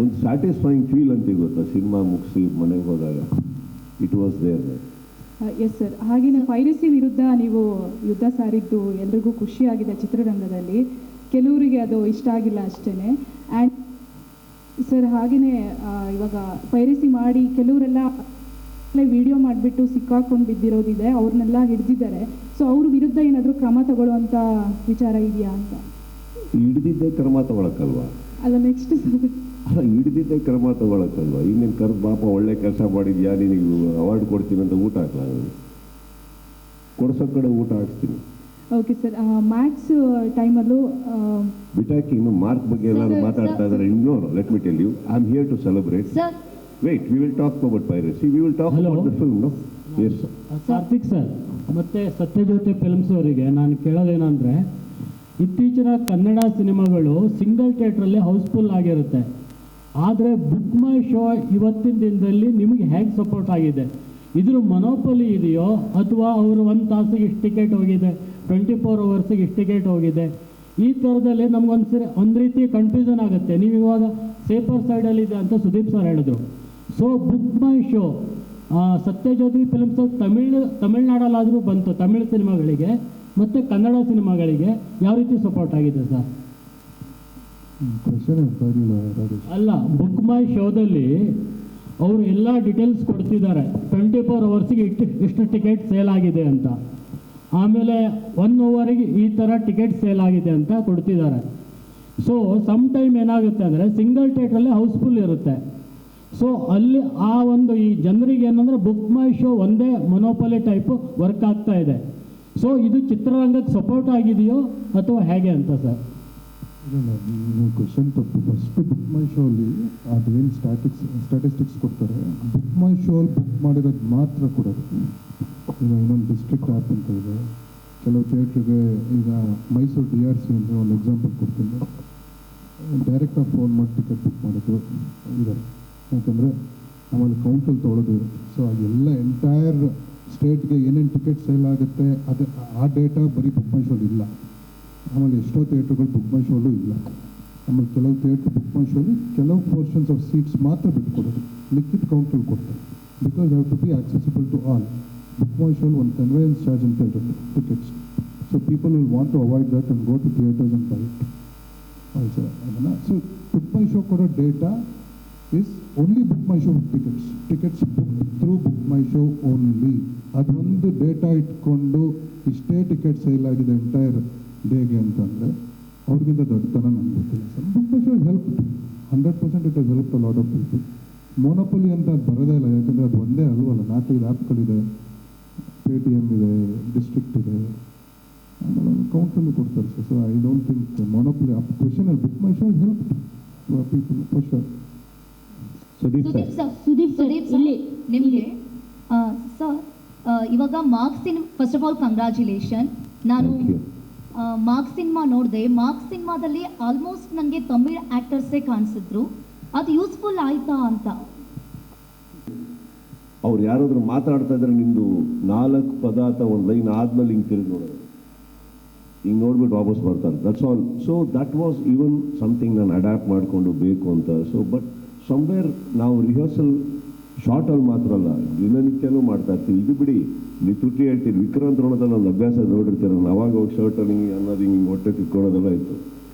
ಒಂದು ಸ್ಯಾಟಿಸ್ಫೈಯಿಂಗ್ ಫೀಲ್ ಅಂತ ಗೊತ್ತಾ, ಸಿನಿಮಾ ಮುಗಿಸಿ ಮನೆಗೆ ಹೋದಾಗ. It was there. Yes sir. ಹಾಗೆಯೇ ಪೈರಸಿ ವಿರುದ್ಧ ನೀವು ಯುದ್ಧ ಸಾರಿದ್ದು ಎಲ್ರಿಗೂ ಖುಷಿಯಾಗಿದೆ ಚಿತ್ರರಂಗದಲ್ಲಿ, ಕೆಲವರಿಗೆ ಅದು ಇಷ್ಟ ಆಗಿಲ್ಲ ಅಷ್ಟೇ. ಆ್ಯಂಡ್ ಸರ್ ಹಾಗೆಯೇ ಇವಾಗ ಪೈರಸಿ ಮಾಡಿ ಕೆಲವರೆಲ್ಲ ವಿಡಿಯೋ ಮಾಡಿಬಿಟ್ಟು ಸಿಕ್ಕಾಕೊಂಡು ಬಿದ್ದಿರೋದಿದೆ, ಅವ್ರನ್ನೆಲ್ಲ ಹಿಡಿದಿದ್ದಾರೆ. ಸೊ ಅವ್ರ ವಿರುದ್ಧ ಏನಾದರೂ ಕ್ರಮ ತಗೊಳ್ಳುವಂಥ ವಿಚಾರ ಇದೆಯಾ ಅಂತ? ಹಿಡಿದಿದ್ದೇ ಕ್ರಮ ತಗೊಳಕ್ಕಲ್ವಾ? ಅಲ್ಲ ನೆಕ್ಸ್ಟ್ ಸರ್, ಅಲ್ಲ ಹಿಡಿದಿದ್ದೇ ಕ್ರಮ ತಗೊಳಕ್ಕಲ್ವ? ಇನ್ನೇನು ಕರೆದು ಪಾಪ ಒಳ್ಳೆ ಕೆಲಸ ಮಾಡಿದ್ಯಾ, ನಿನಗೆ ಅವಾರ್ಡ್ ಕೊಡ್ತೀನಿ ಅಂತ ಊಟ ಹಾಕ್ಲ, ಕೊಡ್ಸೋ ಕಡೆ ಊಟ ಹಾಕ್ತೀನಿ. Okay sir. ಮ್ಯಾಥ್ಸ್ ಟೈಮಲ್ಲೂ ಬಿಟಾಕಿ ಇನ್ನು ಮಾರ್ಕ್ ಬಗ್ಗೆ ಎಲ್ಲರೂ ಮಾತಾಡ್ತಾ ಇದ್ದಾರೆ. ಇನ್ನೂ let me tell you, I am here to celebrate. Wait, we will talk about piracy, we will talk about the film. No, yes Karthik sir ಮತ್ತು ಸತ್ಯಜ್ಯೋತಿ ಫಿಲ್ಮ್ಸ್ ಅವರಿಗೆ ನಾನು ಕೇಳೋದೇನೆಂದರೆ, ಇತ್ತೀಚಿನ ಕನ್ನಡ ಸಿನಿಮಾಗಳು ಸಿಂಗಲ್ ಥಿಯೇಟ್ರಲ್ಲಿ ಹೌಸ್ಫುಲ್ ಆಗಿರುತ್ತೆ, ಆದರೆ ಬುಕ್ ಮೈ ಶೋ ಇವತ್ತಿನ ದಿನದಲ್ಲಿ ನಿಮಗೆ ಹೇಗೆ ಸಪೋರ್ಟ್ ಆಗಿದೆ? ಇದ್ರ ಮೊನೋಪಲಿ ಇದೆಯೋ ಅಥವಾ ಅವರು 1 ತಾಸಿಗೆ ಇಷ್ಟು ಟಿಕೆಟ್ ಹೋಗಿದೆ, 24 ಅವರ್ಸಿಗೆ ಇಷ್ಟು ಟಿಕೆಟ್ ಹೋಗಿದೆ, ಈ ಥರದಲ್ಲಿ ಒಂದು ರೀತಿ ಕನ್ಫ್ಯೂಷನ್ ಆಗುತ್ತೆ. ನೀವು ಇವಾಗ ಸೇಫರ್ ಸೈಡಲ್ಲಿದೆ ಅಂತ ಸುದೀಪ್ ಸರ್ ಹೇಳಿದ್ರು. So book my show Sathya Jyothi films ತಮಿಳ್ನಾಡಲ್ಲಾದರೂ ಬಂತು, ತಮಿಳ್ ಸಿನಿಮಾಗಳಿಗೆ ಮತ್ತು ಕನ್ನಡ ಸಿನಿಮಾಗಳಿಗೆ ಯಾವ ರೀತಿ ಸಪೋರ್ಟ್ ಆಗಿದೆ ಸರ್? ಅಲ್ಲ, ಬುಕ್ ಮೈ ಶೋದಲ್ಲಿ ಅವರು ಎಲ್ಲ ಡೀಟೇಲ್ಸ್ ಕೊಡ್ತಿದ್ದಾರೆ, 24 ಅವರ್ಸಿಗೆ ಇಷ್ಟು ಟಿಕೆಟ್ ಸೇಲ್ ಆಗಿದೆ ಅಂತ, ಆಮೇಲೆ 1 ಅವರಿಗೆ ಈ ಥರ ಟಿಕೆಟ್ ಸೇಲ್ ಆಗಿದೆ ಅಂತ ಕೊಡ್ತಿದ್ದಾರೆ. ಸೊ ಸಮ್ ಟೈಮ್ ಏನಾಗುತ್ತೆ ಅಂದರೆ ಸಿಂಗಲ್ ಥಿಯೇಟ್ರಲ್ಲಿ ಹೌಸ್ಫುಲ್ ಇರುತ್ತೆ. ಸೊ ಅಲ್ಲಿ ಆ ಒಂದು ಈ ಜನರಿಗೆ ಏನಂದರೆ ಬುಕ್ ಮೈ ಶೋ ಒಂದೇ ಮೊನೋಪಲಿ ಟೈಪು ವರ್ಕ್ ಆಗ್ತಾ ಇದೆ. ಸೊ ಇದು ಚಿತ್ರರಂಗಕ್ಕೆ ಸಪೋರ್ಟ್ ಆಗಿದೆಯೋ ಅಥವಾ ಹೇಗೆ ಅಂತ ಸರ್? ನೀವು ಕ್ವಶನ್ ತಪ್ಪು. ಫಸ್ಟ್ ಬುಕ್ ಮೈ ಶೋ ಅಲ್ಲಿ ಅದೇನು ಸ್ಟ್ಯಾಟಿಸ್ಟಿಕ್ಸ್ ಕೊಡ್ತಾರೆ, ಬುಕ್ ಮೈ ಶೋ ಅಲ್ಲಿ ಬುಕ್ ಮಾಡಿರೋದು ಮಾತ್ರ ಕೊಡೋದು. ಈಗ ಇನ್ನೊಂದು ಡಿಸ್ಟ್ರಿಕ್ಟ್ ಆ್ಯಪ್ ಅಂತ ಇದೆ, ಕೆಲವು ಥಿಯೇಟ್ರಿಗೆ, ಈಗ ಮೈಸೂರು DRC ಅಂದರೆ ಒಂದು ಎಕ್ಸಾಂಪಲ್ ಕೊಡ್ತೀನಿ, ಡೈರೆಕ್ಟಾಗಿ ಫೋನ್ ಮಾಡಿ ಟಿಕೆಟ್ ಬುಕ್ ಮಾಡೋದು ಇದೆ. ಯಾಕಂದರೆ ಆಮೇಲೆ ಕೌಂಟಲ್ಲಿ ತೊಗೊಳೋದು ಇರುತ್ತೆ. ಸೊ ಅದೆಲ್ಲ ಎಂಟೈರ್ ಸ್ಟೇಟ್ಗೆ ಏನೇನು ಟಿಕೆಟ್ ಸೇಲ್ ಆಗುತ್ತೆ ಅದು ಆ ಡೇಟಾ ಬರೀ ಬುಕ್ ಮೈ ಶೋಲಿ ಇಲ್ಲ. ಆಮೇಲೆ ಎಷ್ಟೋ ಥಿಯೇಟ್ರುಗಳು ಬುಕ್ ಮೈ ಶೋಲು ಇಲ್ಲ. ಆಮೇಲೆ ಕೆಲವು ಥಿಯೇಟ್ರ್ ಬುಕ್ ಮೈ ಶೋಲಿ ಕೆಲವು ಪೋರ್ಷನ್ಸ್ ಆಫ್ ಸೀಟ್ಸ್ ಮಾತ್ರ ಬಿಟ್ಕೊಡೋದು, ಲಿಕ್ವಿಡ್ ಕೌಂಟಲ್ಲಿ ಕೊಡ್ತಾರೆ. Because have to be accessible to all. Book my ಶೋಲ್ ಒಂದು ಕನ್ವೇಯನ್ಸ್ ಚಾರ್ಜ್ ಅಂತ ಇರುತ್ತೆ tickets. So people will want to avoid that and go to theatres and buy it also. ಅದನ್ನು so book my show ಕೊಡೋ data is only book my show tickets book through book my show only. ಅದೊಂದು data ಇಟ್ಕೊಂಡು ಇಷ್ಟೇ ticket sale ಆಗಿದೆ entire ಡೇಗೆ ಅಂತಂದರೆ ಅವ್ರಿಗಿಂತ ದೊಡ್ಡತನ ನನಗೆ ಗೊತ್ತಿಲ್ಲ sir. Book my show help 100% it has help a lot of people. ಮೊನೋಪಲಿ ಅಂತ ಅದು ಬರೋದೇ ಇಲ್ಲ, ಯಾಕಂದರೆ ಅದು ಒಂದೇ ಅಲ್ವಲ್ಲ, 4-5 ಆ್ಯಪ್ಗಳಿದೆ, Paytm ಇದೆ, ಡಿಸ್ಟ್ರಿಕ್ಟ್ ಇದೆ, ಆಮೇಲೆ ಒಂದು ಕೌಂಟಲ್ಲಿ ಕೊಡ್ತಾರೆ sir. So I don't think monopoly ಆ question book my show help people for sure. Sudeep sir ಇಲ್ಲಿ ನಿಮಗೆ ಸರ್, ಇವಾಗ Marks first of all congratulation. ನಾನು ಮಾರ್ಕ್ಸ್ ಸಿನಿಮಾ ನೋಡಿದೆ. ಮಾರ್ಕ್ಸ್ ಸಿನಿಮಾದಲ್ಲಿ ಆಲ್ಮೋಸ್ಟ್ ನನಗೆ ತಮಿಳ್ ಆ್ಯಕ್ಟರ್ಸೇ ಕಾಣಿಸಿದ್ರು. ಅದು ಯೂಸ್ಫುಲ್ ಆಯ್ತಾ ಅಂತ? ಅವ್ರು ಯಾರಾದರೂ ಮಾತಾಡ್ತಾ ಇದ್ರೆ ನಿಮ್ಮದು 4 ಪದ ಅಥವಾ ಒಂದು ಲೈನ್ ಆದ್ಮೇಲೆ ಹಿಂಗೆ ತಿರುಗಿ ನೋಡೋದು, ಹಿಂಗೆ ನೋಡ್ಬಿಟ್ಟು ವಾಪಸ್ ಬರ್ತಾರೆ, that's all. So that was even something ನಾನು ಅಡ್ಯಾಪ್ಟ್ ಮಾಡಿಕೊಂಡು ಬೇಕು ಅಂತ. ಸೊ ಬಟ್ ಸಮ್ವೇರ್ ನಾವು ರಿಹರ್ಸಲ್ ಶಾರ್ಟಲ್ಲಿ ಮಾತ್ರ ಅಲ್ಲ, ದಿನನಿತ್ಯನೂ ಮಾಡ್ತಾ ಇರ್ತೀವಿ. ಇದು ಬಿಡಿ, ನೀವು ತುಟಿ ಹೇಳ್ತೀರಿ, ವಿಕ್ರಾಂತ್ ರೋಣದಲ್ಲಿ ಒಂದು ಅಭ್ಯಾಸ ನೋಡಿರ್ತೀರ, ಅವಾಗ ಹೋಗಿ ಶರ್ಟಲ್ಲಿ ಅನ್ನೋದು ಹಿಂಗೆ ಹೊಟ್ಟೆ ತಿಕ್ಕೊಳ್ಳೋದೆಲ್ಲ ಇತ್ತು.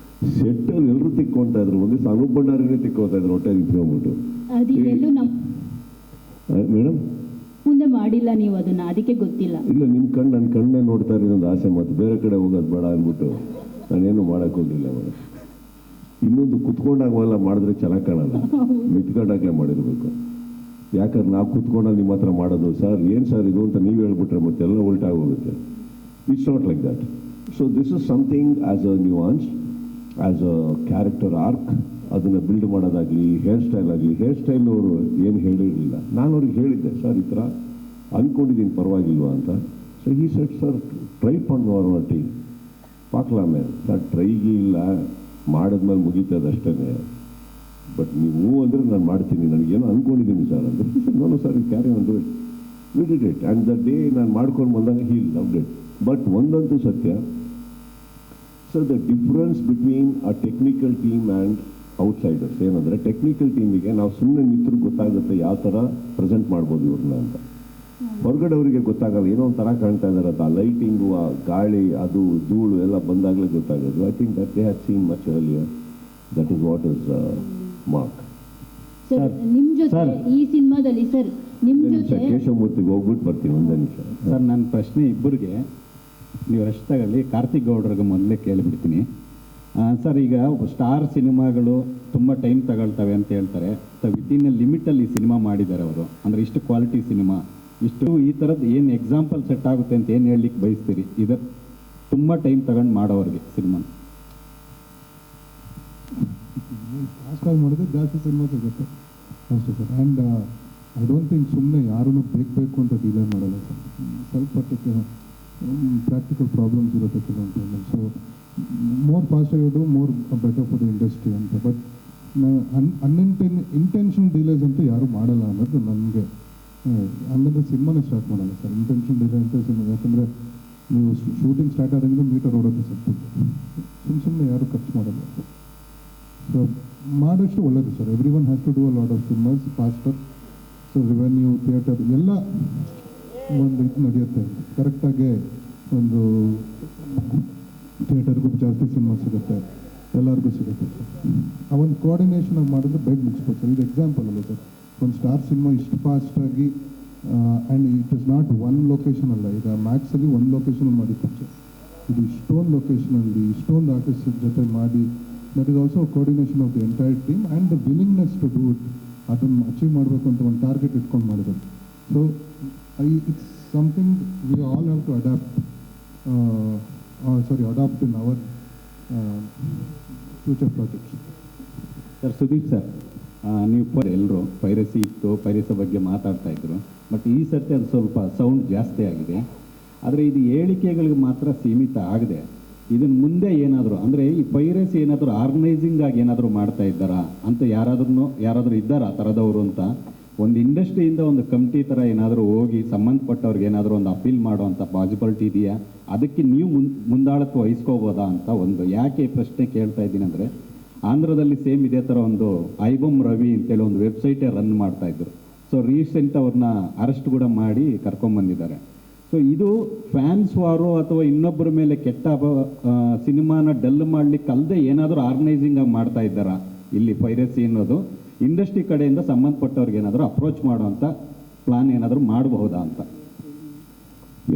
ಸೆಟ್ಟಲ್ಲಿ ಎಲ್ಲರೂ ತಿಕ್ಕೊಳ್ತಾ ಇದ್ರು, ಒಂದು ದಿವಸ ಅನೂಪ್ ಭಂಡಾರಿನೇ ತಿಕ್ಕೋತಾ ಇದ್ರು ಹೊಟ್ಟೆ ತಿಕ್ಕೊಂಡ್ಬಿಟ್ಟು. ಮೇಡಮ್ ಮುಂದೆ ಮಾಡಿಲ್ಲ ನೀವು ಅದನ್ನ, ಅದಕ್ಕೆ ಗೊತ್ತಿಲ್ಲ. ಇಲ್ಲ, ನಿಮ್ಮ ಕಣ್ಣು ನನ್ನ ಕಣ್ಣೇ ನೋಡ್ತಾ ಇರೋದು ಒಂದು ಆಸೆ, ಮತ್ತು ಬೇರೆ ಕಡೆ ಹೋಗೋದು ಬೇಡ ಅಂದ್ಬಿಟ್ಟು ನಾನೇನು ಮಾಡೋಕ್ಕೆ ಹೋಗಿಲ್ಲ ಮೇಡಮ್. ಇನ್ನೊಂದು ಕುತ್ಕೊಂಡಾಗವೆಲ್ಲ ಮಾಡಿದ್ರೆ ಚೆನ್ನಾಗಿ ಕಾಣಲ್ಲ, ನಿಂತ್ಕೊಂಡಾಗಲೇ ಮಾಡಿರಬೇಕು. ಯಾಕಂದ್ರೆ ನಾವು ಕುತ್ಕೊಂಡಾಗ ನಿಮ್ಮ ಹತ್ರ ಮಾಡೋದು, ಸರ್ ಏನು ಸರ್ ಇದು ಅಂತ ನೀವು ಹೇಳ್ಬಿಟ್ರೆ ಮತ್ತೆಲ್ಲ ಉಲ್ಟಾಗಿ ಹೋಗುತ್ತೆ. It's not like that. So this is something as a nuance, as a character arc, ಅದನ್ನು ಬಿಲ್ಡ್ ಮಾಡೋದಾಗಲಿ, ಹೇರ್ ಸ್ಟೈಲ್ ಆಗಲಿ. ಹೇರ್ ಸ್ಟೈಲ್ ಅವರು ಏನು ಹೇಳಿರಲಿಲ್ಲ, ನಾನು ಅವ್ರಿಗೆ ಹೇಳಿದ್ದೆ, ಸರ್ ಈ ಥರ ಅಂದ್ಕೊಂಡಿದ್ದೀನಿ ಪರವಾಗಿಲ್ವಾ ಅಂತ. ಸೊ ಈ ಸೆಟ್ ಸರ್ ಟ್ರೈ பண்ணுவார் ಟೀಮ್ ಪಾಕ್ಲಾಮೆ ಸರ್, ಟ್ರೈಗೆ ಇಲ್ಲ, ಮಾಡಿದ್ಮೇಲೆ ಮುಗೀತದೆ ಅಷ್ಟೇ. ಬಟ್ ನೀವು ಅಂದರೆ ನಾನು ಮಾಡ್ತೀನಿ, ನನಗೇನೋ ಅಂದ್ಕೊಂಡಿದ್ದೀನಿ ಸರ್ ಅಂದರೆ, ನಾನು sir carry on do it, we did it. And the day ನಾನು ಮಾಡ್ಕೊಂಡು ಬಂದಾಗ ಹೀ ಲವ್ಡ್ ಇಟ್. ಬಟ್ ಒಂದಂತೂ ಸತ್ಯ, so the difference between a technical team and outsiders ಏನಂದರೆ, ಟೆಕ್ನಿಕಲ್ ಟೀಮಿಗೆ ನಾವು ಸುಮ್ಮನೆ ನಿಂತರೂ ಗೊತ್ತಾಗುತ್ತೆ ಯಾವ ಥರ ಪ್ರೆಸೆಂಟ್ ಮಾಡ್ಬೋದು ಇವ್ರನ್ನ ಅಂತ. ಹೊರಗಡೆ ಅವರಿಗೆ ಗೊತ್ತಾಗಲ್ಲ, ಏನೋ ಒಂದು ಥರ ಕಾಣ್ತಾ ಇದ್ದಾರೆ, ಆ ಲೈಟಿಂಗು, ಆ ಗಾಳಿ, ಅದು ಧೂಳು ಎಲ್ಲ ಬಂದಾಗಲೇ ಗೊತ್ತಾಗೋದು. I think that they have seen much earlier. That is what is mark. Sir ನಿಮ್ಮ ಜೊತೆ ಈ ಸಿನಿಮಾದಲ್ಲಿ ಸರ್ ನಿಮ್ಮ ಜೊತೆ ಕೇಶವಮೂರ್ತಿಗೆ ಹೋಗ್ಬಿಟ್ಟು ಬರ್ತೀನಿ ಒಂದೇ ನಿಮಿಷ. ಸರ್, ನನ್ನ ಪ್ರಶ್ನೆ ಇಬ್ಬರಿಗೆ, ನೀವು ರೆಸ್ಟ್ ತಗೊಳ್ಳಿ. ಕಾರ್ತಿಕ್ ಗೌಡ್ರಿಗೆ ಮೊದಲೇ ಕೇಳಿಬಿಡ್ತೀನಿ. ಸರ್, ಈಗ ಸ್ಟಾರ್ ಸಿನಿಮಾಗಳು ತುಂಬ ಟೈಮ್ ತಗೊಳ್ತವೆ ಅಂತ ಹೇಳ್ತಾರೆ. ಸೊ ವಿತಿನ್ ಎ ಲಿಮಿಟಲ್ಲಿ ಸಿನಿಮಾ ಮಾಡಿದ್ದಾರೆ ಅವರು, ಅಂದರೆ ಇಷ್ಟು ಕ್ವಾಲಿಟಿ ಸಿನಿಮಾ, ಇಷ್ಟು ಈ ಥರದ್ದು ಏನು ಎಕ್ಸಾಂಪಲ್ ಸೆಟ್ ಆಗುತ್ತೆ ಅಂತ ಏನು ಹೇಳಲಿಕ್ಕೆ ಬಯಸ್ತೀರಿ? ಇದು ತುಂಬ ಟೈಮ್ ತಗೊಂಡು ಮಾಡೋರಿಗೆ ಸಿನಿಮಾ ಫಾಸ್ಟಾಗಿ ಮಾಡಿದ್ರೆ ಜಾಸ್ತಿ ಸಿನಿಮಾ ಸಿಗುತ್ತೆ ಅಷ್ಟೇ sir. And I don't think ಸುಮ್ಮನೆ ಯಾರೂ ಬೇಕು ಅಂತ ಡಿಲೇ ಮಾಡಲ್ಲ ಸರ್. ಸ್ವಲ್ಪ ಪ್ರಾಕ್ಟಿಕಲ್ ಪ್ರಾಬ್ಲಮ್ಸ್ ಇರುತ್ತೆ ಕೆಲವೊಂದು ಟೈಮಲ್ಲಿ. ಸೊ ಮೋರ್ ಫಾಸ್ಟಾಗಿ do more better for the industry ಅಂತ. ಬಟ್ ಇಂಟೆನ್ಷನಲ್ ಡಿಲೇಸ್ ಅಂತೂ ಯಾರೂ ಮಾಡಲ್ಲ ಅನ್ನೋದು ನನಗೆ. ಹಂಗಂದ್ರೆ ಸಿನಿಮಾನೇ ಸ್ಟಾರ್ಟ್ ಮಾಡಲ್ಲ ಸರ್, ಇಂಟೆನ್ಷನಲ್ ಡಿಲೇ ಅಂತ ಸಿನಿಮಾ. ಯಾಕಂದರೆ ನೀವು ಶೂಟಿಂಗ್ ಸ್ಟಾರ್ಟ್ ಆದಂಗೆ ಮೀಟರ್ ಓಡೋದು ಸರ್, ಸುಮ್ಮನೆ ಯಾರೂ ಖರ್ಚು ಮಾಡಲ್ಲ. ಸೊ ಮಾಡೋಷ್ಟು ಒಳ್ಳೆಯದು sir. Everyone has to do a lot of cinemas faster. So revenue, theatre ಎಲ್ಲ ಒಂದು ಇದು ನಡೆಯುತ್ತೆ ಕರೆಕ್ಟಾಗಿ. ಒಂದು ಥಿಯೇಟರ್ಗೂ ಜಾಸ್ತಿ ಸಿನಿಮಾ ಸಿಗುತ್ತೆ, ಎಲ್ಲರಿಗೂ ಸಿಗುತ್ತೆ ಸರ್. ಆ ಒಂದು ಕೋಆರ್ಡಿನೇಷನ್ ಆಗಿ ಮಾಡಿದ್ರೆ ಬೇಗ ಮುಗಿಸ್ಬೋದು ಸರ್. ಇದು ಎಕ್ಸಾಂಪಲ್ ಅಲ್ಲ ಸರ್, ಒಂದು ಸ್ಟಾರ್ ಸಿನಿಮಾ ಇಷ್ಟು ಫಾಸ್ಟಾಗಿ. And it is not one location ಅಲ್ಲ, ಈಗ ಮ್ಯಾಕ್ಸಲ್ಲಿ ಒಂದು ಲೊಕೇಶನ್ ಮಾಡಿ ಪಿಕ್ಚರ್, ಇದು ಇಷ್ಟೊಂದು ಲೊಕೇಶನಲ್ಲಿ ಇಷ್ಟೊಂದು ಆರ್ಟಿಸ್ಟ್ ಜೊತೆ ಮಾಡಿ. That is also coordination of the entire team and the willingness to do it. ಅದನ್ನು ಅಚೀವ್ ಮಾಡಬೇಕು ಅಂತ ಒಂದು ಟಾರ್ಗೆಟ್ ಇಟ್ಕೊಂಡು ಮಾಡಿರೋದು. So it's something we all have to adapt in our future projects. Sir, Sudeep sir, ನೀವು ಎಲ್ಲರೂ ಪೈರಸಿ ಇತ್ತು, piracy ಬಗ್ಗೆ ಮಾತಾಡ್ತಾ ಇದ್ರು. ಬಟ್ ಈ ಸರ್ತಿ ಅದು ಸ್ವಲ್ಪ ಸೌಂಡ್ ಜಾಸ್ತಿ ಆಗಿದೆ. ಆದರೆ ಇದು ಹೇಳಿಕೆಗಳಿಗೆ ಮಾತ್ರ ಸೀಮಿತ ಆಗದೆ, ಇದನ್ನು ಮುಂದೆ ಏನಾದರೂ ಅಂದರೆ ಈ ಪೈರಸಿ ಏನಾದರೂ ಆರ್ಗನೈಸಿಂಗ್ ಆಗಿ ಏನಾದರೂ ಮಾಡ್ತಾ ಇದ್ದಾರಾ ಅಂತ ಯಾರಾದರೂ ಇದ್ದಾರಾ ಆ ಥರದವರು ಅಂತ? ಒಂದು ಇಂಡಸ್ಟ್ರಿಯಿಂದ ಒಂದು ಕಮಿಟಿ ಥರ ಏನಾದರೂ ಹೋಗಿ ಸಂಬಂಧಪಟ್ಟವ್ರಿಗೆ ಏನಾದರೂ ಒಂದು ಅಪೀಲ್ ಮಾಡುವಂಥ ಪಾಸಿಬಿಲಿಟಿ ಇದೆಯಾ? ಅದಕ್ಕೆ ನೀವು ಮುಂದಾಳತ್ವ ವಹಿಸ್ಕೋಬೋದಾ ಅಂತ ಒಂದು. ಯಾಕೆ ಈ ಪ್ರಶ್ನೆ ಕೇಳ್ತಾ ಇದ್ದೀನಿ ಅಂದರೆ, ಆಂಧ್ರದಲ್ಲಿ ಸೇಮ್ ಇದೇ ಥರ ಒಂದು ಐಬಮ್ ರವಿ ಅಂತೇಳಿ ಒಂದು ವೆಬ್ಸೈಟೇ ರನ್ ಮಾಡ್ತಾಯಿದ್ರು. ಸೊ ರೀಸೆಂಟ್ ಅವ್ರನ್ನ ಅರೆಸ್ಟ್ ಕೂಡ ಮಾಡಿ ಕರ್ಕೊಂಬಂದಿದ್ದಾರೆ. ಸೊ ಇದು ಫ್ಯಾನ್ಸ್ ವಾರು ಅಥವಾ ಇನ್ನೊಬ್ಬರ ಮೇಲೆ ಕೆಟ್ಟ ಸಿನಿಮಾನ ಡಲ್ ಮಾಡಲಿಕ್ಕೆ ಅಲ್ಲದೆ ಏನಾದರೂ ಆರ್ಗನೈಸಿಂಗ್ ಆಗಿ ಮಾಡ್ತಾ ಇದ್ದಾರಾ ಇಲ್ಲಿ ಪೈರಸಿ ಅನ್ನೋದು? ಇಂಡಸ್ಟ್ರಿ ಕಡೆಯಿಂದ ಸಂಬಂಧಪಟ್ಟವ್ರಿಗೆ ಏನಾದರೂ ಅಪ್ರೋಚ್ ಮಾಡುವಂಥ ಪ್ಲಾನ್ ಏನಾದರೂ ಮಾಡಬಹುದಾ ಅಂತ?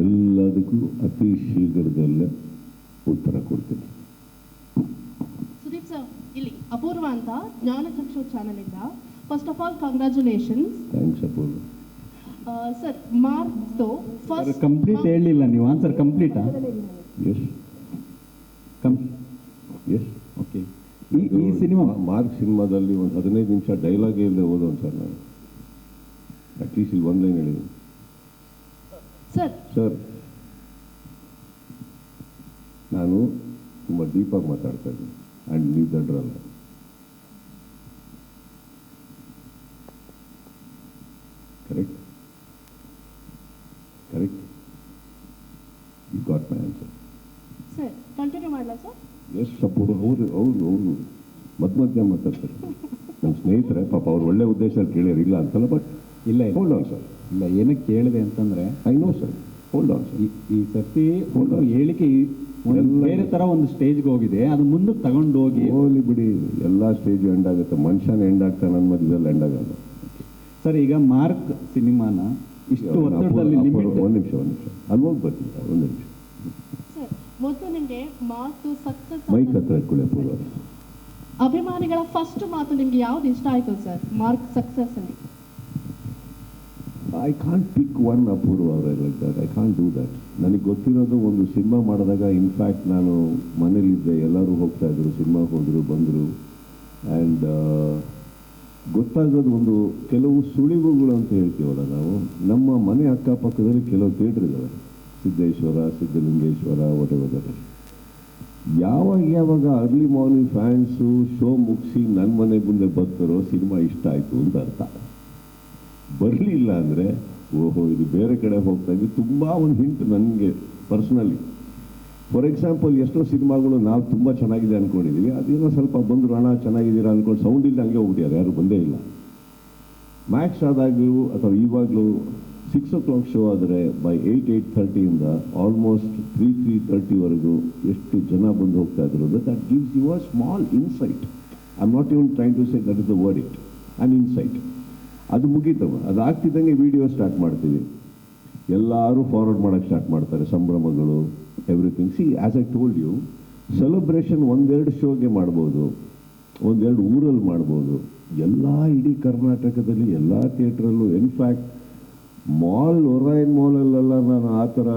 ಎಲ್ಲದಕ್ಕೂ ಅತಿ ಶೀಘ್ರದಲ್ಲೇ ಉತ್ತರ ಕೊಡ್ತೀನಿ. ಸುದೀಪ್ ಸರ್, ಇಲ್ಲಿ ಅಪೂರ್ವ ಅಂತ ಜ್ಞಾನಚಕ್ಷು ಚಾನಲಿಂದ. First of all congratulations. Thanks Apoorva. Sir, ಮಾರ್ಕ್ಸ್ದು ಫಸ್ಟ್ ಕಂಪ್ಲೀಟ್ ಹೇಳಿಲ್ಲ ನೀವು. ಆನ್ಸರ್ ಕಂಪ್ಲೀಟಾ? Yes yes. ಓಕೆ. ಈ ಸಿನಿಮಾ ಮಾರ್ಕ್ ಸಿನಿಮಾದಲ್ಲಿ ಒಂದು 15 ನಿಮಿಷ ಡೈಲಾಗೇ ಇಲ್ಲದೆ ಓದೋನು ಸರ್ ನಾನು. ಅಟ್ಲೀಸ್ಟ್ ಇಲ್ಲಿ ಒಂದು ಲೈನ್ ಹೇಳಿದ್ದೀನಿ ಸರ್. ನಾನು ತುಂಬ ಡೀಪಾಗಿ ಮಾತಾಡ್ತಾ ಇದ್ದೀನಿ. ಆ್ಯಂಡ್ ನೀವು ದಡ್ರಲ್ಲ. Correct correct. You got my answer. Sir, continue ಮಾಡಲಾ ಸರ್? ಎಸ್ ಅಪೂರ್ವ. ಅವರು ಮಧ್ಯ ಮಾತಾಡ್ತಾರೆ. ನಮ್ಮ ಸ್ನೇಹಿತರೆ ಪಾಪ ಅವ್ರು ಒಳ್ಳೆ ಉದ್ದೇಶ ಕೇಳಿರಿಲ್ಲ ಅಂತಲ್ಲ. ಬಟ್ ಇಲ್ಲ ಹೋಲ್ಡ್ ಆನ್ ಸರ್. ಇಲ್ಲ ಏನಕ್ಕೆ ಕೇಳಿದೆ ಅಂತಂದರೆ I know sir, hold on sir. ಈ ಸರ್ತಿ ಒಂದು ಹೇಳಿಕೆ ಬೇರೆ ಥರ ಒಂದು ಸ್ಟೇಜ್ಗೆ ಹೋಗಿದೆ, ಅದು ಮುಂದಕ್ಕೆ ತಗೊಂಡು ಹೋಗಿ ಹೋಗ್ಲಿ ಬಿಡಿ, ಎಲ್ಲ ಸ್ಟೇಜ್ ಎಂಡ್ ಆಗುತ್ತೆ. ಮನುಷ್ಯನ ಎಂಡ್ ಆಗ್ತಾನೆ, ನನ್ನ ಮಧ್ಯದಲ್ಲಿ ಎಂಡ್ ಆಗಲ್ಲ. ಸರ್ ಈಗ ಮಾರ್ಕ್ ಸಿನಿಮಾನ ಇಷ್ಟು ಒತ್ತಡದಲ್ಲಿ ಒಂದು ನಿಮಿಷ ಅಲ್ಲಿ ಹೋಗಿ ಬರ್ತೀನಿ ಸರ್, ಒಂದು ನಿಮಿಷ. ಸರ್ ಮೊದಲು ನಿಮಗೆ ಮಾತು ಸಕ್ಸಸ್ ಮೈಕ್ ಹತ್ರ ಇಟ್ಕೊಳ್ಳಿ ಅಪೂರ್ವ. ಅಭಿಮಾನಿಗಳ ಫಸ್ಟ್ ಮಾತು ನಿಮ್ಗೆ ಯಾವ್ದು ಇಷ್ಟ ಆಯ್ತು ಸರ್ ಮಾರ್ಕ್ ಸಕ್ಸಸ್ ಅಲ್ಲಿ? ಐ ಕಾಂಟ್ ಪಿಕ್ ಒನ್ ಅಪೂರ್ವ ಅವರೇ like that. I can't do that. ನನಗೆ ಗೊತ್ತಿರೋದು, ಒಂದು ಸಿನಿಮಾ ಮಾಡಿದಾಗ ಇನ್ಫ್ಯಾಕ್ಟ್ ನಾನು ಮನೇಲಿದ್ದೆ, ಎಲ್ಲರೂ ಹೋಗ್ತಾ ಇದ್ರು, ಸಿನಿಮಾಗೆ ಹೋದರು ಬಂದರು. ಆ್ಯಂಡ್ ಗೊತ್ತಾಗೋದು ಒಂದು ಕೆಲವು ಸುಳಿವುಗಳು ಅಂತ ಹೇಳ್ತೀವಲ್ಲ ನಾವು, ನಮ್ಮ ಮನೆ ಅಕ್ಕಪಕ್ಕದಲ್ಲಿ ಕೆಲವು ಥಿಯೇಟ್ರ್ ಇದ್ದಾವೆ, ಸಿದ್ದೇಶ್ವರ, ಸಿದ್ಧಲಿಂಗೇಶ್ವರ, ಒಟವದರ. ಯಾವಾಗ ಅರ್ಲಿ ಮಾರ್ನಿಂಗ್ ಫ್ಯಾನ್ಸು ಶೋ ಮುಗಿಸಿ ನನ್ನ ಮನೆ ಮುಂದೆ ಬರ್ತಾರೋ ಸಿನಿಮಾ ಇಷ್ಟ ಆಯಿತು ಅಂತ ಅರ್ಥ. ಬರಲಿಲ್ಲ ಅಂದರೆ ಓಹೋ ಇದು ಬೇರೆ ಕಡೆ ಹೋಗ್ತಾ ಇದ್ದು, ತುಂಬ ಒಂದು ಹಿಂಟ್ ನನಗೆ ಪರ್ಸ್ನಲಿ. ಫಾರ್ ಎಕ್ಸಾಂಪಲ್, ಎಷ್ಟೋ ಸಿನಿಮಾಗಳು ನಾವು ತುಂಬ ಚೆನ್ನಾಗಿದೆ ಅಂದ್ಕೊಂಡಿದ್ದೀವಿ, ಅದೇನೋ ಸ್ವಲ್ಪ ಬಂದರು ಹಣ ಚೆನ್ನಾಗಿದ್ದೀರಾ ಅಂದ್ಕೊಂಡು ಸೌಂಡ್ ಇಲ್ಲ ಹಂಗೆ ಹೋಗ್ಬಿಟ್ಟಾರೆ, ಯಾರು ಬಂದೇ ಇಲ್ಲ. ಮ್ಯಾಕ್ಸ್ ಆದಾಗಲೂ ಅಥವಾ ಇವಾಗಲೂ 6 o'clock ಶೋ ಆದರೆ ಬೈ 8:30 ಆಲ್ಮೋಸ್ಟ್ 3:30ವರೆಗೂ ಎಷ್ಟು ಜನ ಬಂದು ಹೋಗ್ತಾ ಇದ್ರು. That gives you a small insight. I am not even trying to say that is the word it, an insight. ಅದು ಮುಗೀತವ, ಅದಾಗ್ತಿದ್ದಂಗೆ ವಿಡಿಯೋ ಸ್ಟಾರ್ಟ್ ಮಾಡ್ತೀವಿ, ಎಲ್ಲರೂ ಫಾರ್ವರ್ಡ್ ಮಾಡೋಕ್ಕೆ ಸ್ಟಾರ್ಟ್ ಮಾಡ್ತಾರೆ, ಸಂಭ್ರಮಗಳು, everything. See as I told you, celebration 1-2 ಶೋಗೆ ಮಾಡ್ಬೋದು, 1-2 ಊರಲ್ಲಿ ಮಾಡ್ಬೋದು. ಎಲ್ಲ ಇಡೀ ಕರ್ನಾಟಕದಲ್ಲಿ ಎಲ್ಲ ಥಿಯೇಟ್ರಲ್ಲೂ, ಇನ್ಫ್ಯಾಕ್ಟ್ ಒರಾಯನ್ ಮಾಲಲ್ಲೆಲ್ಲ ನಾನು ಆ ಥರ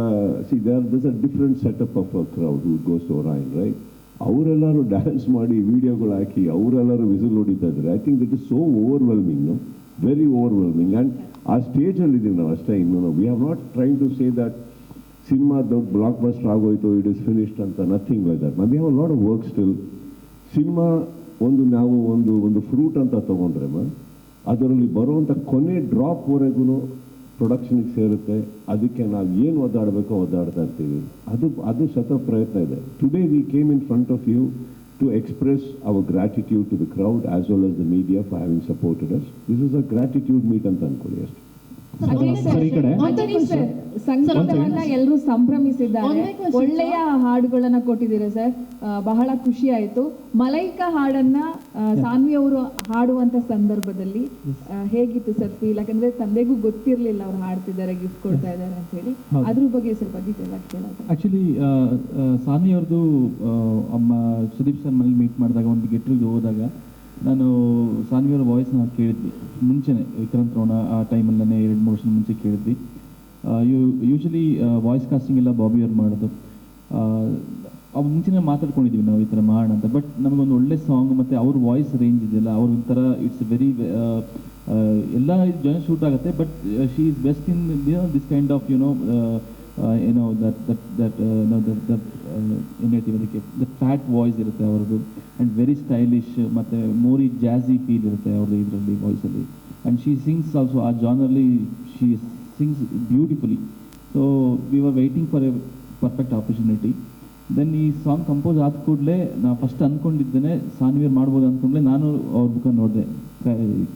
this a different setup of a crowd who goes to Orion, right? ಅವರೆಲ್ಲರೂ ಡ್ಯಾನ್ಸ್ ಮಾಡಿ ವಿಡಿಯೋಗಳು ಹಾಕಿ ಅವರೆಲ್ಲರೂ ವಿಸಿಲ್ ಹೊಡಿತಾ ಇದ್ದಾರೆ. I think that is so overwhelming, very overwhelming. And ಆ ಸ್ಟೇಜಲ್ಲಿದ್ದೀವಿ ನಾವು ಅಷ್ಟೇ. ಇನ್ನು we have not trying to say that cinema ದೊಡ್ಡ ಬ್ಲಾಕ್ ಬಸ್ಟರ್ ಆಗೋಯ್ತು, ಇಟ್ ಇಸ್ ಫಿನಿಶ್ಡ್ ಅಂತ, nothing like that. We have a lot of work still. Cinema ನಾವು ಒಂದು ಫ್ರೂಟ್ ಅಂತ ತೊಗೊಂಡ್ರೆ ಅದರಲ್ಲಿ ಬರುವಂಥ ಕೊನೆ ಡ್ರಾಪ್ವರೆಗೂ ಪ್ರೊಡಕ್ಷನ್ಗೆ ಸೇರುತ್ತೆ. ಅದಕ್ಕೆ ನಾವು ಏನು ಒದ್ದಾಡಬೇಕೋ ಒದ್ದಾಡ್ತಾ ಇರ್ತೀವಿ. ಅದು ಶತ ಪ್ರಯತ್ನ ಇದೆ. Today we came in front of you to express our gratitude to the crowd as well as the media for having supported us. This is a gratitude meet ಅಂತ ಅನ್ಕೊಳ್ಳಿ ಅಷ್ಟೇ. ಸಂಗೀತವನ್ನ ಎಲ್ಲರೂ ಸಂಭ್ರಮಿಸಿದ್ದಾರೆ. ಒಳ್ಳೆಯ ಹಾಡುಗಳನ್ನ ಕೊಟ್ಟಿದ್ದೀರಾ ಸರ್, ಬಹಳ ಖುಷಿ ಆಯ್ತು. ಮಲೈಕಾ ಹಾಡನ್ನ ಸಾನ್ವಿ ಅವರು ಹಾಡುವಂತ ಸಂದರ್ಭದಲ್ಲಿ ಹೇಗಿತ್ತು ಸರ್ ಫೀಲ್? ಯಾಕಂದ್ರೆ ತಂದೆಗೂ ಗೊತ್ತಿರ್ಲಿಲ್ಲ ಅವ್ರು ಹಾಡ್ತಿದ್ದಾರೆ, ಗಿಫ್ಟ್ ಕೊಡ್ತಾ ಇದ್ದಾರೆ ಅಂತ ಹೇಳಿ. ಅದ್ರ ಬಗ್ಗೆ ಸ್ವಲ್ಪ ಡೀಟೇಲ್ ಆಗಿ ಕೇಳೋದು. ಆಕ್ಚುಲಿ ಸಾನ್ವಿ ಅವ್ರದ್ದು ಅಮ್ಮ ಸುದೀಪ್ ಸರ್ ಮನೇಲಿ ಮೀಟ್ ಮಾಡಿದಾಗ, ಒಂದು ಗೆಟ್ರಿಗೆ ಹೋದಾಗ ನಾನು ಸಾನ್ವಿಯವರ ವಾಯ್ಸ್ನ ಕೇಳಿದ್ವಿ ಮುಂಚೆನೆ, ವಿಕ್ರಾಂತ್ ರೋಣ ಆ ಟೈಮಲ್ಲೇ 2-3 ವರ್ಷದ ಮುಂಚೆ ಕೇಳಿದ್ವಿ. ಯೂಶಲಿ ವಾಯ್ಸ್ ಕಾಸ್ಟಿಂಗ್ ಎಲ್ಲ ಬಾಬಿ ಅವ್ರು ಮಾಡೋದು. ಅವು ಮುಂಚೆನೇ ಮಾತಾಡ್ಕೊಂಡಿದ್ವಿ ನಾವು ಈ ಥರ ಮಾಡೋಣ ಅಂತ. ಬಟ್ ನಮಗೊಂದು ಒಳ್ಳೆ ಸಾಂಗ್ ಮತ್ತು ಅವ್ರ ವಾಯ್ಸ್ ರೇಂಜ್ ಇದೆಯಲ್ಲ, ಅವ್ರ ಒಂಥರ ಇಟ್ಸ್ ವೆರಿ ಎಲ್ಲ ಜನ ಶೂಟ್ ಆಗುತ್ತೆ. But she is best in this kind of ಏನೇಳ್ತೀವಿ ಅದಕ್ಕೆ, ದ ಫ್ಯಾಟ್ ವಾಯ್ಸ್ ಇರುತ್ತೆ ಅವ್ರದ್ದು. ಆ್ಯಂಡ್ ವೆರಿ ಸ್ಟೈಲಿಶ್ ಮತ್ತು ಮೋರಿ ಜಾಝಿ ಫೀಲ್ ಇರುತ್ತೆ ಅವ್ರದ್ದು ಇದರಲ್ಲಿ ವಾಯ್ಸಲ್ಲಿ. ಆ್ಯಂಡ್ ಶಿ ಸಿಂಗ್ಸ್ ಆಲ್ಸೋ ಆ ಜಾನರ್ಲಿ, she sings beautifully. So we are waiting for a perfect opportunity. Then ಈ ಸಾಂಗ್ ಕಂಪೋಸ್ ಆದ ಕೂಡಲೇ ನಾವು ಫಸ್ಟ್ ಅಂದ್ಕೊಂಡಿದ್ದೇನೆ ಸಾನ್ವಿ ಮಾಡ್ಬೋದು ಅಂದ್ಕೊಂಡ್ಲೆ ನಾನು ಅವ್ರ ಬುಕ್ಕ ನೋಡಿದೆ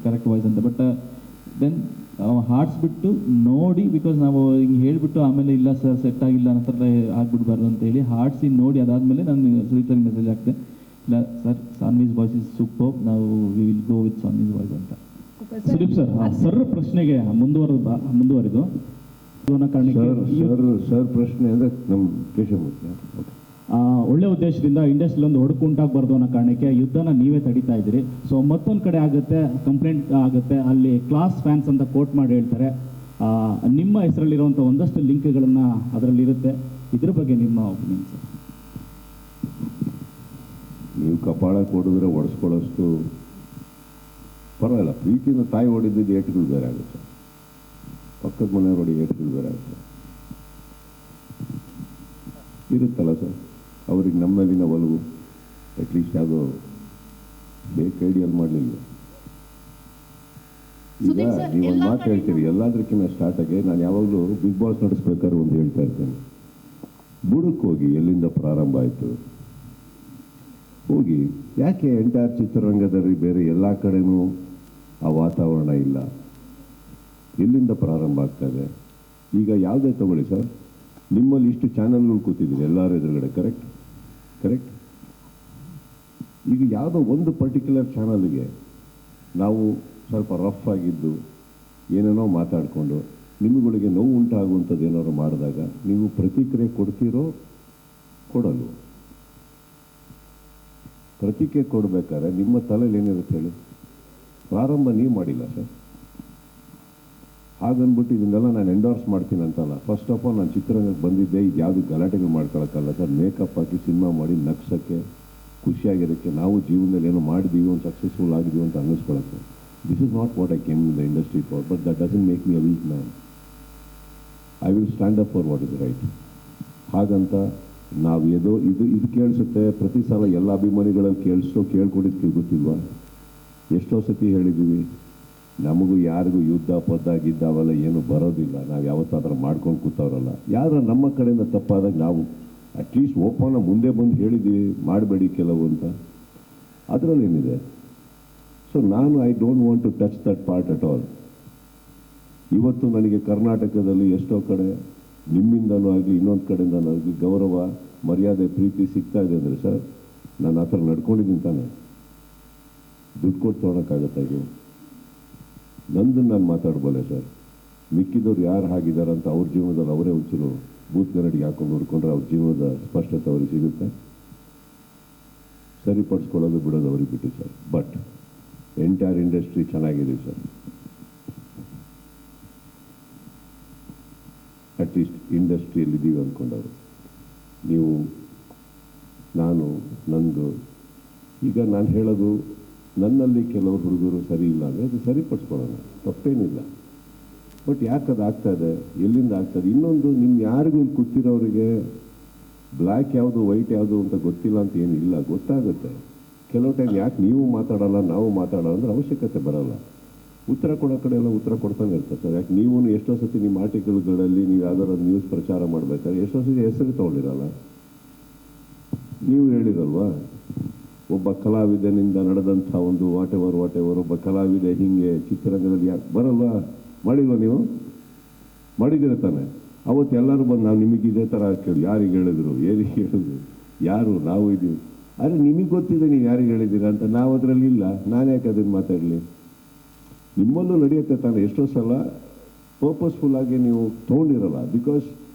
ಕರೆಕ್ಟ್ ವಾಯ್ಸ್ ಅಂತ. ಬಟ್ ದೆನ್ ಹಾಡ್ಸ್ಬಿಟ್ಟು ನೋಡಿ, ಬಿಕಾಸ್ ನಾವು ಹಿಂಗೆ ಹೇಳಿಬಿಟ್ಟು ಆಮೇಲೆ ಇಲ್ಲ ಸರ್ ಸೆಟ್ ಆಗಿಲ್ಲ ಅನ್ನೋ ಥರ ಆಗ್ಬಿಡ್ಬಾರ್ದು ಅಂತೇಳಿ ಹಾಡ್ಸಿ ನೋಡಿ ಅದಾದಮೇಲೆ ನಾನು ಸುದೀಪ್ ಮೆಸೇಜ್ ಹಾಕ್ತೆ, ಇಲ್ಲ sir Saanvi's voice is super, ನಾವು we will go with Saanvi's voice ಅಂತ. ಸುದೀಪ್ ಸರ್ ಪ್ರಶ್ನೆಗೆ ಮುಂದುವರಿದು ಸರ್ ಪ್ರಶ್ನೆ ಅಂದರೆ ನಮ್ಮ ಕೇಶಮೂರ್ತಿ ಒಳ್ಳೆ ಉದ್ದೇಶದಿಂದ ಇಂಡಸ್ಟ್ರಿಯಲ್ಲಿ ಒಂದು ಹೊಡಕು ಉಂಟಾಗಬಾರ್ದು ಅನ್ನೋ ಕಾರಣಕ್ಕೆ ಯುದ್ಧನ ನೀವೇ ತಡೀತಾ ಇದ್ದೀರಿ. ಸೊ ಮತ್ತೊಂದು ಕಡೆ ಆಗುತ್ತೆ, ಕಂಪ್ಲೇಂಟ್ ಆಗುತ್ತೆ, ಅಲ್ಲಿ ಕ್ಲಾಸ್ ಫ್ಯಾನ್ಸ್ ಅಂತ ಕೋಟ್ ಮಾಡಿ ಹೇಳ್ತಾರೆ. ನಿಮ್ಮ ಹೆಸರಲ್ಲಿರುವಂಥ ಒಂದಷ್ಟು ಲಿಂಕ್ಗಳನ್ನು ಅದರಲ್ಲಿರುತ್ತೆ. ಇದ್ರ ಬಗ್ಗೆ ನಿಮ್ಮ ಒಪಿನಿಯನ್ ಸರ್? ನೀವು ಕಪಾಳ ಕೊಡಿದ್ರೆ ಒಡಿಸ್ಕೊಳ್ಳೋಷ್ಟು ಪರವಾಗಿಲ್ಲ. ಪ್ರೀತಿಯಿಂದ ತಾಯಿ ಹೊಡಿದ್ದು ಏಟುಗಳು ಬೇರೆ ಆಗುತ್ತೆ, ಪಕ್ಕದ ಮನೆಯವ್ರು ಹೊಡಿ ಏಟುಗಳು ಬೇರೆ ಆಗುತ್ತೆ ಇರುತ್ತಲ್ಲ ಸರ್. ಅವ್ರಿಗೆ ನಮ್ಮ ಮೇಲಿನ ಒಲವು ಅಟ್ಲೀಸ್ಟ್ ಯಾವುದೋ ಫೇಕ್ ಐಡಿಯಲ್ಲಿ ಮಾಡಲಿಲ್ಲ. ಈಗ ನೀವೊಂದು ಮಾತು ಹೇಳ್ತೀರಿ, ಎಲ್ಲದಕ್ಕಿಂತ ಸ್ಟಾರ್ಟ್ ಆಗಿ ನಾನು ಯಾವಾಗಲೂ ಬಿಗ್ ಬಾಸ್ ನಡೆಸ್ಬೇಕಾದ್ರೆ ಒಂದು ಹೇಳ್ತಾ ಇರ್ತೇನೆ, ಬುಡಕ್ಕೆ ಹೋಗಿ ಎಲ್ಲಿಂದ ಪ್ರಾರಂಭ ಆಯಿತು ಹೋಗಿ. ಯಾಕೆ ಎಂಟೈರ್ ಚಿತ್ರರಂಗದಲ್ಲಿ ಬೇರೆ ಎಲ್ಲ ಕಡೆನೂ ಆ ವಾತಾವರಣ ಇಲ್ಲ? ಎಲ್ಲಿಂದ ಪ್ರಾರಂಭ ಆಗ್ತದೆ? ಈಗ ಯಾವುದೇ ತಗೊಳ್ಳಿ ಸರ್, ನಿಮ್ಮಲ್ಲಿ ಇಷ್ಟು ಚಾನಲ್ಗಳು ಕೂತಿದ್ದೀರಿ ಎಲ್ಲರ ಎದುರುಗಡೆ, ಕರೆಕ್ಟ್. ಈಗ ಯಾವುದೋ ಒಂದು ಪರ್ಟಿಕ್ಯುಲರ್ ಚಾನಲ್ಗೆ ನಾವು ಸ್ವಲ್ಪ ರಫ್ ಆಗಿದ್ದು ಏನೇನೋ ಮಾತಾಡಿಕೊಂಡು ನಿಮ್ಮಗಳಿಗೆ ನೋವು ಉಂಟಾಗುವಂಥದ್ದು ಏನಾದ್ರು ಮಾಡಿದಾಗ ನೀವು ಪ್ರತಿಕ್ರಿಯೆ ಕೊಡ್ತೀರೋ ಕೊಡಲ್ವೋ? ಪ್ರತಿಕ್ರಿಯೆ ಕೊಡಬೇಕಾದ್ರೆ ನಿಮ್ಮ ತಲೆಯಲ್ಲಿ ಏನಿರುತ್ತೆ ಹೇಳಿ? ಪ್ರಾರಂಭ ನೀವು ಮಾಡಿಲ್ಲ ಸರ್. ಹಾಗನ್ಬಿಟ್ಟು ಇದನ್ನೆಲ್ಲ ನಾನು ಎಂಡೋರ್ಸ್ ಮಾಡ್ತೀನಿ ಅಂತಲ್ಲ. ಫಸ್ಟ್ ಆಫ್ ಆಲ್ ನಾನು ಚಿತ್ರರಂಗಕ್ಕೆ ಬಂದಿದ್ದೆ ಇದು ಯಾವುದು ಗಲಾಟೆಗಳು ಮಾಡ್ಕೊಳಕ್ಕಲ್ಲ ಸರ್. ಮೇಕಪ್ ಹಾಕಿ ಸಿನಿಮಾ ಮಾಡಿ ನಗ್ಸೋಕ್ಕೆ, ಖುಷಿಯಾಗಿರೋಕ್ಕೆ, ನಾವು ಜೀವನದಲ್ಲಿ ಏನೋ ಮಾಡಿದ್ದೀವಿ, ಒಂದು ಸಕ್ಸಸ್ಫುಲ್ ಆಗಿದ್ದೀವಿ ಅಂತ ಅನ್ನಿಸ್ಕೊಳ್ಳೋಕ್ಕೆ. This is not what I came in the industry for, but that doesn't make me a weak man. I will stand up for what is right. ಹಾಗಂತ ನಾವು ಇದು ಕೇಳಿಸುತ್ತೆ ಪ್ರತಿ ಸಲ ಎಲ್ಲ ಅಭಿಮಾನಿಗಳಲ್ಲಿ ಕೇಳ್ಕೊಂಡಿದ್ದು ಗೊತ್ತಿಲ್ವಾ? ಎಷ್ಟೋ ಸತಿ ಹೇಳಿದ್ದೀವಿ, ನಮಗೂ ಯಾರಿಗೂ ಯುದ್ಧ ಗಿದ್ದ ಅವೆಲ್ಲ ಏನು ಬರೋದಿಲ್ಲ. ನಾವು ಯಾವತ್ತಾದ್ರೂ ಮಾಡ್ಕೊಂಡು ಕೂತವ್ರಲ್ಲ. ಯಾರು ನಮ್ಮ ಕಡೆಯಿಂದ ತಪ್ಪಾದಾಗ ನಾವು ಅಟ್ಲೀಸ್ಟ್ ಓಪನ್ ಮುಂದೆ ಬಂದು ಹೇಳಿದ್ದೀವಿ ಮಾಡಬೇಡಿ ಕೆಲವು ಅಂತ. ಅದರಲ್ಲೇನಿದೆ? ಸೊ ನಾನು I don't want to touch that part at all. ಇವತ್ತು ನನಗೆ ಕರ್ನಾಟಕದಲ್ಲಿ ಎಷ್ಟೋ ಕಡೆ ನಿಮ್ಮಿಂದನೂ ಆಗಲಿ ಇನ್ನೊಂದು ಕಡೆಯಿಂದನೂ ಆಗಲಿ ಗೌರವ, ಮರ್ಯಾದೆ, ಪ್ರೀತಿ ಸಿಗ್ತಾ ಇದೆ ಅಂದರೆ ಸರ್ ನಾನು ಆ ಥರ ನಡ್ಕೊಂಡಿದ್ದೀನಿ ತಾನೆ. ದುಡ್ಡು ಕೊಟ್ಟು ತೊಗೊಳಕ್ಕಾಗತ್ತಾ? ಇದು ನಂದನ್ನು ನಾನು ಮಾತಾಡ್ಬೋಲೆ ಸರ್. ಮಿಕ್ಕಿದವ್ರು ಯಾರು ಹಾಗಿದ್ದಾರೆ ಅಂತ ಅವ್ರ ಜೀವನದಲ್ಲಿ ಅವರೇ ಒಂಚೂರು ಬೂತ್ ಗರಡಿಗೆ ಹಾಕೊಂಡು ನೋಡಿಕೊಂಡ್ರೆ ಅವ್ರ ಜೀವನದ ಸ್ಪಷ್ಟತೆ ಅವ್ರಿಗೆ ಸಿಗುತ್ತೆ. ಸರಿಪಡಿಸ್ಕೊಳ್ಳೋದು ಬಿಡೋದು ಅವ್ರಿಗೆ ಬಿಟ್ಟು ಸರ್. ಬಟ್ ಎಂಟೈರ್ ಇಂಡಸ್ಟ್ರಿ ಚೆನ್ನಾಗಿದೆ ಸರ್. ಅಟ್ಲೀಸ್ಟ್ ಇಂಡಸ್ಟ್ರಿಯಲ್ಲಿದ್ದೀವಿ ಅಂದ್ಕೊಂಡವರು ನೀವು, ನಾನು, ನಂದು. ಈಗ ನಾನು ಹೇಳೋದು ನನ್ನಲ್ಲಿ ಕೆಲವರು ಹುಡುಗರು ಸರಿ ಇಲ್ಲ ಅಂದರೆ ಅದು ಸರಿಪಡಿಸ್ಕೊಳ್ಳೋಣ, ತಪ್ಪೇನಿಲ್ಲ. ಬಟ್ ಯಾಕೆ ಅದು ಆಗ್ತಾಯಿದೆ, ಎಲ್ಲಿಂದ ಆಗ್ತದೆ? ಇನ್ನೊಂದು, ನಿಮ್ಮ ಯಾರಿಗೂ ಇಲ್ಲಿ ಕೂತಿರೋರಿಗೆ ಬ್ಲ್ಯಾಕ್ ಯಾವುದು ವೈಟ್ ಯಾವುದು ಅಂತ ಗೊತ್ತಿಲ್ಲ ಅಂತ ಏನಿಲ್ಲ, ಗೊತ್ತಾಗುತ್ತೆ. ಕೆಲವು ಟೈಮ್ ಯಾಕೆ ನೀವು ಮಾತಾಡೋಲ್ಲ ನಾವು ಮಾತಾಡೋಲ್ಲ ಅಂದರೆ ಅವಶ್ಯಕತೆ ಬರೋಲ್ಲ. ಉತ್ತರ ಕೊಡೋ ಕಡೆ ಎಲ್ಲ ಉತ್ತರ ಕೊಡ್ತಾನೆ ಇರ್ತದೆ ಸರ್. ಯಾಕೆ ನೀವು ಎಷ್ಟೋ ಸತಿ ನಿಮ್ಮ ಆರ್ಟಿಕಲ್ಗಳಲ್ಲಿ ನೀವು ಯಾವ್ದಾದ್ರು ನ್ಯೂಸ್ ಪ್ರಚಾರ ಮಾಡಬೇಕಾದ್ರೆ ಎಷ್ಟೋ ಸತಿ ಹೆಸರು ತೊಗೊಂಡಿರಲ್ಲ. ನೀವು ಹೇಳಿರಲ್ವಾ, ಒಬ್ಬ ಕಲಾವಿದನಿಂದ ನಡೆದಂಥ ಒಂದು ವಾಟ್ ಎವರ್ ಒಬ್ಬ ಕಲಾವಿದ ಹಿಂಗೆ ಚಿತ್ರರಂಗದಲ್ಲಿ ಯಾಕೆ ಬರಲ್ವಾ? ಮಾಡಿಲ್ವ ನೀವು? ಮಾಡಿದ್ದೀರ ತಾನೆ. ಅವತ್ತು ಎಲ್ಲರೂ ಬಂದು ನಾವು ನಿಮಗೆ ಇದೇ ಥರ ಕೇಳಿ ಯಾರಿಗೆ ಹೇಳಿದ್ರು, ಏನಿಗೆ ಹೇಳಿದ್ರು, ಯಾರು ನಾವು ಇದ್ದೀವಿ. ಆದರೆ ನಿಮಗೆ ಗೊತ್ತಿದೆ ನೀವು ಯಾರಿಗೆ ಹೇಳಿದ್ದೀರಾ ಅಂತ. ನಾವು ಅದರಲ್ಲಿ ಇಲ್ಲ, ನಾನು ಯಾಕೆ ಅದನ್ನು ಮಾತಾಡಲಿ? ನಿಮ್ಮಲ್ಲೂ ನಡೆಯುತ್ತೆ ತಾನೆ. ಎಷ್ಟೋ ಸಲ ಪರ್ಪಸ್ಫುಲ್ ಆಗಿ ನೀವು ತೊಗೊಂಡಿರಲ್ಲ, because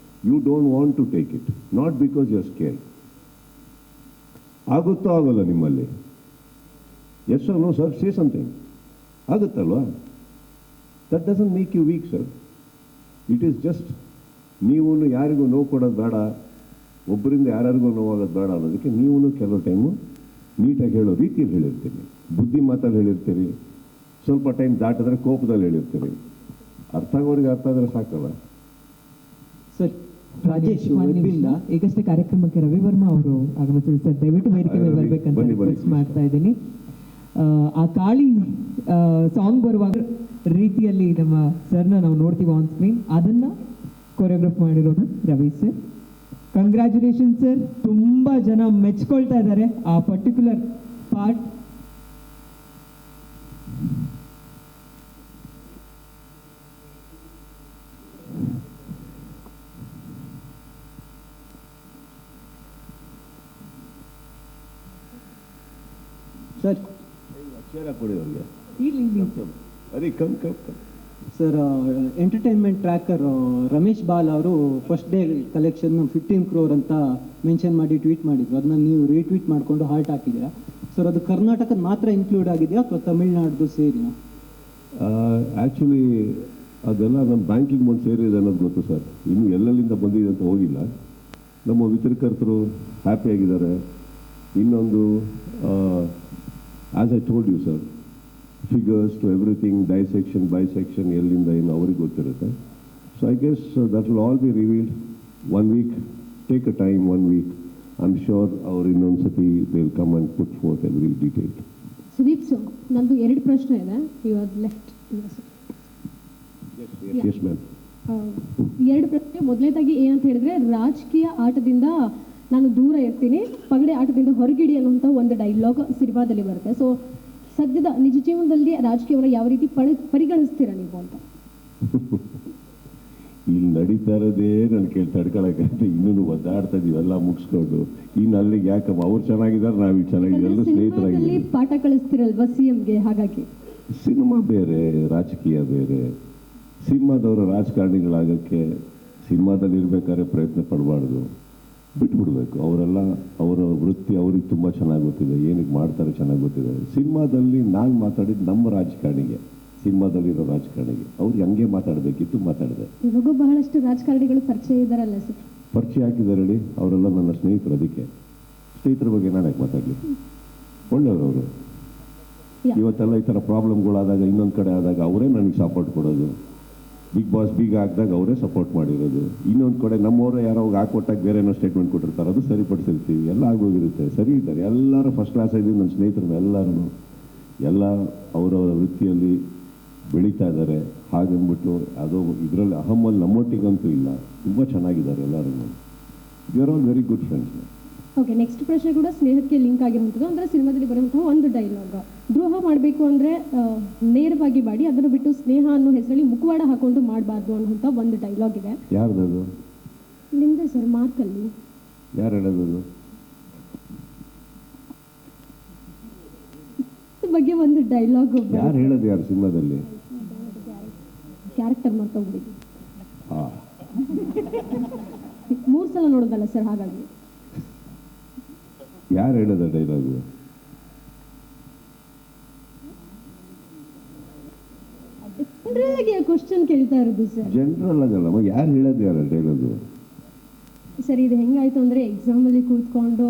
you don't want to take it, not because you are scared. ಆಗುತ್ತೋ ಆಗೋಲ್ಲ ನಿಮ್ಮಲ್ಲಿ? Yes no sir, say something. ಆಗುತ್ತಲ್ವಾ? That doesn't make you weak sir. It is just ನೀವು ಯಾರಿಗೂ ನೋವು ಕೊಡೋದು ಬೇಡ, ಒಬ್ಬರಿಂದ ಯಾರಿಗೂ ನೋವಾಗೋದು ಬೇಡ ಅನ್ನೋದಕ್ಕೆ ನೀವು ಕೆಲವು ಟೈಮು ನೀಟಾಗಿ ಹೇಳೋ ರೀತಿಯಲ್ಲಿ ಹೇಳಿರ್ತೀರಿ, ಬುದ್ಧಿ ಮಾತಲ್ಲಿ ಹೇಳಿರ್ತೀರಿ. ಸ್ವಲ್ಪ ಟೈಮ್ ದಾಟಿದ್ರೆ ಕೋಪದಲ್ಲಿ ಹೇಳಿರ್ತೀರಿ. ಅರ್ಥ ಆಗೋರಿಗೆ ಅರ್ಥ ಆದರೆ ಸಾಕಲ್ಲ ಸರ್. ರಾಜೇಶ್ ವೆಬ್ಬಿಂದ ಈಗಷ್ಟೇ ಕಾರ್ಯಕ್ರಮಕ್ಕೆ ರವಿ ವರ್ಮಾ ಅವರು ಆಗಮಿಸಿದ್ರು ಸರ್. ದಯವಿಟ್ಟು ವೇದಿಕೆ ಮೇಲೆ ಬರಬೇಕಂತ ರಿಕ್ವೆಸ್ಟ್ ಮಾಡ್ತಾ ಇದ್ದೀನಿ. ಆ ಕಾಳಿ ಸಾಂಗ್ ಬರುವಾಗ ರೀತಿಯಲ್ಲಿ ನಮ್ಮ ಸರ್ನ ನಾವು ನೋಡ್ತೀವಿ ಆನ್ ಸ್ಕ್ರೀನ್, ಅದನ್ನು ಕೊರಿಯೋಗ್ರಾಫ್ ಮಾಡಿರೋದು ರವಿ ಸರ್. Congratulation sir. ತುಂಬ ಜನ ಮೆಚ್ಕೊಳ್ತಾ ಇದ್ದಾರೆ ಆ ಪರ್ಟಿಕ್ಯುಲರ್ ಪಾರ್ಟ್. ಸರ್ ಕೊಡಿ ಅವ್ರಿಗೆ. ಅರೆ come sir, entertainment tracker Ramesh ball ಅವರು ಫಸ್ಟ್ ಡೇ ಕಲೆಕ್ಷನ್ 15 crore ಅಂತ ಮೆನ್ಷನ್ ಮಾಡಿ ಟ್ವೀಟ್ ಮಾಡಿದ್ರು. ಅದನ್ನ ನೀವು ರೀಟ್ವೀಟ್ ಮಾಡಿಕೊಂಡು ಹಾರ್ಟ್ ಹಾಕಿದ್ದೀರಾ ಸರ್. ಅದು ಕರ್ನಾಟಕದ ಮಾತ್ರ ಇನ್ಕ್ಲೂಡ್ ಆಗಿದೆಯಾ ಅಥವಾ ತಮಿಳ್ನಾಡ್ದು ಸೇರಿನಾ? ಆ್ಯಕ್ಚುಲಿ ಅದೆಲ್ಲ ನಮ್ಮ ಬ್ಯಾಂಕಿಂಗ್ ಒಂದು ಸೇರಿದೆ ಅನ್ನೋದು ಗೊತ್ತು ಸರ್. ಇನ್ನೂ ಎಲ್ಲೆಲ್ಲಿಂದ ಬಂದಿದೆ ಅಂತ ಹೋಗಿಲ್ಲ. ನಮ್ಮ ವಿತರಕರ್ತರು ಹ್ಯಾಪಿಯಾಗಿದ್ದಾರೆ. ಇನ್ನೊಂದು as I told you sir, figures to everything, dissection bisection ಎಲ್ಲಿಂದ ಏನು ಅವ್ರಿಗೆ ಗೊತ್ತಿರುತ್ತೆ. So I guess that will all be revealed 1 week. Take a time, 1 week. I am sure ಅವ್ರು ಇನ್ನೊಂದು ಸತಿ they will come and put forth every detail. Sudeep sir, ನಂದು 2 ಪ್ರಶ್ನೆ ಇದೆ. You are left. Yes ma'am. 2 ಪ್ರಶ್ನೆ. ಮೊದಲನೇದಾಗಿ ಏನಂತ ಹೇಳಿದ್ರೆ, ರಾಜಕೀಯ ಆಟದಿಂದ ನಾನು ದೂರ ಇರ್ತೀನಿ, ಪಗಡೆ ಆಟದಿಂದ ಹೊರಗಿಡಿ ಅನ್ನುವಂಥ ಒಂದು ಡೈಲಾಗ್ ಸಿನಿಮಾದಲ್ಲಿ ಬರುತ್ತೆ. ಸೊ ಸದ್ಯದ ನಿಜ ಜೀವನದಲ್ಲಿ ರಾಜಕೀಯವನ್ನು ಯಾವ ರೀತಿ ಪರಿಗಣಿಸ್ತೀರಾ ನೀವು ಅಂತ? ಇಲ್ಲಿ ನಡೀತಾ ಇರೋದೇ ನಾನು ತಡ್ಕೊಳಕ್ಕಂತ ಇನ್ನೂ ಒದ್ದಾಡ್ತಾ ಇದೀವಿ ಎಲ್ಲ ಮುಗಿಸ್ಕೊಂಡು ಇನ್ನು ಅಲ್ಲಿಗೆ ಯಾಕಮ್ಮ ಅವ್ರು ಚೆನ್ನಾಗಿದ್ದಾರೆ ನಾವು ಇಲ್ಲಿ ಚೆನ್ನಾಗಿದ್ದೀವಿ ಎಲ್ಲ ಸ್ನೇಹಿತರಾಗಿದ್ದೀವಿ. ಪಾಠ ಕಳಿಸ್ತಿರಲ್ವಾ CMಗೆ, ಹಾಗಾಗಿ ಸಿನಿಮಾ ಬೇರೆ, ರಾಜಕೀಯ ಬೇರೆ. ಸಿನಿಮಾದವರು ರಾಜಕಾರಣಿಗಳಾಗಕ್ಕೆ ಸಿನಿಮಾದಲ್ಲಿ ಇರ್ಬೇಕಾದ್ರೆ ಪ್ರಯತ್ನ ಪಡಬಾರ್ದು, ಬಿಟ್ಬಿಡ್ಬೇಕು. ಅವರೆಲ್ಲ ಅವರ ವೃತ್ತಿ ಅವ್ರಿಗೆ ತುಂಬ ಚೆನ್ನಾಗಿ ಗೊತ್ತಿದೆ, ಏನಕ್ಕೆ ಮಾಡ್ತಾರೆ ಚೆನ್ನಾಗಿ ಗೊತ್ತಿದೆ. ಸಿನಿಮಾದಲ್ಲಿ ನಾನು ಮಾತಾಡಿದ್ದು ನಮ್ಮ ರಾಜಕಾರಣಿಗೆ, ಸಿನಿಮಾದಲ್ಲಿರೋ ರಾಜಕಾರಣಿಗೆ ಅವ್ರಿಗೆ ಹಂಗೆ ಮಾತಾಡಬೇಕಿತ್ತು, ಮಾತಾಡಿದೆ. ಇವಾಗೂ ಬಹಳಷ್ಟು ರಾಜಕಾರಣಿಗಳು ಪರಿಚಯ ಇದ್ದಾರಲ್ಲ ಸರ್? ಪರಿಚಯ ಹಾಕಿದ್ದಾರೆ ಹೇಳಿ, ಅವರೆಲ್ಲ ನನ್ನ ಸ್ನೇಹಿತರು. ಅದಕ್ಕೆ ಸ್ನೇಹಿತರ ಬಗ್ಗೆ ನಾನು ಯಾಕೆ ಮಾತಾಡಲಿ? ಒಳ್ಳೆಯವರು ಅವರು. ಇವತ್ತೆಲ್ಲ ಈ ಥರ ಪ್ರಾಬ್ಲಮ್ಗಳಾದಾಗ, ಇನ್ನೊಂದು ಕಡೆ ಆದಾಗ ಅವರೇ ನನಗೆ ಸಪೋರ್ಟ್ ಕೊಡೋದು. ಬಿಗ್ ಬಾಸ್ ಬೀಗ ಹಾಕಿದಾಗ ಅವರೇ ಸಪೋರ್ಟ್ ಮಾಡಿರೋದು. ಇನ್ನೊಂದು ಕಡೆ ನಮ್ಮವರೇ ಯಾರೋ ಹಾಕೊಟ್ಟಾಗ ಬೇರೆ ಏನೋ ಸ್ಟೇಟ್ಮೆಂಟ್ ಕೊಟ್ಟಿರ್ತಾರೆ, ಅದು ಸರಿಪಡಿಸಿರ್ತೀವಿ. ಎಲ್ಲ ಆಗೋಗಿರುತ್ತೆ, ಸರಿ ಇದ್ದಾರೆ ಎಲ್ಲರೂ. ಫಸ್ಟ್ ಕ್ಲಾಸ್ ಆಗಿದ್ದೀವಿ ನನ್ನ ಸ್ನೇಹಿತರು ಎಲ್ಲರೂ. ಎಲ್ಲ ಅವರವರ ವೃತ್ತಿಯಲ್ಲಿ ಬೆಳೀತಾ ಇದ್ದಾರೆ. ಹಾಗಂದ್ಬಿಟ್ಟು ಅದು ಇದರಲ್ಲಿ ಅಹಮ್ಮಲ್ಲಿ ನಮ್ಮೊಟ್ಟಿಗಂತೂ ಇಲ್ಲ, ತುಂಬ ಚೆನ್ನಾಗಿದ್ದಾರೆ ಎಲ್ಲರೂ. We are all very good friends. Okay, next ಪ್ರಶ್ನೆ ಕೂಡ ಸ್ನೇಹಕ್ಕೆ ಲಿಂಕ್ ಆಗಿರುವಂಥದ್ದು. ಅಂದರೆ ಸಿನಿಮಾದಲ್ಲಿ ಬರುವಂತಹ ಒಂದು ಡೈಲಾಗ್, ದ್ರೋಹ ಮಾಡಬೇಕು ಅಂದರೆ ನೇರವಾಗಿ ಮಾಡಿ, ಅದನ್ನು ಬಿಟ್ಟು ಸ್ನೇಹ ಅನ್ನೋ ಹೆಸರಲ್ಲಿ ಮುಖವಾಡ ಹಾಕೊಂಡು ಮಾಡಬಾರ್ದು ಅನ್ನುವಂಥ ಒಂದು ಡೈಲಾಗ್ ಇದೆ. ಯಾರ್ದದು? ನಿಮ್ಮದೇ ಸರ್, ಮಾರ್ಕಲ್ಲಿ. ಯಾರು ಹೇಳೋದು? ಬಗ್ಗೆ ಒಂದು ಡೈಲಾಗ್ ಯಾರು ಹೇಳೋದು? ಯಾರು ಸಿನಿಮಾದಲ್ಲಿ? ಕ್ಯಾರೆಕ್ಟರ್ ಮರ್ತೋಗ್ಬಿಡಿ. ಹಾಂ, 3 ಸಲ ನೋಡೋದಲ್ಲ ಸರ್, ಹಾಗಾಗಿ. ಯಾರು ಹೇಳೋದ ಡೈಲಾಗು? ಜನರಲ್ ಆಗಿ ಕ್ವಶನ್ ಕೇಳ್ತಾ ಇರೋದು ಸರ್. ಜನರಲ್ ಆಗಲ್ಲ, ಯಾರು ಹೇಳೋದು? ಯಾರು ಡೈಲಾಗು? ಸರ್, ಇದು ಹೆಂಗಾಯ್ತು ಅಂದರೆ ಎಕ್ಸಾಮಲ್ಲಿ ಕೂತ್ಕೊಂಡು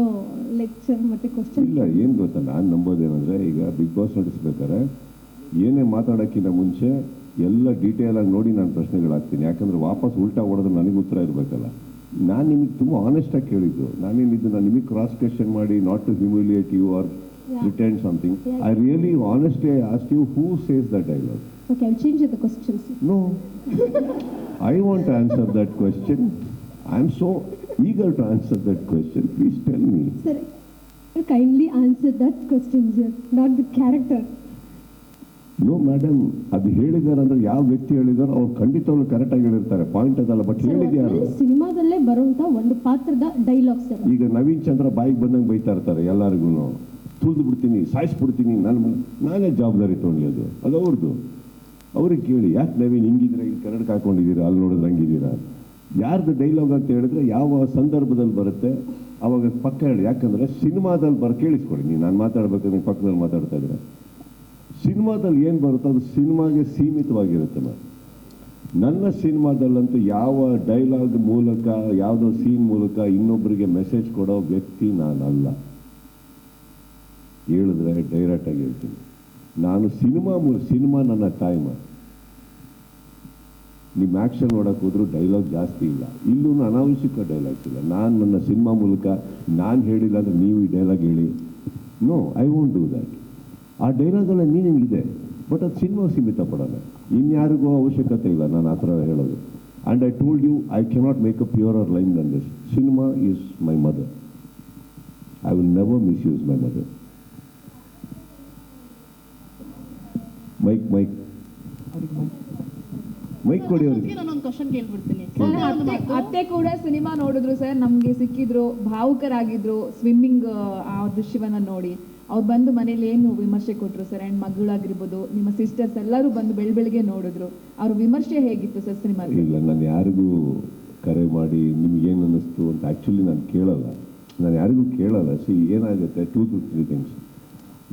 ಲೆಕ್ಚರ್ ಮತ್ತು ಕ್ವಶನ್. ಇಲ್ಲ, ಏನು ಗೊತ್ತಾ, ನಾನು ನಂಬೋದೇನೆಂದರೆ, ಈಗ ಬಿಗ್ ಬಾಸ್ ನಡೆಸ್ಬೇಕಾದ್ರೆ ಏನೇ ಮಾತಾಡೋಕ್ಕಿಂತ ಮುಂಚೆ ಎಲ್ಲ ಡೀಟೇಲ್ ಆಗಿ ನೋಡಿ ನಾನು ಪ್ರಶ್ನೆಗಳಾಗ್ತೀನಿ. ಯಾಕಂದರೆ ವಾಪಸ್ ಉಲ್ಟಾ ಹೊಡೆದ್ರೆ ನನಗೆ ಉತ್ತರ ಇರಬೇಕಲ್ಲ. ನಾನು ನಿಮಗೆ ತುಂಬ ಆನೆಸ್ಟಾಗಿ ಕೇಳಿದ್ದು. ನಾನೇನಿದ್ದು ನಾನು ನಿಮಗೆ ಕ್ರಾಸ್ ಕ್ವೆಶ್ಚನ್ ಮಾಡಿ, not to humiliate you or pretend something. I really honestly ask you, who says the dialogue? Okay, I'll change the questions. No, I want to answer that question. I'm so eager to answer that question. Please tell me. Sir, kindly answer that question, sir, not the character. No, madam, ಅದು ಹೇಳಿದ್ದಾರೆ ಅಂದ್ರೆ ಯಾವ ವ್ಯಕ್ತಿ ಹೇಳಿದಾರೋ ಅವ್ರು ಖಂಡಿತವಾಗ್ಲೂ ಕರೆಕ್ಟಾಗಿ ಹೇಳಿರ್ತಾರೆ, point ಅದಲ್ಲ. ಬಟ್ ಹೇಳಿದ್ಯಾರು? ಸಿನಿಮಾದಲ್ಲೇ ಬರುವಂತ ಒಂದು ಪಾತ್ರದ ಡೈಲಾಗ್ ಸರ್. ಈಗ ನವೀನ್ ಚಂದ್ರ ಬಾಯಿಗೆ ಬಂದಂಗೆ ಬೈತಾ ಇರ್ತಾರೆ ಎಲ್ಲರಿಗೂ, ತುಳಿದು ಬಿಡ್ತೀನಿ, ಸಾಯಿಸ್ಬಿಡ್ತೀನಿ, ನಾನೇ ಜವಾಬ್ದಾರಿ ತೊಗೊಳ್ಳಿ. ಅದು ಅವ್ರದ್ದು. ಅವ್ರಿಗೆ ಕೇಳಿ, ಯಾಕೆ ನವೀನ್ ಹಿಂಗಿದ್ರೆ, ಇಲ್ಲಿ ಕನ್ನಡಕ್ಕೆ ಹಾಕೊಂಡಿದ್ದೀರಾ, ಅಲ್ಲಿ ನೋಡಿದ್ರೆ ಹಂಗಿದ್ದೀರಾ? ಯಾರ್ದು ಡೈಲಾಗ್ ಅಂತ ಹೇಳಿದ್ರೆ ಯಾವ ಸಂದರ್ಭದಲ್ಲಿ ಬರುತ್ತೆ ಅವಾಗ ಪಕ್ಕ ಹೇಳಿ. ಯಾಕಂದರೆ ಸಿನಿಮಾದಲ್ಲಿ ಕೇಳಿಸ್ಕೊಡಿ, ನೀವು ನಾನು ಮಾತಾಡ್ಬೇಕಾದ್ರೆ ಪಕ್ಕದಲ್ಲಿ ಮಾತಾಡ್ತಾ ಇದ್ರೆ ಸಿನಿಮಾದಲ್ಲಿ ಏನು ಬರುತ್ತೋ ಅದು ಸಿನಿಮಾಗೆ ಸೀಮಿತವಾಗಿರುತ್ತೆ. ನನ್ನ ಸಿನಿಮಾದಲ್ಲಂತೂ ಯಾವ ಡೈಲಾಗ್ ಮೂಲಕ, ಯಾವುದೋ ಸೀನ್ ಮೂಲಕ ಇನ್ನೊಬ್ಬರಿಗೆ ಮೆಸೇಜ್ ಕೊಡೋ ವ್ಯಕ್ತಿ ನಾನಲ್ಲ. ಹೇಳಿದ್ರೆ ಡೈರೆಕ್ಟಾಗಿ ಹೇಳ್ತೀನಿ, ನಾನು ಸಿನಿಮಾ ನನ್ನ ಟೈಮ್. ನಿಮ್ಮ ಆ್ಯಕ್ಷನ್ ನೋಡೋಕೆ ಹೋದ್ರೂ ಡೈಲಾಗ್ ಜಾಸ್ತಿ ಇಲ್ಲ, ಇಲ್ಲೂ ಅನಾವಶ್ಯಕ ಡೈಲಾಗ್ಸ್ ಇಲ್ಲ. ನಾನು ನನ್ನ ಸಿನಿಮಾ ಮೂಲಕ ನಾನು ಹೇಳಿಲ್ಲ ಅಂದರೆ ನೀವು ಈ ಡೈಲಾಗ್ ಹೇಳಿ. No, I won't do that. ಆ ಡೈಲಾಗಲ್ಲ ಮೀನಿಂಗ್ ಇದೆ, ಬಟ್ ಅದು ಸಿನಿಮಾ ಸೀಮಿತ ಪಡೋಲ್ಲ. ಇನ್ಯಾರಿಗೂ ಅವಶ್ಯಕತೆ ಇಲ್ಲ ನಾನು ಆ ಥರ ಹೇಳೋದು. And I told you, I cannot make a purer line than this. Cinema is my mother. I will never misuse my mother. Mic ಕೊಡಿ ಅವ್ರಿಗೆ. ನಾನೊಂದು ಕ್ವಶನ್ ಕೇಳ್ಬಿಡ್ತೀನಿ. ಅತ್ತೆ ಕೂಡ ಸಿನಿಮಾ ನೋಡಿದ್ರು ಸರ್, ನಮಗೆ ಸಿಕ್ಕಿದ್ರು, ಭಾವುಕರಾಗಿದ್ರು ಸ್ವಿಮ್ಮಿಂಗ್ ಆ ದೃಶ್ಯವನ್ನ ನೋಡಿ. ಅವ್ರು ಬಂದು ಮನೇಲಿ ಏನು ವಿಮರ್ಶೆ ಕೊಟ್ಟರು ಸರ್? ಆ್ಯಂಡ್ ಮಗಳಾಗಿರ್ಬೋದು, ನಿಮ್ಮ ಸಿಸ್ಟರ್ಸ್ ಎಲ್ಲರೂ ಬಂದು ಬೆಳಗ್ಗೆ ನೋಡಿದ್ರು. ಅವ್ರ ವಿಮರ್ಶೆ ಹೇಗಿತ್ತು ಸರ್ ಸಿನಿಮಾ? ಇಲ್ಲ, ನಾನು ಯಾರಿಗೂ ಕರೆ ಮಾಡಿ ನಿಮ್ಗೇನು ಅನ್ನಿಸ್ತು ಅಂತ ಆ್ಯಕ್ಚುಲಿ ನಾನು ಕೇಳಲ್ಲ. ನಾನು ಯಾರಿಗೂ ಕೇಳಲ್ಲ. ಏನಾಗುತ್ತೆ, 2-3 ಥಿಂಗ್ಸ್.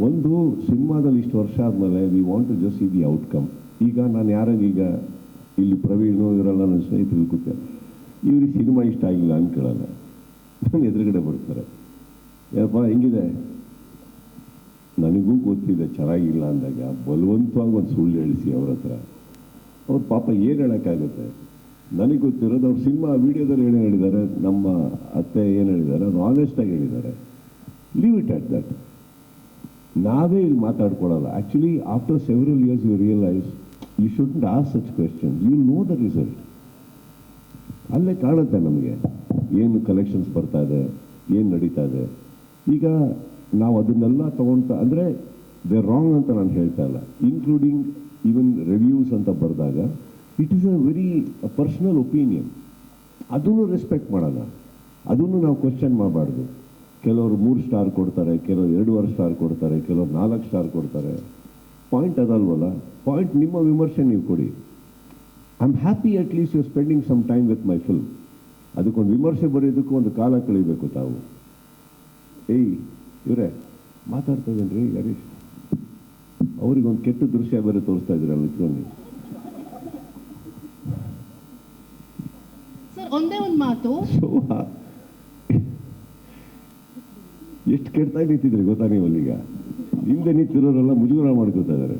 ಒಂದು, ಸಿನಿಮಾದಲ್ಲಿ ಇಷ್ಟು ವರ್ಷ ಆದಮೇಲೆ we want to just see the outcome. ಈಗ ನಾನು ಈಗ ಇಲ್ಲಿ ಪ್ರವೀಣು ಇವರೆಲ್ಲ ನನ್ನ ಸ್ನೇಹಿತರು ಕೂತಾರೆ, ಇವ್ರಿಗೆ ಸಿನಿಮಾ ಇಷ್ಟ ಆಗಿಲ್ಲ ಅಂತ ಕೇಳಲ್ಲ. ನಾನು ಎದುರುಗಡೆ ಬರ್ತಾರೆ, ಏನಪ್ಪ ಹೆಂಗಿದೆ, ನನಗೂ ಗೊತ್ತಿದೆ ಚೆನ್ನಾಗಿಲ್ಲ ಅಂದಾಗ ಬಲವಂತವಾಗಿ ಒಂದು ಸುಳ್ಳು ಹೇಳಿಸಿ ಅವ್ರ ಹತ್ರ. ಅವ್ರ ಪಾಪ ಏನು ಹೇಳೋಕ್ಕಾಗುತ್ತೆ? ನನಗೆ ಗೊತ್ತಿರೋದು ಅವ್ರು ಸಿನಿಮಾ ವೀಡಿಯೋದಲ್ಲಿ ಏನು ಹೇಳಿದ್ದಾರೆ, ನಮ್ಮ ಅತ್ತೆ ಏನು ಹೇಳಿದ್ದಾರೆ, ಅವ್ರು ಆನೆಸ್ಟಾಗಿ ಹೇಳಿದ್ದಾರೆ. Leave it at that. ನಾವೇ ಇಲ್ಲಿ ಮಾತಾಡ್ಕೊಳ್ಳಲ್ಲ. Actually after several years you realise you shouldn't ask such questions. You know the result. ಅಲ್ಲೇ ಕಾಣುತ್ತೆ ನಮಗೆ ಏನು ಕಲೆಕ್ಷನ್ಸ್ ಬರ್ತಾ ಇದೆ, ಏನು ನಡೀತಾ ಇದೆ. ಈಗ ನಾವು ಅದನ್ನೆಲ್ಲ ತೊಗೊಳ್ತಾ ಅಂದರೆ ದೇ ರಾಂಗ್ ಅಂತ ನಾನು ಹೇಳ್ತಾ ಇಲ್ಲ. ಇನ್ಕ್ಲೂಡಿಂಗ್ ಈವನ್ ರಿವ್ಯೂಸ್ ಅಂತ ಬರೆದಾಗ it is a very personal opinion. ಅದನ್ನು ರೆಸ್ಪೆಕ್ಟ್ ಮಾಡೋಣ, ಅದನ್ನು ನಾವು ಕ್ವಶನ್ ಮಾಡಬಾರ್ದು. ಕೆಲವರು 3 ಸ್ಟಾರ್ ಕೊಡ್ತಾರೆ, ಕೆಲವರು 2.5 ಸ್ಟಾರ್ ಕೊಡ್ತಾರೆ, ಕೆಲವರು 4 ಸ್ಟಾರ್ ಕೊಡ್ತಾರೆ. ಪಾಯಿಂಟ್ ಅದಲ್ವಲ್ಲ, ಪಾಯಿಂಟ್ ನಿಮ್ಮ ವಿಮರ್ಶೆ ನೀವು ಕೊಡಿ. I am happy at least you spending some time with my film. ಅದಕ್ಕೊಂದು ವಿಮರ್ಶೆ ಬರೆಯೋದಕ್ಕೂ ಒಂದು ಕಾಲ ಕಳಿಬೇಕು ತಾವು. ಇವರೇ ಮಾತಾಡ್ತಾ ಇದ್ದೇನೆ ರೀ ಹರೀಶ್, ಅವ್ರಿಗೊಂದು ಕೆಟ್ಟ ದೃಶ್ಯ ಬೇರೆ ತೋರಿಸ್ತಾ ಇದ್ದೀರ ಅಲ್ಲಿ ನಿಂತ್ಕೊಂಡು. ಸರ್ ಒಂದೇ ಒಂದು ಮಾತು, ಎಷ್ಟು ಕೆಟ್ಟಾಗಿ ನಿಂತಿದ್ರಿ ಗೊತ್ತಾ ನೀವು ಅಲ್ಲಿಗ? ಹಿಂದೆ ನಿಂತಿರೋರೆಲ್ಲ ಮುಜುಗರ ಮಾಡ್ಕೋತಾ ಇದ್ದಾರೆ.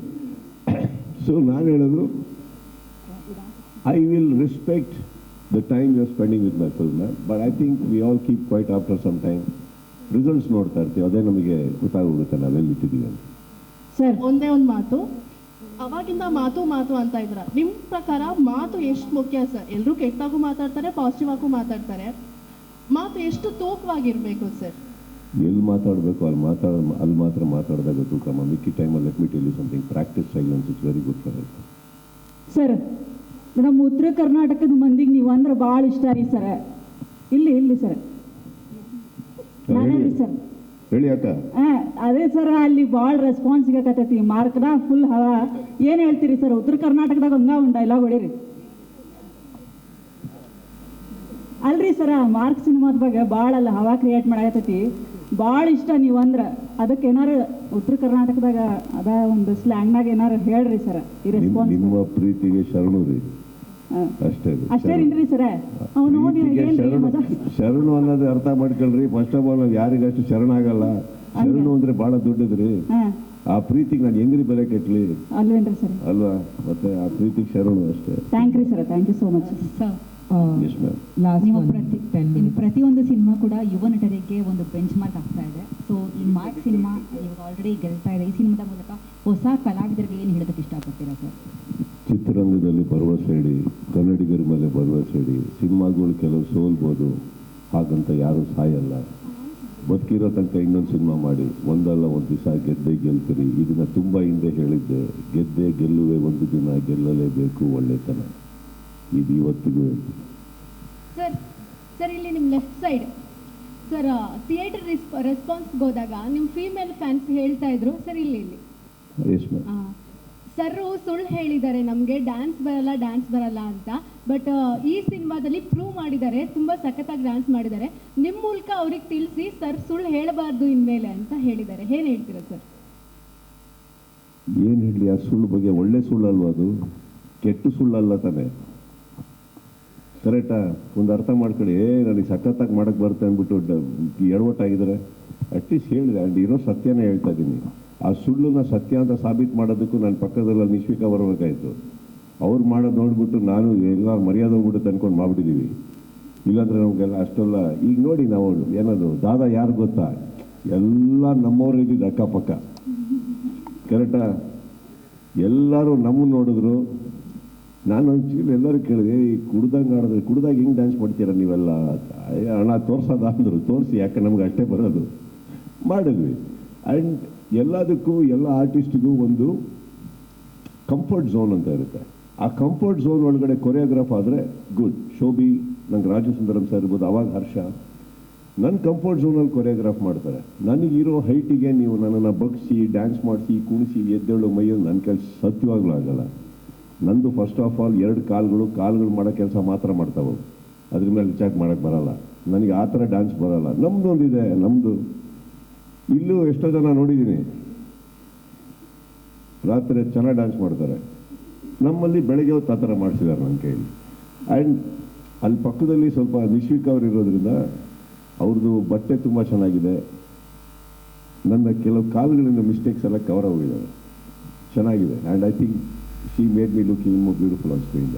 ಸೊ ನಾನು ಹೇಳೋದು, I will respect the time you are spending with my film, but I think we all keep quiet after some time. Results ನೋಡ್ತಾ ಇರ್ತೀವಿ, ಅದೇ ನಮಗೆ ಗೊತ್ತಾಗೋಗುತ್ತೆ ನಾವೆಲ್ಲಿ ನಿಂತಿದ್ದೀವಿ ಅಂತ. ಸರ್ ಒಂದೇ ಒಂದು ಮಾತು, ಅವಾಗಿಂದ ಮಾತು ಅಂತ ಇದ್ರ, ನಿಮ್ಮ ಪ್ರಕಾರ ಮಾತು ಎಷ್ಟು ಮುಖ್ಯ ಸರ್? ಎಲ್ಲರೂ ಕೆಟ್ಟಾಗೂ ಮಾತಾಡ್ತಾರೆ, ಪಾಸಿಟಿವ್ ಆಗೂ ಮಾತಾಡ್ತಾರೆ. ಮಾತು ಎಷ್ಟು ತೂಕವಾಗಿರ್ಬೇಕು ಸರ್? ಎಲ್ಲಿ ಮಾತಾಡಬೇಕು ಅಲ್ಲಿ ಮಾತ್ರ ಮಾತಾಡಿದಾಗ ತೂಕ. ಮಿಕ್ಕಿ ಟೈಮಲ್ಲಿ let me tell you something, practice silence is very good for health. Sir ನಮ್ಮ ಉತ್ತರ ಕರ್ನಾಟಕದ ಮಂದಿಗೆ ನೀವು ಅಂದ್ರೆ ಭಾಳ ಇಷ್ಟ ರೀ ಸರ್. ಇಲ್ಲಿ ಸರ್ ಸರ್ ಹೇಳಿ ಅಕ್ಕ. ಅದೇ ಸರ್, ಅಲ್ಲಿ ಭಾಳ ರೆಸ್ಪಾನ್ಸ್ ಸಿಗಕತ್ತೈತಿ, ಮಾರ್ಕ್ನ ಫುಲ್ ಹವಾ. ಏನು ಹೇಳ್ತೀರಿ ಸರ್? ಉತ್ತರ ಕರ್ನಾಟಕದಾಗ ಹಂಗ ಒಂದು ಡೈಲಾಗ್ ಹೊಡೀರಿ. ಅಲ್ರಿ ಸರ, ಮಾರ್ಕ್ ಸಿನಿಮಾದ ಬಗ್ಗೆ ಭಾಳ ಅಲ್ಲ ಹವಾ ಕ್ರಿಯೇಟ್ ಮಾಡಕತ್ತೈತಿ, ಭಾಳ ಇಷ್ಟ ನೀವು ಅಂದ್ರೆ. ಅದಕ್ಕೆ ಏನಾರು ಉತ್ತರ ಕರ್ನಾಟಕದಾಗ ಅದ ಒಂದು ಸ್ಲ್ಯಾಂಗ್ನಾಗ ಏನಾರು ಹೇಳ್ರಿ ಸರ್ ಈ ರೆಸ್ಪಾನ್ಸ್. ನಿಮ್ಮ ಪ್ರೀತಿಗೆ ಶರಣು ರೀ, ಅಷ್ಟೇ ಅಷ್ಟೇನ್ರಿ ಸರ್? ಶರಣು ಅನ್ನೋದು ಅರ್ಥ ಮಾಡ್ಕೊಳ್ರಿ. ಫಸ್ಟ್ ಆಫ್ ಆಲ್ ನಾವು ಯಾರಿಗಷ್ಟು ಶರಣಾಗಲ್ಲ. ಶರಣು ಅಂದ್ರೆ ಬಹಳ ದೊಡ್ಡದ್ರಿ. ಆ ಪ್ರೀತಿಗೆ ನಾನು ಹೆಂಗ್ರಿ ಬೆಲೆ ಕಟ್ಲಿ ಅಲ್ವೇನ್ರಿ ಸರ್? ಅಲ್ವಾ? ಮತ್ತೆ ಆ ಪ್ರೀತಿಗೆ ಶರಣು ಅಷ್ಟೇ. Thank you sir, thank you so much. ನಿಮ್ಮ ಪ್ರತಿಯೊಂದು ಸಿನಿಮಾ ಕೂಡ ಯುವ ನಟರಿಗೆ ಒಂದು ಬೆಂಚ್ ಮಾರ್ಕ್ ಆಗ್ತಾ ಇದೆ. ಸೊ ಈ ಮಾರ್ಕ್ ಸಿನಿಮಾ ಇವಾಗ ಆಲ್ರೆಡಿ ಗೆಲ್ತಾ ಇದೆ. ಈ ಸಿನಿಮಾದ ಮೂಲಕ ಹೊಸ ಕಲಾವಿದರಿಗೆ ಏನು ಹೇಳೋದಕ್ಕೆ ಇಷ್ಟಪಡ್ತೀರಾ ಸರ್? ಚಿತ್ರರಂಗದಲ್ಲಿ ಭರವಸೆ ಇಡಿ, ಕನ್ನಡಿಗರ ಮೇಲೆ ಭರವಸೆ ಇಡಿ. ಸಿನಿಮಾಗಳು ಕೆಲವು ಸೋಲ್ಬೋದು, ಹಾಗಂತ ಯಾರೂ ಸಾಯಲ್ಲ. ಬದುಕಿರೋ ತನಕ ಇನ್ನೊಂದು ಸಿನಿಮಾ ಮಾಡಿ, ಒಂದಲ್ಲ ಒಂದು ದಿವಸ ಗೆದ್ದೇ ಗೆಲ್ತೀರಿ. ಇದನ್ನ ತುಂಬ ಹಿಂದೆ ಹೇಳಿದ್ದೆ, ಗೆದ್ದೇ ಗೆಲ್ಲುವೆ ಒಂದು ದಿನ, ಗೆಲ್ಲಲೇಬೇಕು ಒಳ್ಳೆತನ. ಇದು ಇವತ್ತಿಗೂ ಸರ್ ಇಲ್ಲಿ ನಿಮ್ಮ ಲೆಫ್ಟ್ ಸೈಡ್ ಸರ್ ಥಿಯೇಟರ್ ರೆಸ್ಪಾನ್ಸ್ಗೆ ಹೋದಾಗ ನಿಮ್ಮ ಫೀಮೇಲ್ ಫ್ಯಾನ್ಸ್ ಹೇಳ್ತಾ ಇದ್ರು ಸರ್, ಇಲ್ಲಿ ಸರ್ ಸುಳ್ಳು ಹೇಳಿದ್ದಾರೆ, ನಮಗೆ ಡ್ಯಾನ್ಸ್ ಬರಲ್ಲ ಅಂತ. ಬಟ್ ಈ ಸಿನಿಮಾದಲ್ಲಿ ಪ್ರೂವ್ ಮಾಡಿದ್ದಾರೆ, ತುಂಬ ಸಖತ್ತಾಗಿ ಡ್ಯಾನ್ಸ್ ಮಾಡಿದ್ದಾರೆ. ನಿಮ್ಮ ಮೂಲಕ ಅವ್ರಿಗೆ ತಿಳಿಸಿ ಸರ್ ಸುಳ್ಳು ಹೇಳಬಾರ್ದು ಇನ್ಮೇಲೆ ಅಂತ ಹೇಳಿದ್ದಾರೆ. ಏನು ಹೇಳ್ತೀರಾ ಸರ್? ಏನು ಹೇಳಿ, ಆ ಸುಳ್ಳು ಬಗ್ಗೆ? ಒಳ್ಳೆ ಸುಳ್ಳು ಅಲ್ವಾ ಅದು? ಕೆಟ್ಟು ಸುಳ್ಳಲ್ಲ ತಾನೆ. ಕರೆಕ್ಟಾ? ಒಂದು ಅರ್ಥ ಮಾಡ್ಕೊಳ್ಳಿ. ನನಗೆ ಸಖತ್ತಾಗಿ ಮಾಡಕ್ಕೆ ಬರುತ್ತೆ ಅಂದ್ಬಿಟ್ಟು ಎಡವಟ್ಟಾಗಿದ್ದಾರೆ. ಅಟ್ಲೀಸ್ಟ್ ಹೇಳಿದೆ, ಅಂಡ್ ಇರೋ ಸತ್ಯನೇ ಹೇಳ್ತಾ ಇದ್ದೀನಿ. ಆ ಸುಳ್ಳನ್ನ ಸತ್ಯ ಅಂತ ಸಾಬೀತು ಮಾಡೋದಕ್ಕೂ ನನ್ನ ಪಕ್ಕದಲ್ಲ ನಿಶ್ವಿಕಾ ಬರಬೇಕಾಯ್ತು. ಅವ್ರು ಮಾಡೋದು ನೋಡ್ಬಿಟ್ಟು ನಾನು ಎಲ್ಲ ಮರ್ಯಾದೆ ಹೋಗ್ಬಿಟ್ಟು ಅನ್ಕೊಂಡು ಮಾಡ್ಬಿಟ್ಟಿದ್ದೀವಿ. ಇಲ್ಲಾಂದ್ರೆ ನಮಗೆಲ್ಲ ಅಷ್ಟೆಲ್ಲ. ಈಗ ನೋಡಿ, ನಾವು ಏನದು ದಾದಾ ಯಾರು ಗೊತ್ತಾ? ಎಲ್ಲ ನಮ್ಮವ್ರು ಇದ್ದಿದ್ದು ಅಕ್ಕಪಕ್ಕ. ಕರೆಕ್ಟಾ? ಎಲ್ಲರೂ ನಮ್ಮನ್ನು ನೋಡಿದ್ರು. ನಾನು ಒಂಚೂರು ಎಲ್ಲರೂ ಕೇಳಿದೆ, ಈ ಕುಡ್ದಂಗೆ ಆಡಿದ್ರೆ ಕುಡ್ದಾಗ ಹಿಂಗೆ ಡ್ಯಾನ್ಸ್ ಮಾಡ್ತೀರ ನೀವೆಲ್ಲ? ಹಣ ತೋರ್ಸೋದ ಅಂದರು. ತೋರಿಸಿ, ಯಾಕೆ ನಮ್ಗೆ ಅಷ್ಟೇ ಬರೋದು. ಮಾಡಿದ್ವಿ. ಆ್ಯಂಡ್ ಎಲ್ಲದಕ್ಕೂ ಎಲ್ಲ ಆರ್ಟಿಸ್ಟಿಗೂ ಒಂದು ಕಂಫರ್ಟ್ ಝೋನ್ ಅಂತ ಇರುತ್ತೆ. ಆ ಕಂಫರ್ಟ್ ಝೋನ್ ಒಳಗಡೆ ಕೊರಿಯೋಗ್ರಾಫ್ ಆದರೆ ಗುಡ್. ಶೋಭಿ, ನಂಗೆ ರಾಜು ಸುಂದರಂ ಸರ್ ಇರ್ಬೋದು, ಅವಾಗ ಹರ್ಷ. ನನ್ನ ಕಂಫರ್ಟ್ ಝೋನಲ್ಲಿ ಕೊರಿಯೋಗ್ರಾಫ್ ಮಾಡ್ತಾರೆ. ನನಗಿರೋ ಹೈಟಿಗೆ ನೀವು ನನ್ನನ್ನು ಬಗ್ಸಿ ಡ್ಯಾನ್ಸ್ ಮಾಡಿಸಿ ಕುಣಿಸಿ ಎದ್ದೇಳು ಮೈಯಲ್ಲಿ ನನ್ನ ಕೆಲಸ ಸತ್ಯವಾಗ್ಲೂ ಆಗಲ್ಲ. ನಂದು ಫಸ್ಟ್ ಆಫ್ ಆಲ್ 2 ಕಾಲುಗಳು ಮಾಡೋ ಕೆಲಸ ಮಾತ್ರ ಮಾಡ್ತಾವೆ. ಅದ್ರ ಮೇಲೆ ವಿಚಾರ ಮಾಡೋಕ್ಕೆ ಬರಲ್ಲ. ನನಗೆ ಆ ಥರ ಡ್ಯಾನ್ಸ್ ಬರಲ್ಲ. ನಮ್ಮದೊಂದಿದೆ, ನಮ್ಮದು ಇಲ್ಲೂ ಎಷ್ಟೋ ಜನ ನೋಡಿದ್ದೀನಿ, ರಾತ್ರಿ ಚೆನ್ನಾಗಿ ಡ್ಯಾನ್ಸ್ ಮಾಡ್ತಾರೆ. ನಮ್ಮಲ್ಲಿ ಬೆಳಗ್ಗೆ ಹೊತ್ತು ಆ ಥರ ಮಾಡಿಸಿದ್ದಾರೆ ನನ್ನ ಕೈಯಲ್ಲಿ. ಆ್ಯಂಡ್ ಅಲ್ಲಿ ಪಕ್ಕದಲ್ಲಿ ಸ್ವಲ್ಪ ನಿಶ್ವಿಕಾ ಅವರು ಇರೋದ್ರಿಂದ ಅವ್ರದ್ದು ಬಟ್ಟೆ ತುಂಬ ಚೆನ್ನಾಗಿದೆ. ನನ್ನ ಕೆಲವು ಕಾಲುಗಳಿಂದ ಮಿಸ್ಟೇಕ್ಸ್ ಎಲ್ಲ ಕವರ್ ಹೋಗಿದ್ದಾರೆ, ಚೆನ್ನಾಗಿದೆ. And I think she made me look in more beautiful on screen.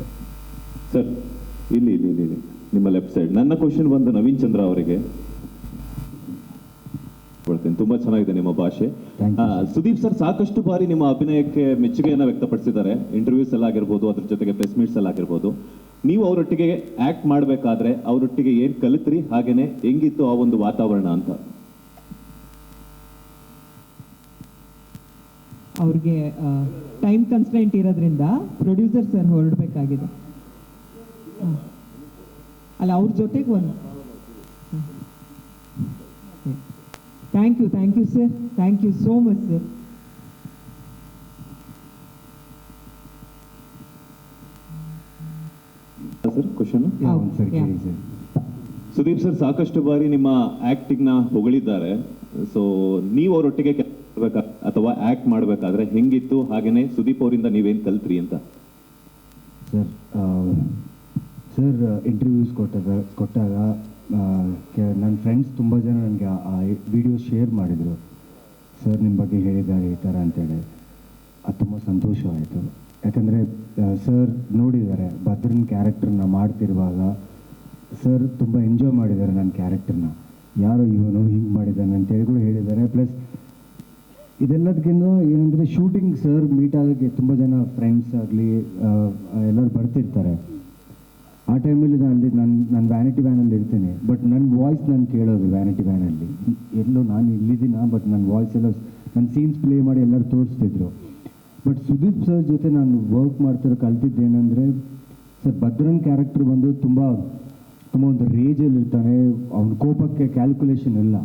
Sir ಇಲ್ಲಿ ನಿಮ್ಮ ಲೆಫ್ಟ್ ಸೈಡ್ ನನ್ನ ಕ್ವಶನ್ ಬಂದು ನವೀನ್ ಚಂದ್ರ ಅವರಿಗೆ ಕೊಡ್ತೀನಿ. ತುಂಬಾ ಚೆನ್ನಾಗಿದೆ ನಿಮ್ಮ ಭಾಷೆ. ಸುದೀಪ್ ಸರ್ ಸಾಕಷ್ಟು ಬಾರಿ ನಿಮ್ಮ ಅಭಿನಯಕ್ಕೆ ಮೆಚ್ಚುಗೆಯನ್ನು ವ್ಯಕ್ತಪಡಿಸಿದ್ದಾರೆ, ಇಂಟರ್ವ್ಯೂಸ್ ಎಲ್ಲ ಆಗಿರ್ಬೋದು, ಅದ್ರ ಜೊತೆಗೆ ಪ್ರೆಸ್ ಮೀಟ್ಸ್ ಎಲ್ಲ ಆಗಿರ್ಬೋದು. ನೀವು ಅವರೊಟ್ಟಿಗೆ ಆಕ್ಟ್ ಮಾಡಬೇಕಾದ್ರೆ ಅವರೊಟ್ಟಿಗೆ ಏನ್ ಕಲಿತ್ರಿ, ಹಾಗೇನೆ ಹೆಂಗಿತ್ತು ಆ ಒಂದು ವಾತಾವರಣ ಅಂತ? ಅವ್ರಿಗೆ ಟೈಮ್ ಕನ್ಸ್ಟೆಂಟ್ ಇರೋದ್ರಿಂದ ಪ್ರೊಡ್ಯೂಸರ್ ಸರ್ ಹೊರಡಬೇಕಾಗಿದೆ. ಅಲ್ಲ, ಅವ್ರ ಜೊತೆಗೆ ಒಂದು thank you sir, thank you so much sir. Sir question Sudeep sir ಸಾಕಷ್ಟು ಬಾರಿ ನಿಮ್ಮ ಆಕ್ಟಿಂಗ್ ನ ಹೊಗಳಿದ್ದಾರೆ. ಸೊ ನೀವು ಅವರೊಟ್ಟಿಗೆ ಅಥವಾ ಆಕ್ಟ್ ಮಾಡಬೇಕಾದ್ರೆ ಹೆಂಗಿತ್ತು, ಹಾಗೇನೆ ಸುದೀಪ್ ಅವರಿಂದ ನೀವೇನ್ ಕಲ್ತ್ರಿ ಅಂತ? ಸರ್ ಇಂಟರ್ವ್ಯೂಸ್ ಕೊಟ್ಟಾಗ ನನ್ನ ಫ್ರೆಂಡ್ಸ್ ತುಂಬ ಜನ ನನಗೆ ಆ ವಿಡಿಯೋ ಶೇರ್ ಮಾಡಿದರು. ಸರ್ ನಿಮ್ಮ ಬಗ್ಗೆ ಹೇಳಿದ್ದಾರೆ ಈ ಥರ ಅಂತೇಳಿ. ಅದು ತುಂಬ ಸಂತೋಷವಾಯಿತು. ಯಾಕಂದರೆ ಸರ್ ನೋಡಿದ್ದಾರೆ ಭದ್ರನ ಕ್ಯಾರೆಕ್ಟರ್ನ ಮಾಡ್ತಿರುವಾಗ ಸರ್ ತುಂಬ ಎಂಜಾಯ್ ಮಾಡಿದ್ದಾರೆ ನನ್ನ ಕ್ಯಾರೆಕ್ಟರ್ನ. ಯಾರೋ ಇವನು ಹಿಂಗೆ ಮಾಡಿದ್ದಾನೆ ಅಂತೇಳಿ ಕೂಡ ಹೇಳಿದ್ದಾರೆ. ಪ್ಲಸ್ ಇದೆಲ್ಲದಕ್ಕಿಂತ ಏನಂದರೆ ಶೂಟಿಂಗ್ ಸರ್ ಮೀಟ್ ಆಗೋಕ್ಕೆ ತುಂಬ ಜನ ಫ್ರೆಂಡ್ಸ್ ಆಗಲಿ ಎಲ್ಲರೂ ಬರ್ತಿರ್ತಾರೆ. ಆ ಟೈಮಲ್ಲಿ ನಾನು ವ್ಯಾನಿಟಿ ವ್ಯಾನಲ್ಲಿ ಇರ್ತೀನಿ, ಬಟ್ ನನ್ನ ವಾಯ್ಸ್ ನಾನು ಕೇಳೋದು ವ್ಯಾನಿಟಿ ವ್ಯಾನಲ್ಲಿ ಎಲ್ಲೋ ನಾನು ಇಲ್ಲಿದ್ದೀನ, ಬಟ್ ನನ್ನ ವಾಯ್ಸ್ ಎಲ್ಲ ನನ್ನ ಸೀನ್ಸ್ ಪ್ಲೇ ಮಾಡಿ ಎಲ್ಲರೂ ತೋರಿಸ್ತಿದ್ರು. ಬಟ್ ಸುದೀಪ್ ಸರ್ ಜೊತೆ ನಾನು ವರ್ಕ್ ಮಾಡ್ತಿರೋ ಕಲ್ತಿದ್ದೇನೆಂದರೆ ಸರ್ ಭದ್ರನ್ ಕ್ಯಾರೆಕ್ಟರ್ ಬಂದು ತುಂಬ ಒಂದು ರೇಜಲ್ಲಿ ಇರ್ತಾನೆ, ಅವನ ಕೋಪಕ್ಕೆ ಕ್ಯಾಲ್ಕುಲೇಷನ್ ಇಲ್ಲ.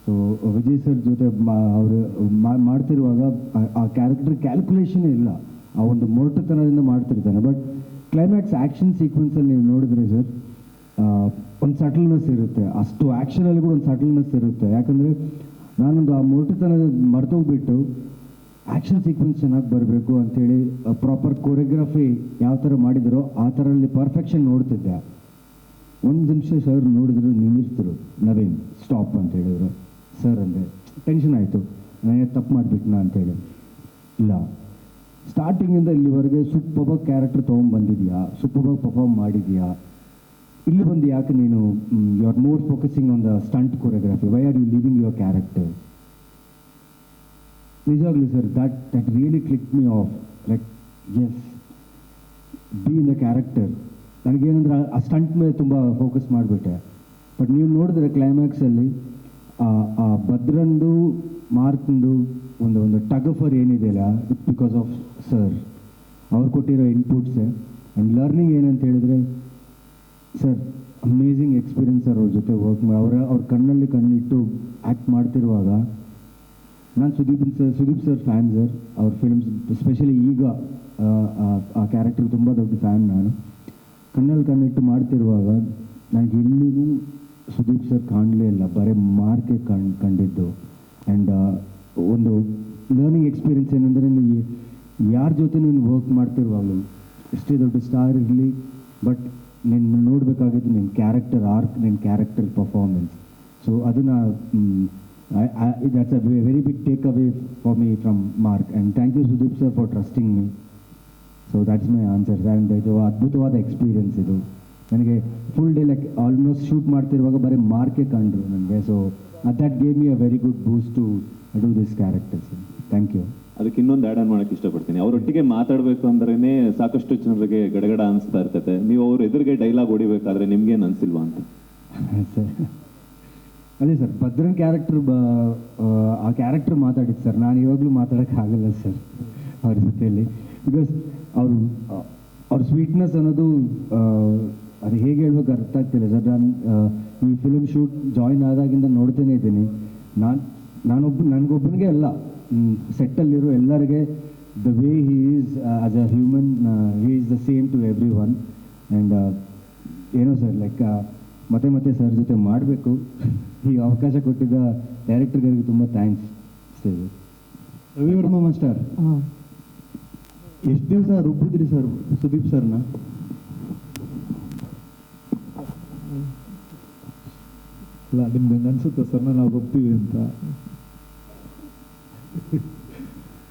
ಸೊ ವಿಜಯ್ ಸರ್ ಜೊತೆ ಅವರು ಮಾಡ್ತಿರುವಾಗ ಆ ಕ್ಯಾರೆಕ್ಟರ್ ಕ್ಯಾಲ್ಕುಲೇಷನೇ ಇಲ್ಲ, ಆ ಒಂದು ಮೊರಟುತನದಿಂದ ಮಾಡ್ತಿರ್ತಾನೆ. ಬಟ್ ಕ್ಲೈಮ್ಯಾಕ್ಸ್ ಆ್ಯಕ್ಷನ್ ಸೀಕ್ವೆನ್ಸಲ್ಲಿ ನೀವು ನೋಡಿದ್ರೆ ಸರ್ ಒಂದು ಸಟಲ್ನೆಸ್ ಇರುತ್ತೆ, ಅಷ್ಟು ಆ್ಯಕ್ಷನಲ್ಲಿ ಕೂಡ ಒಂದು ಸಟಲ್ನೆಸ್ ಇರುತ್ತೆ. ಯಾಕಂದರೆ ನಾನೊಂದು ಆ ಮೊರಟುತನ ಮರ್ತೋಗ್ಬಿಟ್ಟು ಆ್ಯಕ್ಷನ್ ಸೀಕ್ವೆನ್ಸ್ ಚೆನ್ನಾಗಿ ಬರಬೇಕು ಅಂಥೇಳಿ ಪ್ರಾಪರ್ ಕೊರಿಯೋಗ್ರಫಿ ಯಾವ ಥರ ಮಾಡಿದರೋ ಆ ಥರಲ್ಲಿ ಪರ್ಫೆಕ್ಷನ್ ನೋಡ್ತಿದ್ದೆ. ಒಂದು ನಿಮಿಷ ಸರ್ ನೋಡಿದ್ರು ನಿಲ್ಲಿಸಿದ್ರು, ನವೀನ್ ಸ್ಟಾಪ್ ಅಂತ ಹೇಳಿದ್ರು. ಸರ್ ಅಂದೆ, ಟೆನ್ಷನ್ ಆಯಿತು, ನಾನೇ ತಪ್ಪು ಮಾಡಿಬಿಟ್ನಾ ಅಂತೇಳಿ. ಇಲ್ಲ, ಸ್ಟಾರ್ಟಿಂಗಿಂದ ಇಲ್ಲಿವರೆಗೆ ಸೂಪರ್ಬಾಗಿ ಕ್ಯಾರೆಕ್ಟರ್ ತೊಗೊಂಡ್ಬಂದಿದೆಯಾ, ಸೂಪರ್ಬಾಗಿ ಪರ್ಫಾರ್ಮ್ ಮಾಡಿದೆಯಾ, ಇಲ್ಲಿ ಬಂದು ಯಾಕೆ ನೀನು you are more focusing on the stunt choreography, why are you leaving your character? ನಿಜವಾಗ್ಲೂ sir that really click me off, like as be in the character. ನನಗೇನಂದ್ರೆ ಆ ಸ್ಟಂಟ್ ಮೇಲೆ ತುಂಬ ಫೋಕಸ್ ಮಾಡಿಬಿಟ್ಟೆ. ಬಟ್ ನೀವು ನೋಡಿದ್ರೆ ಕ್ಲೈಮ್ಯಾಕ್ಸಲ್ಲಿ ಆ ಭದ್ರಂದು ಮಾರ್ಕ್ಂದು ಒಂದು ಟಗ್ ಫರ್ ಏನಿದೆಯಲ್ಲ, ಇಟ್ಸ್ ಬಿಕಾಸ್ ಆಫ್ ಸರ್. ಅವ್ರು ಕೊಟ್ಟಿರೋ ಇನ್ಪುಟ್ಸೆ ಆ್ಯಂಡ್ ಲರ್ನಿಂಗ್ ಏನಂತ ಹೇಳಿದರೆ ಸರ್ ಅಮೇಝಿಂಗ್ ಎಕ್ಸ್ಪೀರಿಯನ್ಸ್ ಸರ್. ಅವ್ರ ಜೊತೆ ವರ್ಕ್ ಮಾಡಿ ಅವ್ರ ಕಣ್ಣಲ್ಲಿ ಕಣ್ಣಿಟ್ಟು ಆ್ಯಕ್ಟ್ ಮಾಡ್ತಿರುವಾಗ ನಾನು ಸುದೀಪ್ ಸರ್ ಫ್ಯಾನ್ ಸರ್. ಅವ್ರ ಫಿಲ್ಮ್ಸ್ ಎಸ್ಪೆಷಲಿ ಈಗ ಆ ಕ್ಯಾರೆಕ್ಟರ್ ತುಂಬ ದೊಡ್ಡ ಫ್ಯಾನ್ ನಾನು. ಕಣ್ಣಲ್ಲಿ ಕಣ್ಣಿಟ್ಟು ಮಾಡ್ತಿರುವಾಗ ನನಗೆ ಎಲ್ಲೂ ಸುದೀಪ್ ಸರ್ ಕಾಣಲೇ ಇಲ್ಲ, ಬರೀ ಮಾರ್ಕೆ ಕಂಡಿದ್ದು. ಆ್ಯಂಡ್ ಒಂದು ಲರ್ನಿಂಗ್ ಎಕ್ಸ್ಪೀರಿಯನ್ಸ್ ಏನಂದರೆ ನೀವು ಯಾರ ಜೊತೆ ನೀನು ವರ್ಕ್ ಮಾಡ್ತಿರುವಾಗಲೂ ಎಷ್ಟೇ ದೊಡ್ಡ ಸ್ಟಾರ್ ಇರಲಿ, ಬಟ್ ನೀನು ನೋಡಬೇಕಾಗಿದ್ದು ನಿನ್ನ ಕ್ಯಾರೆಕ್ಟರ್ ಆರ್ಕ್, ನಿನ್ನ ಕ್ಯಾರೆಕ್ಟರ್ ಪರ್ಫಾರ್ಮೆನ್ಸ್. ಸೊ ಅದನ್ನು that's a very big takeaway for me from Mark, and thank you Sudeep sir for trusting me. So that's my answer. And ಇದು ಅದ್ಭುತವಾದ ಎಕ್ಸ್ಪೀರಿಯನ್ಸ್ ಇದು ನನಗೆ. Full day like almost shoot ಮಾಡ್ತಿರುವಾಗ ಬರೀ ಮಾರ್ಕೆ ಕಂಡ್ರು ನನಗೆ. So that gave me a very good boost to do this characters. Thank you. ಅದಕ್ಕೆ ಇನ್ನೊಂದು ಆ್ಯಡ್ ಆನ್ ಮಾಡೋಕ್ಕೆ ಇಷ್ಟಪಡ್ತೀನಿ. ಅವರೊಟ್ಟಿಗೆ ಮಾತಾಡಬೇಕು ಅಂದ್ರೇ ಸಾಕಷ್ಟು ಜನರಿಗೆ ಗಡಗಡ ಅನಿಸ್ತಾ ಇರ್ತೈತೆ. ನೀವು ಅವ್ರ ಎದುರಿಗೆ ಡೈಲಾಗ್ ಹೊಡಿಬೇಕಾದ್ರೆ ನಿಮ್ಗೇನು ಅನಿಸಿಲ್ವಾ ಅಂತ? ಸರ್ ಅದೇ ಸರ್ ಭದ್ರನ್ ಕ್ಯಾರೆಕ್ಟರ್ ಆ ಕ್ಯಾರೆಕ್ಟರ್ ಮಾತಾಡಿದ್ದು ಸರ್. ನಾನು ಇವಾಗಲೂ ಮಾತಾಡೋಕ್ಕಾಗಲ್ಲ ಸರ್ ಅವ್ರ ಜೊತೆಯಲ್ಲಿ. ಬಿಕಾಸ್ ಅವ್ರ ಸ್ವೀಟ್ನೆಸ್ ಅನ್ನೋದು ಅದು ಹೇಗೆ ಹೇಳ್ಬೇಕು ಅರ್ಥ ಆಗ್ತಿಲ್ಲ ಸರ್. ನಾನು ಈ ಫಿಲ್ಮ್ ಶೂಟ್ ಜಾಯಿನ್ ಆದಾಗಿಂದ ನೋಡ್ತಾನೆ ಇದ್ದೀನಿ. ನನಗೊಬ್ಬನಿಗೆ ಅಲ್ಲ, ಸೆಟ್ಟಲ್ಲಿರೋ ಎಲ್ಲರಿಗೆ the way he is as a human, he is the same to everyone. And ಏನೋ ಸರ್ ಲೈಕ್ ಮತ್ತೆ ಸರ್ ಜೊತೆ ಮಾಡಬೇಕು. ಈ ಅವಕಾಶ ಕೊಟ್ಟಿದ್ದ ಡೈರೆಕ್ಟರ್ಗಳಿಗೆ ತುಂಬ ಥ್ಯಾಂಕ್ಸ್. ರವಿವರ್ಮ ಮಾಸ್ಟರ್, ಎಷ್ಟು ದಿವಸ ರುಬ್ಬಿದ್ರಿ ಸರ್ ಸುದೀಪ್ ಸರ್ನ? ಅಲ್ಲ, ನಿಮ್ಗೆ ಹಂಗೆ ಅನ್ಸುತ್ತೆ ಸರ್ನ ನಾವು ರುಬ್ತೀವಿ ಅಂತ.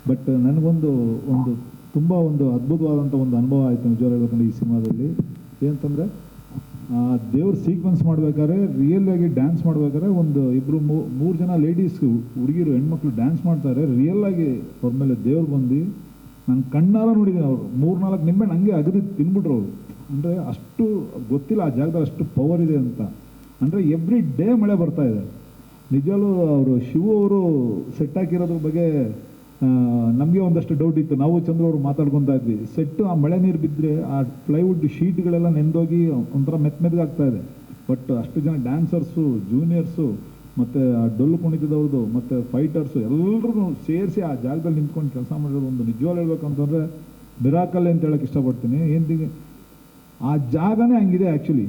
ಬಟ್ ನನಗೊಂದು ತುಂಬ ಅದ್ಭುತವಾದಂಥ ಒಂದು ಅನುಭವ ಆಯಿತು ನಿಜವಾಗ್ಲೂ ಹೇಳ್ಬೇಕಂದ್ರೆ ಈ ಸಿನಿಮಾದಲ್ಲಿ. ಏನಂತಂದರೆ ದೇವ್ರ ಸೀಕ್ವೆನ್ಸ್ ಮಾಡ್ಬೇಕಾದ್ರೆ, ರಿಯಲ್ ಆಗಿ ಡ್ಯಾನ್ಸ್ ಮಾಡ್ಬೇಕಾದ್ರೆ ಇಬ್ಬರು ಮೂರು ಜನ ಲೇಡೀಸ್ ಹುಡುಗಿರು ಹೆಣ್ಮಕ್ಳು ಡ್ಯಾನ್ಸ್ ಮಾಡ್ತಾರೆ. ರಿಯಲ್ ಆಗಿ ಅವ್ರ ಮೇಲೆ ದೇವ್ರು ಬಂದು ನಾನು ಕಣ್ಣಾರ ನೋಡಿದ್ದೀನಿ. ಅವರು 3-4 ನಿಂಬೆಹಣ್ಣು ಹಂಗೆ ಅಗದು ತಿನ್ಬಿಟ್ರು ಅವರು. ಅಂದರೆ ಅಷ್ಟು ಗೊತ್ತಿಲ್ಲ ಆ ಜಾಗದಲ್ಲಿ ಅಷ್ಟು ಪವರ್ ಇದೆ ಅಂತ. ಅಂದರೆ ಎವ್ರಿ ಡೇ ಮಳೆ ಬರ್ತಾ ಇದೆ. ನಿಜವೂ ಅವರು ಶಿವ ಅವರು ಸೆಟ್ ಹಾಕಿರೋದ್ರ ಬಗ್ಗೆ ನಮಗೆ ಒಂದಷ್ಟು ಡೌಟ್ ಇತ್ತು. ನಾವು ಚಂದ್ರ ಅವರು ಮಾತಾಡ್ಕೊತಾ ಇದ್ವಿ, ಸೆಟ್ಟು ಆ ಮಳೆ ನೀರು ಬಿದ್ದರೆ ಆ ಪ್ಲೈವುಡ್ ಶೀಟ್ಗಳೆಲ್ಲ ನೆಂದೋಗಿ ಒಂಥರ ಮೆತ್ತಗಾಗ್ತಾ ಇದೆ. ಬಟ್ ಅಷ್ಟು ಜನ ಡ್ಯಾನ್ಸರ್ಸು, ಜೂನಿಯರ್ಸು, ಮತ್ತು ಆ ಡೊಳ್ಳು ಕುಣಿತದವ್ರದ್ದು, ಮತ್ತು ಫೈಟರ್ಸು ಎಲ್ಲರೂ ಸೇರಿಸಿ ಆ ಜಾಗದಲ್ಲಿ ನಿಂತ್ಕೊಂಡು ಕೆಲಸ ಮಾಡಿರೋದು ಒಂದು ನಿಜವಾಗ್ಲೂ ಹೇಳ್ಬೇಕಂತಂದರೆ ಮಿರಾಕಲ್ ಅಂತ ಹೇಳಕ್ಕೆ ಇಷ್ಟಪಡ್ತೀನಿ. ಏನು ಆ ಜಾಗನೇ ಹಂಗಿದೆ. ಆ್ಯಕ್ಚುಲಿ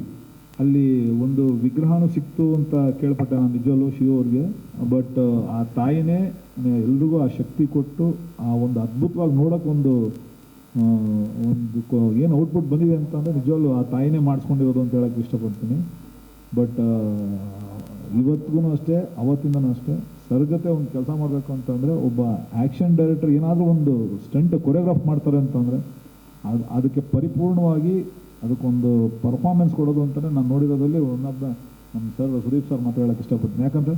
ಅಲ್ಲಿ ಒಂದು ವಿಗ್ರಹನೂ ಸಿಕ್ತು ಅಂತ ಕೇಳ್ಪಟ್ಟೆ ನಾನು ನಿಜವಲ್ಲೂ ಶಿವವ್ರಿಗೆ. ಬಟ್ ಆ ತಾಯಿನೇ ಎಲ್ರಿಗೂ ಆ ಶಕ್ತಿ ಕೊಟ್ಟು ಆ ಒಂದು ಅದ್ಭುತವಾಗಿ ನೋಡೋಕೆ ಒಂದು ಏನು ಔಟ್ಪುಟ್ ಬಂದಿದೆ ಅಂತಂದರೆ ನಿಜವಲ್ಲೂ ಆ ತಾಯಿನೇ ಮಾಡಿಸ್ಕೊಂಡಿರೋದು ಅಂತ ಹೇಳಕ್ಕೆ ಇಷ್ಟಪಡ್ತೀನಿ. ಬಟ್ ಇವತ್ತಿಗೂ ಅಷ್ಟೇ, ಅವತ್ತಿಂದನೂ ಅಷ್ಟೇ, ಸರಗತೆ ಒಂದು ಕೆಲಸ ಮಾಡಬೇಕು ಅಂತಂದರೆ ಒಬ್ಬ ಆ್ಯಕ್ಷನ್ ಡೈರೆಕ್ಟರ್ ಏನಾದರೂ ಒಂದು ಸ್ಟಂಟ್ ಕೊರಿಯೋಗ್ರಾಫ್ ಮಾಡ್ತಾರೆ ಅಂತಂದರೆ ಅದಕ್ಕೆ ಪರಿಪೂರ್ಣವಾಗಿ ಅದಕ್ಕೊಂದು ಪರ್ಫಾರ್ಮೆನ್ಸ್ ಕೊಡೋದು ಅಂತಲೇ ನಾನು ನೋಡಿರೋದ್ರಲ್ಲಿ ಒನ್ನೊಬ್ಬ ನಮ್ಮ ಸರ್ ಸುದೀಪ್ ಸರ್ ಮಾತ್ರ ಹೇಳೋಕ್ಕೆ ಇಷ್ಟಪಡ್ತೀನಿ. ಯಾಕಂದರೆ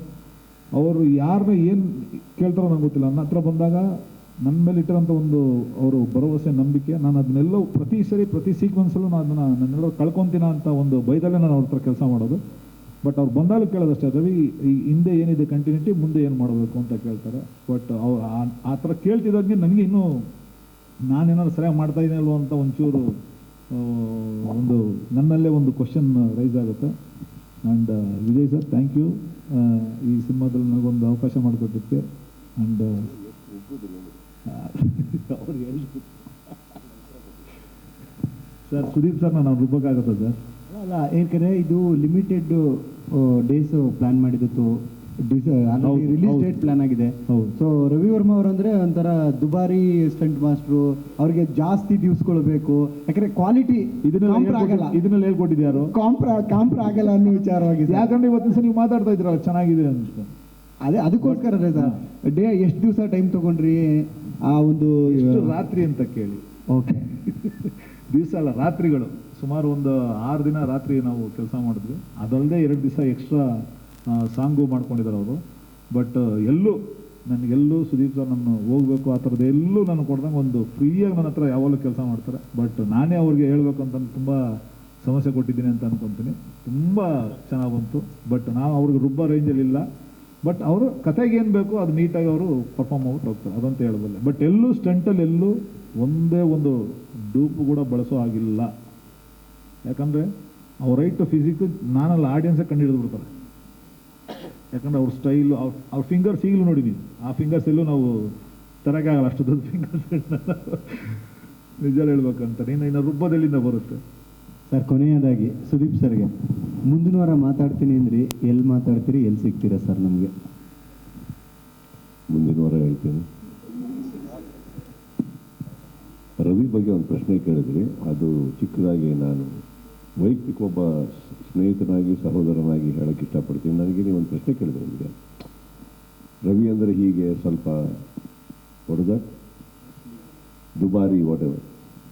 ಅವರು ಯಾರನ್ನ ಏನು ಕೇಳ್ತಾರೋ ನಂಗೆ ಗೊತ್ತಿಲ್ಲ, ನನ್ನ ಹತ್ರ ಬಂದಾಗ ನನ್ನ ಮೇಲೆ ಇಟ್ಟಿರೋಂಥ ಒಂದು ಅವರು ಭರವಸೆ, ನಂಬಿಕೆ, ನಾನು ಅದನ್ನೆಲ್ಲೋ ಪ್ರತಿ ಸೀಕ್ವೆನ್ಸಲ್ಲೂ ನಾನು ನನ್ನೆಲ್ಲೋ ಕಳ್ಕೊತೀನ ಅಂತ ಒಂದು ಭಯದಲ್ಲೇ ನಾನು ಅವ್ರ ಹತ್ರ ಕೆಲಸ ಮಾಡೋದು. ಬಟ್ ಅವ್ರು ಬಂದಾಗಲೂ ಕೇಳೋದಷ್ಟೇ, ರವಿ ಈ ಹಿಂದೆ ಏನಿದೆ ಕಂಟಿನ್ಯೂಟಿ, ಮುಂದೆ ಏನು ಮಾಡಬೇಕು ಅಂತ ಕೇಳ್ತಾರೆ. ಬಟ್ ಅವ್ರು ಆ ಥರ ಕೇಳ್ತಿದ್ದಾಗೆ ನನಗೆ ಇನ್ನೂ ನಾನೇನಾದ್ರು ಸರಿಯಾಗಿ ಮಾಡ್ತಾಯಿದ್ದೀನಿ ಅಲ್ವೋ ಅಂತ ಒಂಚೂರು ಒಂದು ನನ್ನಲ್ಲೇ ಒಂದು ಕ್ವಶನ್ ರೈಸ್ ಆಗುತ್ತೆ. And Vijay sir, thank you ಈ ಸಿನಿಮಾದಲ್ಲಿ ನನಗೊಂದು ಅವಕಾಶ ಮಾಡಿಕೊಟ್ಟಿದ್ದಕ್ಕೆ. ಆ್ಯಂಡ್ ಅವ್ರು ಹೇಳ್ಬೇಕು ಸರ್, ಸುದೀಪ್ ಸರ್ ನಾನು ರುಬ್ಬಕ್ಕಾಗುತ್ತಾ ಸರ್? ಅಲ್ಲ, ಏಕೆಂದರೆ ಇದು ಲಿಮಿಟೆಡ್ ಡೇಸು ಪ್ಲ್ಯಾನ್ ಮಾಡಿದ್ದು, ರಿಲೀಸ್ ಡೇಟ್ ಪ್ಲಾನ್ ಆಗಿದೆ. ಸೊ ರವಿ ವರ್ಮ ಅವರಂದ್ರೆ ಒಂಥರ ದುಬಾರಿ ಸ್ಟಂಟ್ ಮಾಸ್ಟ್ರು, ಅವ್ರಿಗೆ ಜಾಸ್ತಿ ದಿವ್ಸಗಳು ಬೇಕು. ಯಾಕಂದ್ರೆ ಕ್ವಾಲಿಟಿ ಇದನ್ನೆಲ್ಲ ಹೇಳ್ಕೊಟ್ಟಿದ್ಯಾರು? ಕಾಂಪ್ರ ಆಗಲ್ಲ ಅನ್ನೋ ವಿಚಾರವಾಗಿದೆ. ಯಾಕಂದ್ರೆ ಇವತ್ತಿನ ಸಹ ನೀವು ಮಾತಾಡ್ತಾ ಇದ್ರಲ್ಲ ಚೆನ್ನಾಗಿದೆ ಅಂತ. ಅದಕ್ಕೋಸ್ಕರ ಸರ್ ಡೇ ಎಷ್ಟು ದಿವಸ ಟೈಮ್ ತಗೊಂಡ್ರಿ? ಆ ಒಂದು ರಾತ್ರಿ ಅಂತ ಕೇಳಿ. ಓಕೆ, ದಿವಸ ಅಲ್ಲ, ರಾತ್ರಿಗಳು ಸುಮಾರು ಒಂದು 6 ದಿನ ರಾತ್ರಿ ನಾವು ಕೆಲಸ ಮಾಡಿದ್ವಿ. ಅದಲ್ಲದೆ 2 ದಿವಸ ಎಕ್ಸ್ಟ್ರಾ ಸಾಂಗು ಮಾಡ್ಕೊಂಡಿದ್ದಾರೆ ಅವರು. ಬಟ್ ನನಗೆಲ್ಲೂ ಸುದೀಪ್ ಸರ್ ನನ್ನ ಹೋಗ್ಬೇಕು ಆ ಥರದ್ದು ಎಲ್ಲೂ ನಾನು ಕೊಡ್ದಂಗೆ ಒಂದು ಫ್ರೀಯಾಗಿ ನನ್ನ ಹತ್ರ ಯಾವಾಗಲೂ ಕೆಲಸ ಮಾಡ್ತಾರೆ. ಬಟ್ ನಾನೇ ಅವ್ರಿಗೆ ಹೇಳ್ಬೇಕು ಅಂತ ತುಂಬ ಸಮಸ್ಯೆ ಕೊಟ್ಟಿದ್ದೀನಿ ಅಂತ ಅನ್ಕೊತೀನಿ. ತುಂಬ ಚೆನ್ನಾಗಿ ಬಂತು. ಬಟ್ ನಾವು ಅವ್ರಿಗೆ ರುಬ್ಬ ರೇಂಜಲ್ಲಿ ಇಲ್ಲ. ಬಟ್ ಅವರು ಕತೆಗೆ ಏನು ಬೇಕು ಅದು ನೀಟಾಗಿ ಅವರು ಪರ್ಫಾರ್ಮ್ ಮಾಡ್ಬಿಟ್ಟು ಹೋಗ್ತಾರೆ, ಅದಂತ ಹೇಳಬಲ್ಲೆ. ಬಟ್ ಎಲ್ಲೂ ಸ್ಟಂಟಲ್ಲಿ ಎಲ್ಲೂ ಒಂದೇ ಒಂದು ಡೂಪು ಕೂಡ ಬಳಸೋ ಆಗಿಲ್ಲ. ಯಾಕಂದರೆ ಅವ್ರ ರೈಟ್ ಫಿಸಿಕ್ಕು ನಾನಲ್ಲಿ ಆಡಿಯನ್ಸೇ ಕಂಡು ಹಿಡಿದ್ಬಿಡ್ತಾರೆ. ಯಾಕಂದರೆ ಅವ್ರ ಸ್ಟೈಲು, ಅವ್ರ ಫಿಂಗರ್ಸ್ ಈಗಲೂ ನೋಡಿ ನೀವು, ಆ ಫಿಂಗರ್ಸ್ ಎಲ್ಲೂ ನಾವು ತರೋಕ್ಕಾಗಲ್ಲ, ಅಷ್ಟು ದೊಡ್ಡ ಫಿಂಗರ್ಸ್ ನಿಜ ಹೇಳ್ಬೇಕಂತ. ಇನ್ನು ರುಬ್ಬದಲ್ಲಿಂದ ಬರುತ್ತೆ ಸರ್. ಕೊನೆಯದಾಗಿ ಸುದೀಪ್ ಸರ್ಗೆ ಮುಂದಿನ ವಾರ ಮಾತಾಡ್ತೀನಿ ಅಂದ್ರಿ, ಎಲ್ಲಿ ಮಾತಾಡ್ತೀರಿ, ಎಲ್ಲಿ ಸಿಗ್ತೀರಾ ಸರ್ ನಮಗೆ? ಮುಂದಿನ ವಾರ ಹೇಳ್ತೀನಿ. ರವಿ ಬಗ್ಗೆ ಒಂದು ಪ್ರಶ್ನೆ ಕೇಳಿದ್ರಿ, ಅದು ಚಿಕ್ಕದಾಗಿ ನಾನು ವೈಯಕ್ತಿಕ ಒಬ್ಬ ಸ್ನೇಹಿತನಾಗಿ ಸಹೋದರನಾಗಿ ಹೇಳೋಕ್ಕೆ ಇಷ್ಟಪಡ್ತೀನಿ. ನನಗೆ ನೀವು ಒಂದು ಪ್ರಶ್ನೆ ಕೇಳಿದ್ರೆ ನಿಮಗೆ, ರವಿ ಅಂದರೆ ಹೀಗೆ ಸ್ವಲ್ಪ ಹೊಡೆದ ದುಬಾರಿ ವಾಟೆವರ್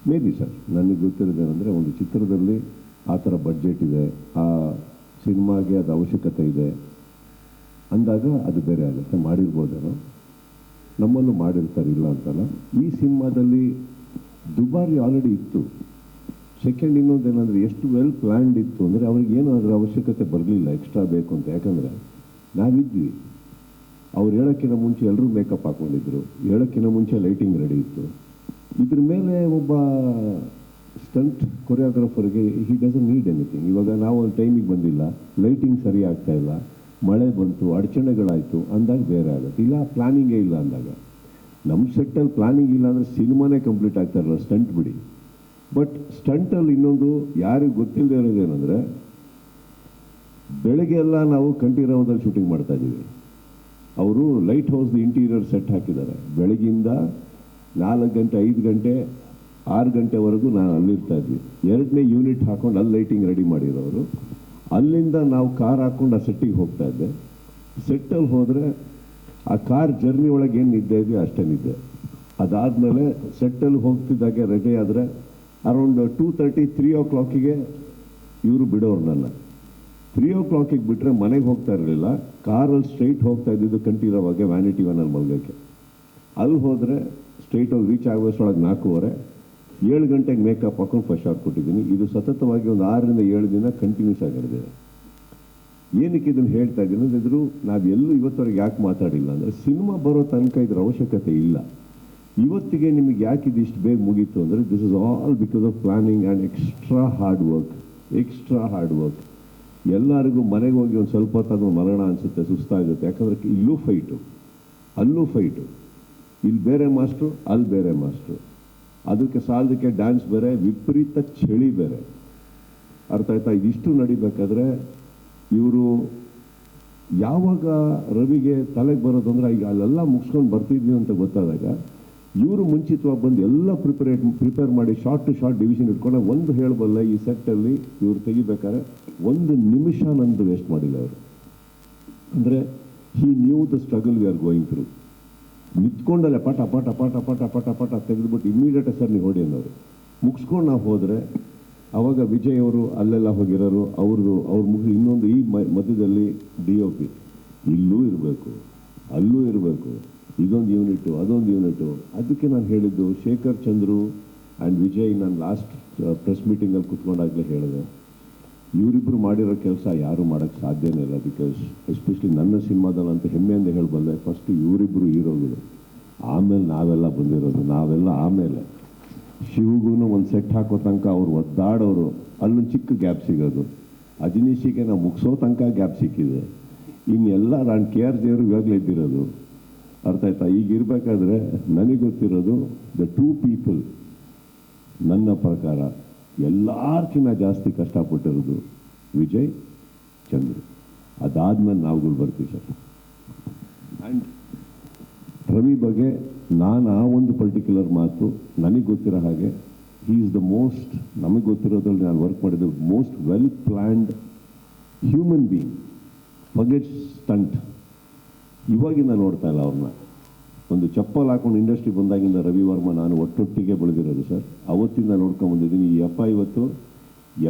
ಮೇ ಬಿ ಸರ್, ನನಗೆ ಗೊತ್ತಿರೋದೇನೆಂದರೆ ಒಂದು ಚಿತ್ರದಲ್ಲಿ ಆ ಥರ ಬಡ್ಜೆಟ್ ಇದೆ, ಆ ಸಿನಿಮಾಗೆ ಅದು ಅವಶ್ಯಕತೆ ಇದೆ ಅಂದಾಗ ಅದು ಬೇರೆ ಆಗುತ್ತೆ. ಮಾಡಿರ್ಬೋದೇನೋ, ನಮ್ಮನ್ನು ಮಾಡಿರ್ತಾರೆ, ಇಲ್ಲ ಅಂತಲ್ಲ. ಈ ಸಿನಿಮಾದಲ್ಲಿ ದುಬಾರಿ ಆಲ್ರೆಡಿ ಇತ್ತು. ಸೆಕೆಂಡ್ ಇನ್ನೊಂದೇನೆಂದರೆ ಎಷ್ಟು ವೆಲ್ ಪ್ಲ್ಯಾನ್ಡ್ ಇತ್ತು ಅಂದರೆ ಅವ್ರಿಗೇನು ಅದರ ಅವಶ್ಯಕತೆ ಬರಲಿಲ್ಲ ಎಕ್ಸ್ಟ್ರಾ ಬೇಕು ಅಂತ. ಯಾಕಂದರೆ ನಾವಿದ್ವಿ, ಅವ್ರು ಹೇಳೋಕ್ಕಿಂತ ಮುಂಚೆ ಎಲ್ಲರೂ ಮೇಕಪ್ ಹಾಕ್ಕೊಂಡಿದ್ರು, ಹೇಳೋಕ್ಕಿಂತ ಮುಂಚೆ ಲೈಟಿಂಗ್ ರೆಡಿ ಇತ್ತು. ಇದ್ರ ಮೇಲೆ ಒಬ್ಬ ಸ್ಟಂಟ್ ಕೊರಿಯೋಗ್ರಾಫರ್ಗೆ ಹಿ ಡಸಂಟ್ ನೀಡ್ ಎನಿಥಿಂಗ್. ಇವಾಗ ನಾವು ಒಂದು ಟೈಮಿಗೆ ಬಂದಿಲ್ಲ, ಲೈಟಿಂಗ್ ಸರಿ ಆಗ್ತಾ ಇಲ್ಲ, ಮಳೆ ಬಂತು, ಅಡಚಣೆಗಳಾಯಿತು ಅಂದಾಗ ಬೇರೆ ಆಗುತ್ತೆ. ಇಲ್ಲ ಪ್ಲ್ಯಾನಿಂಗೇ ಇಲ್ಲ ಅಂದಾಗ, ನಮ್ಮ ಸೆಟ್ಟಲ್ಲಿ ಪ್ಲ್ಯಾನಿಂಗ್ ಇಲ್ಲ ಅಂದರೆ ಸಿನಿಮಾನೇ ಕಂಪ್ಲೀಟ್ ಆಗ್ತಾ ಇರಲ್ಲ, ಸ್ಟಂಟ್ ಬಿಡಿ. ಬಟ್ ಸ್ಟಂಟಲ್ಲಿ ಇನ್ನೊಂದು ಯಾರಿಗೆ ಗೊತ್ತಿಲ್ಲದೆ ಇರೋದೇನೆಂದರೆ, ಬೆಳಗ್ಗೆ ಎಲ್ಲ ನಾವು ಕಂಠೀರವದಲ್ಲಿ ಶೂಟಿಂಗ್ ಮಾಡ್ತಾ ಇದ್ದೀವಿ. ಅವರು ಲೈಟ್ ಹೌಸ್ದು ಇಂಟೀರಿಯರ್ ಸೆಟ್ ಹಾಕಿದ್ದಾರೆ. ಬೆಳಗಿಂದ 4 ಗಂಟೆ 5 ಗಂಟೆ 6 ಗಂಟೆವರೆಗೂ ನಾನು ಅಲ್ಲಿರ್ತಾ ಇದ್ವಿ. 2ನೇ ಯೂನಿಟ್ ಹಾಕೊಂಡು ಅಲ್ಲಿ ಲೈಟಿಂಗ್ ರೆಡಿ ಮಾಡಿರೋರು. ಅಲ್ಲಿಂದ ನಾವು ಕಾರ್ ಹಾಕ್ಕೊಂಡು ಆ ಸೆಟ್ಟಿಗೆ ಹೋಗ್ತಾ ಇದ್ದೆ. ಸೆಟ್ಟಲ್ಲಿ ಹೋದರೆ ಆ ಕಾರ್ ಜರ್ನಿ ಒಳಗೆ ಏನು ನಿದ್ದೆ ಇದೆಯೋ ಅಷ್ಟೇ ನಿದ್ದೆ. ಅದಾದಮೇಲೆ ಸೆಟ್ಟಲ್ಲಿ ಹೋಗ್ತಿದ್ದಾಗೆ ರೆಡಿ ಆದರೆ ಅರೌಂಡ್ 2:30 3 o'clock ಇವರು ಬಿಡೋರು ನನ್ನ. 3 o'clock ಬಿಟ್ಟರೆ ಮನೆಗೆ ಹೋಗ್ತಾ ಇರಲಿಲ್ಲ. ಕಾರಲ್ಲಿ ಸ್ಟ್ರೈಟ್ ಹೋಗ್ತಾ ಇದ್ದಿದ್ದು ಕಂಠೀರವಾಗ ವ್ಯಾನಿಟಿ ವ್ಯಾನಲ್ಲಿ ಮಲ್ಗೋಕ್ಕೆ. ಅಲ್ಲಿ ಹೋದರೆ ಸ್ಟ್ರೈಟಲ್ಲಿ ರೀಚ್ ಆಗೋಷ್ಟೊಳಗೆ 4:15, 7 ಗಂಟೆಗೆ ಮೇಕಪ್ ಹಾಕೊಂಡು ಫಸ್ಟ್ ಶಾಟ್ ಕೊಟ್ಟಿದ್ದೀನಿ. ಇದು ಸತತವಾಗಿ ಒಂದು 6 ರಿಂದ 7 ದಿನ ಕಂಟಿನ್ಯೂಸ್ ಆಗಿರ್ದಿದೆ. ಏನಕ್ಕೆ ಇದನ್ನು ಹೇಳ್ತಾ ಇದ್ದೀನಿ ಅಂದರೆ ಇದ್ರು ನಾವೆಲ್ಲೂ ಇವತ್ತವರೆಗೆ ಯಾಕೆ ಮಾತಾಡಿಲ್ಲ ಅಂದರೆ ಸಿನಿಮಾ ಬರೋ ತನಕ ಇದ್ರ ಅವಶ್ಯಕತೆ ಇಲ್ಲ. ಇವತ್ತಿಗೆ ನಿಮಗೆ ಯಾಕೆ ಇದು ಇಷ್ಟು ಬೇಗ ಮುಗೀತು ಅಂದರೆ this is all because of planning and extra hard work. ಎಲ್ಲರಿಗೂ ಮನೆಗೆ ಹೋಗಿ ಒಂದು ಸ್ವಲ್ಪ ಹೊತ್ತಾದ್ರೂ ಮರಣ ಅನಿಸುತ್ತೆ, ಸುಸ್ತಾಗುತ್ತೆ. ಯಾಕಂದರೆ ಇಲ್ಲೂ ಫೈಟು, ಅಲ್ಲೂ ಫೈಟು, ಇಲ್ಲಿ ಬೇರೆ ಮಾಸ್ಟ್ರು, ಅಲ್ಲಿ ಬೇರೆ ಮಾಸ್ಟ್ರು, ಅದಕ್ಕೆ ಸಾಲದಕ್ಕೆ ಡ್ಯಾನ್ಸ್ ಬೇರೆ, ವಿಪರೀತ ಚಳಿ ಬೇರೆ. ಅರ್ಥ ಆಯ್ತಾ? ಇದಿಷ್ಟು ನಡಿಬೇಕಾದ್ರೆ ಇವರು ಯಾವಾಗ ರವಿಗೆ ತಲೆಗೆ ಬರೋದು ಅಂದರೆ ಈಗ ಅಲ್ಲೆಲ್ಲ ಮುಗಿಸ್ಕೊಂಡು ಬರ್ತಿದ್ವಿ ಅಂತ ಗೊತ್ತಾದಾಗ ಇವರು ಮುಂಚಿತವಾಗಿ ಬಂದು ಎಲ್ಲ ಪ್ರಿಪೇರ್ ಮಾಡಿ ಶಾರ್ಟ್ ಟು ಶಾರ್ಟ್ ಡಿವಿಷನ್ ಇಟ್ಕೊಂಡು ಒಂದು ಹೇಳಬಲ್ಲ ಈ ಸೆಟ್ಟಲ್ಲಿ ಇವ್ರು ತೆಗಿಬೇಕಾದ್ರೆ 1 ನಿಮಿಷ ನಂದು ವೇಸ್ಟ್ ಮಾಡಿಲ್ಲ ಅವರು. ಅಂದರೆ he knew the struggle we are going through. ನಿಂತ್ಕೊಂಡಲ್ಲೇ ಪಟ ಪಟ ಪಟ ಪಟ ಪಟ ಪಟ ತೆಗೆದುಬಿಟ್ಟು ಇಮ್ಮಿಡಿಯೇಟ್ ಸರ್ ನೀವು ಹೊಡಿ ಅನ್ನೋರು. ಮುಗಿಸ್ಕೊಂಡು ನಾವು ಹೋದರೆ ಅವಾಗ ವಿಜಯ್ ಅವರು ಅಲ್ಲೆಲ್ಲ ಹೋಗಿರೋರು, ಅವ್ರ ಮುಗಿಸಿ ಇನ್ನೊಂದು ಈ ಮಧ್ಯದಲ್ಲಿ DOP ಇಲ್ಲೂ ಇರಬೇಕು, ಅಲ್ಲೂ ಇರಬೇಕು, ಇದೊಂದು ಯೂನಿಟು ಅದೊಂದು ಯೂನಿಟು. ಅದಕ್ಕೆ ನಾನು ಹೇಳಿದ್ದು ಶೇಖರ್ ಚಂದ್ರು ಆ್ಯಂಡ್ ವಿಜಯ್ ನಾನು ಲಾಸ್ಟ್ ಪ್ರೆಸ್ ಮೀಟಿಂಗಲ್ಲಿ ಕುತ್ಕೊಂಡಾಗಲೇ ಹೇಳಿದೆ, ಇವರಿಬ್ಬರು ಮಾಡಿರೋ ಕೆಲಸ ಯಾರೂ ಮಾಡೋಕ್ಕೆ ಸಾಧ್ಯನೇ ಇಲ್ಲ. ಬಿಕಾಸ್ ಎಸ್ಪೆಷಲಿ ನನ್ನ ಸಿನಿಮಾದಲ್ಲಂತ ಹೆಮ್ಮೆಯಿಂದ ಹೇಳಬಲ್ಲೆ, ಫಸ್ಟ್ ಇವರಿಬ್ಬರು ಹೀರೋಗಳು, ಆಮೇಲೆ ನಾವೆಲ್ಲ ಬಂದಿರೋದು. ನಾವೆಲ್ಲ ಆಮೇಲೆ ಶಿವಗೂ ಒಂದು ಸೆಟ್ ಹಾಕೋ ತನಕ ಅವ್ರು ಒದ್ದಾಡೋರು, ಅಲ್ಲೊಂದು ಚಿಕ್ಕ ಗ್ಯಾಪ್ ಸಿಗೋದು. ಅಜನೀಶಿಗೆ ನಾವು ಮುಗಿಸೋ ತನಕ ಗ್ಯಾಪ್ ಸಿಕ್ಕಿದೆ. ಇನ್ನೆಲ್ಲ ನಾನು KRJ ಅವರು ಇವಾಗಲೇ ಇದ್ದಿರೋದು. ಅರ್ಥ ಆಯ್ತಾ? ಈಗ ಇರಬೇಕಾದ್ರೆ ನನಗೆ ಗೊತ್ತಿರೋದು ದ 2 ಪೀಪಲ್ ನನ್ನ ಪ್ರಕಾರ ಎಲ್ಲಾರ್ಕಿನ್ನ ಜಾಸ್ತಿ ಕಷ್ಟಪಟ್ಟಿರೋದು ವಿಜಯ್, ಚಂದ್ರು. ಅದಾದ್ಮೇಲೆ ನಾವುಗಳು ಬರ್ತೀವಿ ಸರ್. ಆ್ಯಂಡ್ ರವಿ ಬಗ್ಗೆ ನಾನು ಆ ಒಂದು ಪರ್ಟಿಕ್ಯುಲರ್ ಮಾತು ನನಗೆ ಗೊತ್ತಿರೋ ಹಾಗೆ ಹೀ ಈಸ್ ದ ಮೋಸ್ಟ್, ನಮಗೆ ಗೊತ್ತಿರೋದ್ರಲ್ಲಿ ನಾನು ವರ್ಕ್ ಮಾಡಿದ್ದು most well planned human being. Forget stunt. ಇವಾಗಿಂದ ನೋಡ್ತಾ ಇಲ್ಲ ಅವ್ರನ್ನ. ಒಂದು ಚಪ್ಪಲ್ ಹಾಕೊಂಡು ಇಂಡಸ್ಟ್ರಿ ಬಂದಾಗಿಂದ ರವಿ ವರ್ಮ ನಾನು ಒಟ್ಟೊಟ್ಟಿಗೆ ಬೆಳೆದಿರೋದು ಸರ್. ಅವತ್ತಿಂದ ನೋಡ್ಕೊಂಬಂದಿದ್ದೀನಿ. ಈ ಅಪ್ಪ ಇವತ್ತು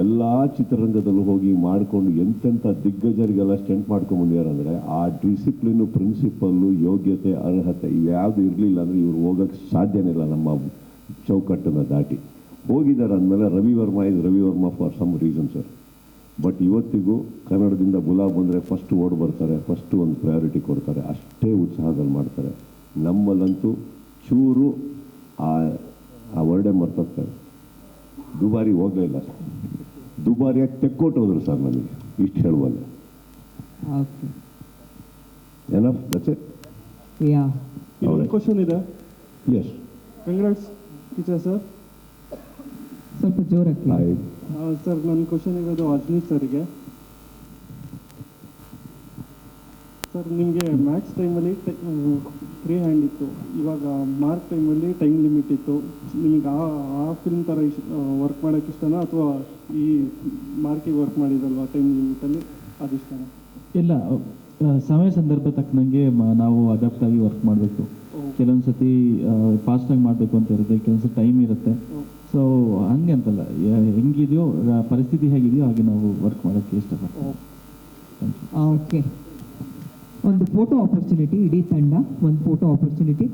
ಎಲ್ಲ ಚಿತ್ರರಂಗದಲ್ಲೂ ಹೋಗಿ ಮಾಡಿಕೊಂಡು ಎಂತೆಂಥ ದಿಗ್ಗಜರಿಗೆಲ್ಲ ಸ್ಟೆಂಟ್ ಮಾಡ್ಕೊಂಬಂದಿದ್ದಾರೆ. ಆ ಡಿಸಿಪ್ಲಿನು, ಪ್ರಿನ್ಸಿಪಲ್ಲು, ಯೋಗ್ಯತೆ, ಅರ್ಹತೆ ಇವ್ಯಾವುದು ಇರಲಿಲ್ಲ ಅಂದರೆ ಇವ್ರು ಹೋಗೋಕ್ಕೆ ಸಾಧ್ಯನೇ ಇಲ್ಲ ನಮ್ಮ ಚೌಕಟ್ಟನ್ನು ದಾಟಿ. ಹೋಗಿದ್ದಾರೆ ಅಂದಮೇಲೆ Ravi Varma for some reason sir. But ಇವತ್ತಿಗೂ ಕನ್ನಡದಿಂದ ಗುಲಾಬ್ ಬಂದರೆ ಫಸ್ಟ್ ಓಡ್ ಬರ್ತಾರೆ, ಫಸ್ಟು ಒಂದು ಪ್ರಯಾರಿಟಿ ಕೊಡ್ತಾರೆ, ಅಷ್ಟೇ ಉತ್ಸಾಹದಲ್ಲಿ ಮಾಡ್ತಾರೆ. ನಮ್ಮಲ್ಲಂತೂ ಚೂರು ಆ ವರ್ಡೇ ಮರ್ತೋಗ್ತಾರೆ. ದುಬಾರಿ ಹೋಗಲೇ ಇಲ್ಲ ಸರ್. ದುಬಾರಿಯಾಗಿ ತೆಕ್ಕೊಟ್ಟೋದ್ರು ಸರ್ ನನಗೆ. ಇಷ್ಟು ಹೇಳುವಲ್ಲ. Enough, that's it. ಒಂದು ಕ್ವಶನ್ ಇದೆ. ಎಸ್. Congrats teacher sir. ಸ್ವಲ್ಪ ಜೋರಾಗಿ. ಸರ್ ನನ್ನ ಕ್ವಶನ್ ಇರೋದು ಅಜ್ನೀಶ್ ಸರ್ಗೆ. ಸರ್ ನಿಮಗೆ ಮ್ಯಾಥ್ಸ್ ಟೈಮಲ್ಲಿ ಫ್ರೀ ಹ್ಯಾಂಡ್ ಇತ್ತು, ಇವಾಗ ಮಾರ್ಕ್ ಟೈಮಲ್ಲಿ ಟೈಮ್ ಲಿಮಿಟ್ ಇತ್ತು. ನಿಮಗೆ ಆ ಫಿಲ್ಮ್ ಥರ ವರ್ಕ್ ಮಾಡೋಕ್ಕೆ ಇಷ್ಟನಾ ಅಥವಾ ಈ ಮಾರ್ಕಿಗೆ ವರ್ಕ್ ಮಾಡಿದಲ್ವಾ ಟೈಮ್ ಲಿಮಿಟಲ್ಲಿ ಅದು ಇಷ್ಟನಾ? ಇಲ್ಲ, ಸಮಯ ಸಂದರ್ಭ ತಕ್ಕನಂಗೆ ನಾವು ಅಡಾಪ್ಟ್ ಆಗಿ ವರ್ಕ್ ಮಾಡಬೇಕು. ಕೆಲವೊಂದು ಸತಿ ಫಾಸ್ಟಾಗಿ ಮಾಡಬೇಕು ಅಂತ ಇರುತ್ತೆ, ಕೆಲವೊಂದು ಸತಿ ಟೈಮ್ ಇರುತ್ತೆ. ಸೊ ಹಂಗೆ ಅಂತಲ್ಲ, ಹೆಂಗಿದೆಯೋ ಪರಿಸ್ಥಿತಿ ಹೇಗಿದೆಯೋ ಹಾಗೆ ನಾವು ವರ್ಕ್ ಮಾಡೋಕ್ಕೆ ಇಷ್ಟಪಡ್ತೀವಿ. ಓಕೆ, ಒಂದು ಫೋಟೋ ಆಪರ್ಚುನಿಟಿ. ಇಡೀ ತಂಡ ಒಂದು ಫೋಟೋ ಆಪರ್ಚುನಿಟಿ.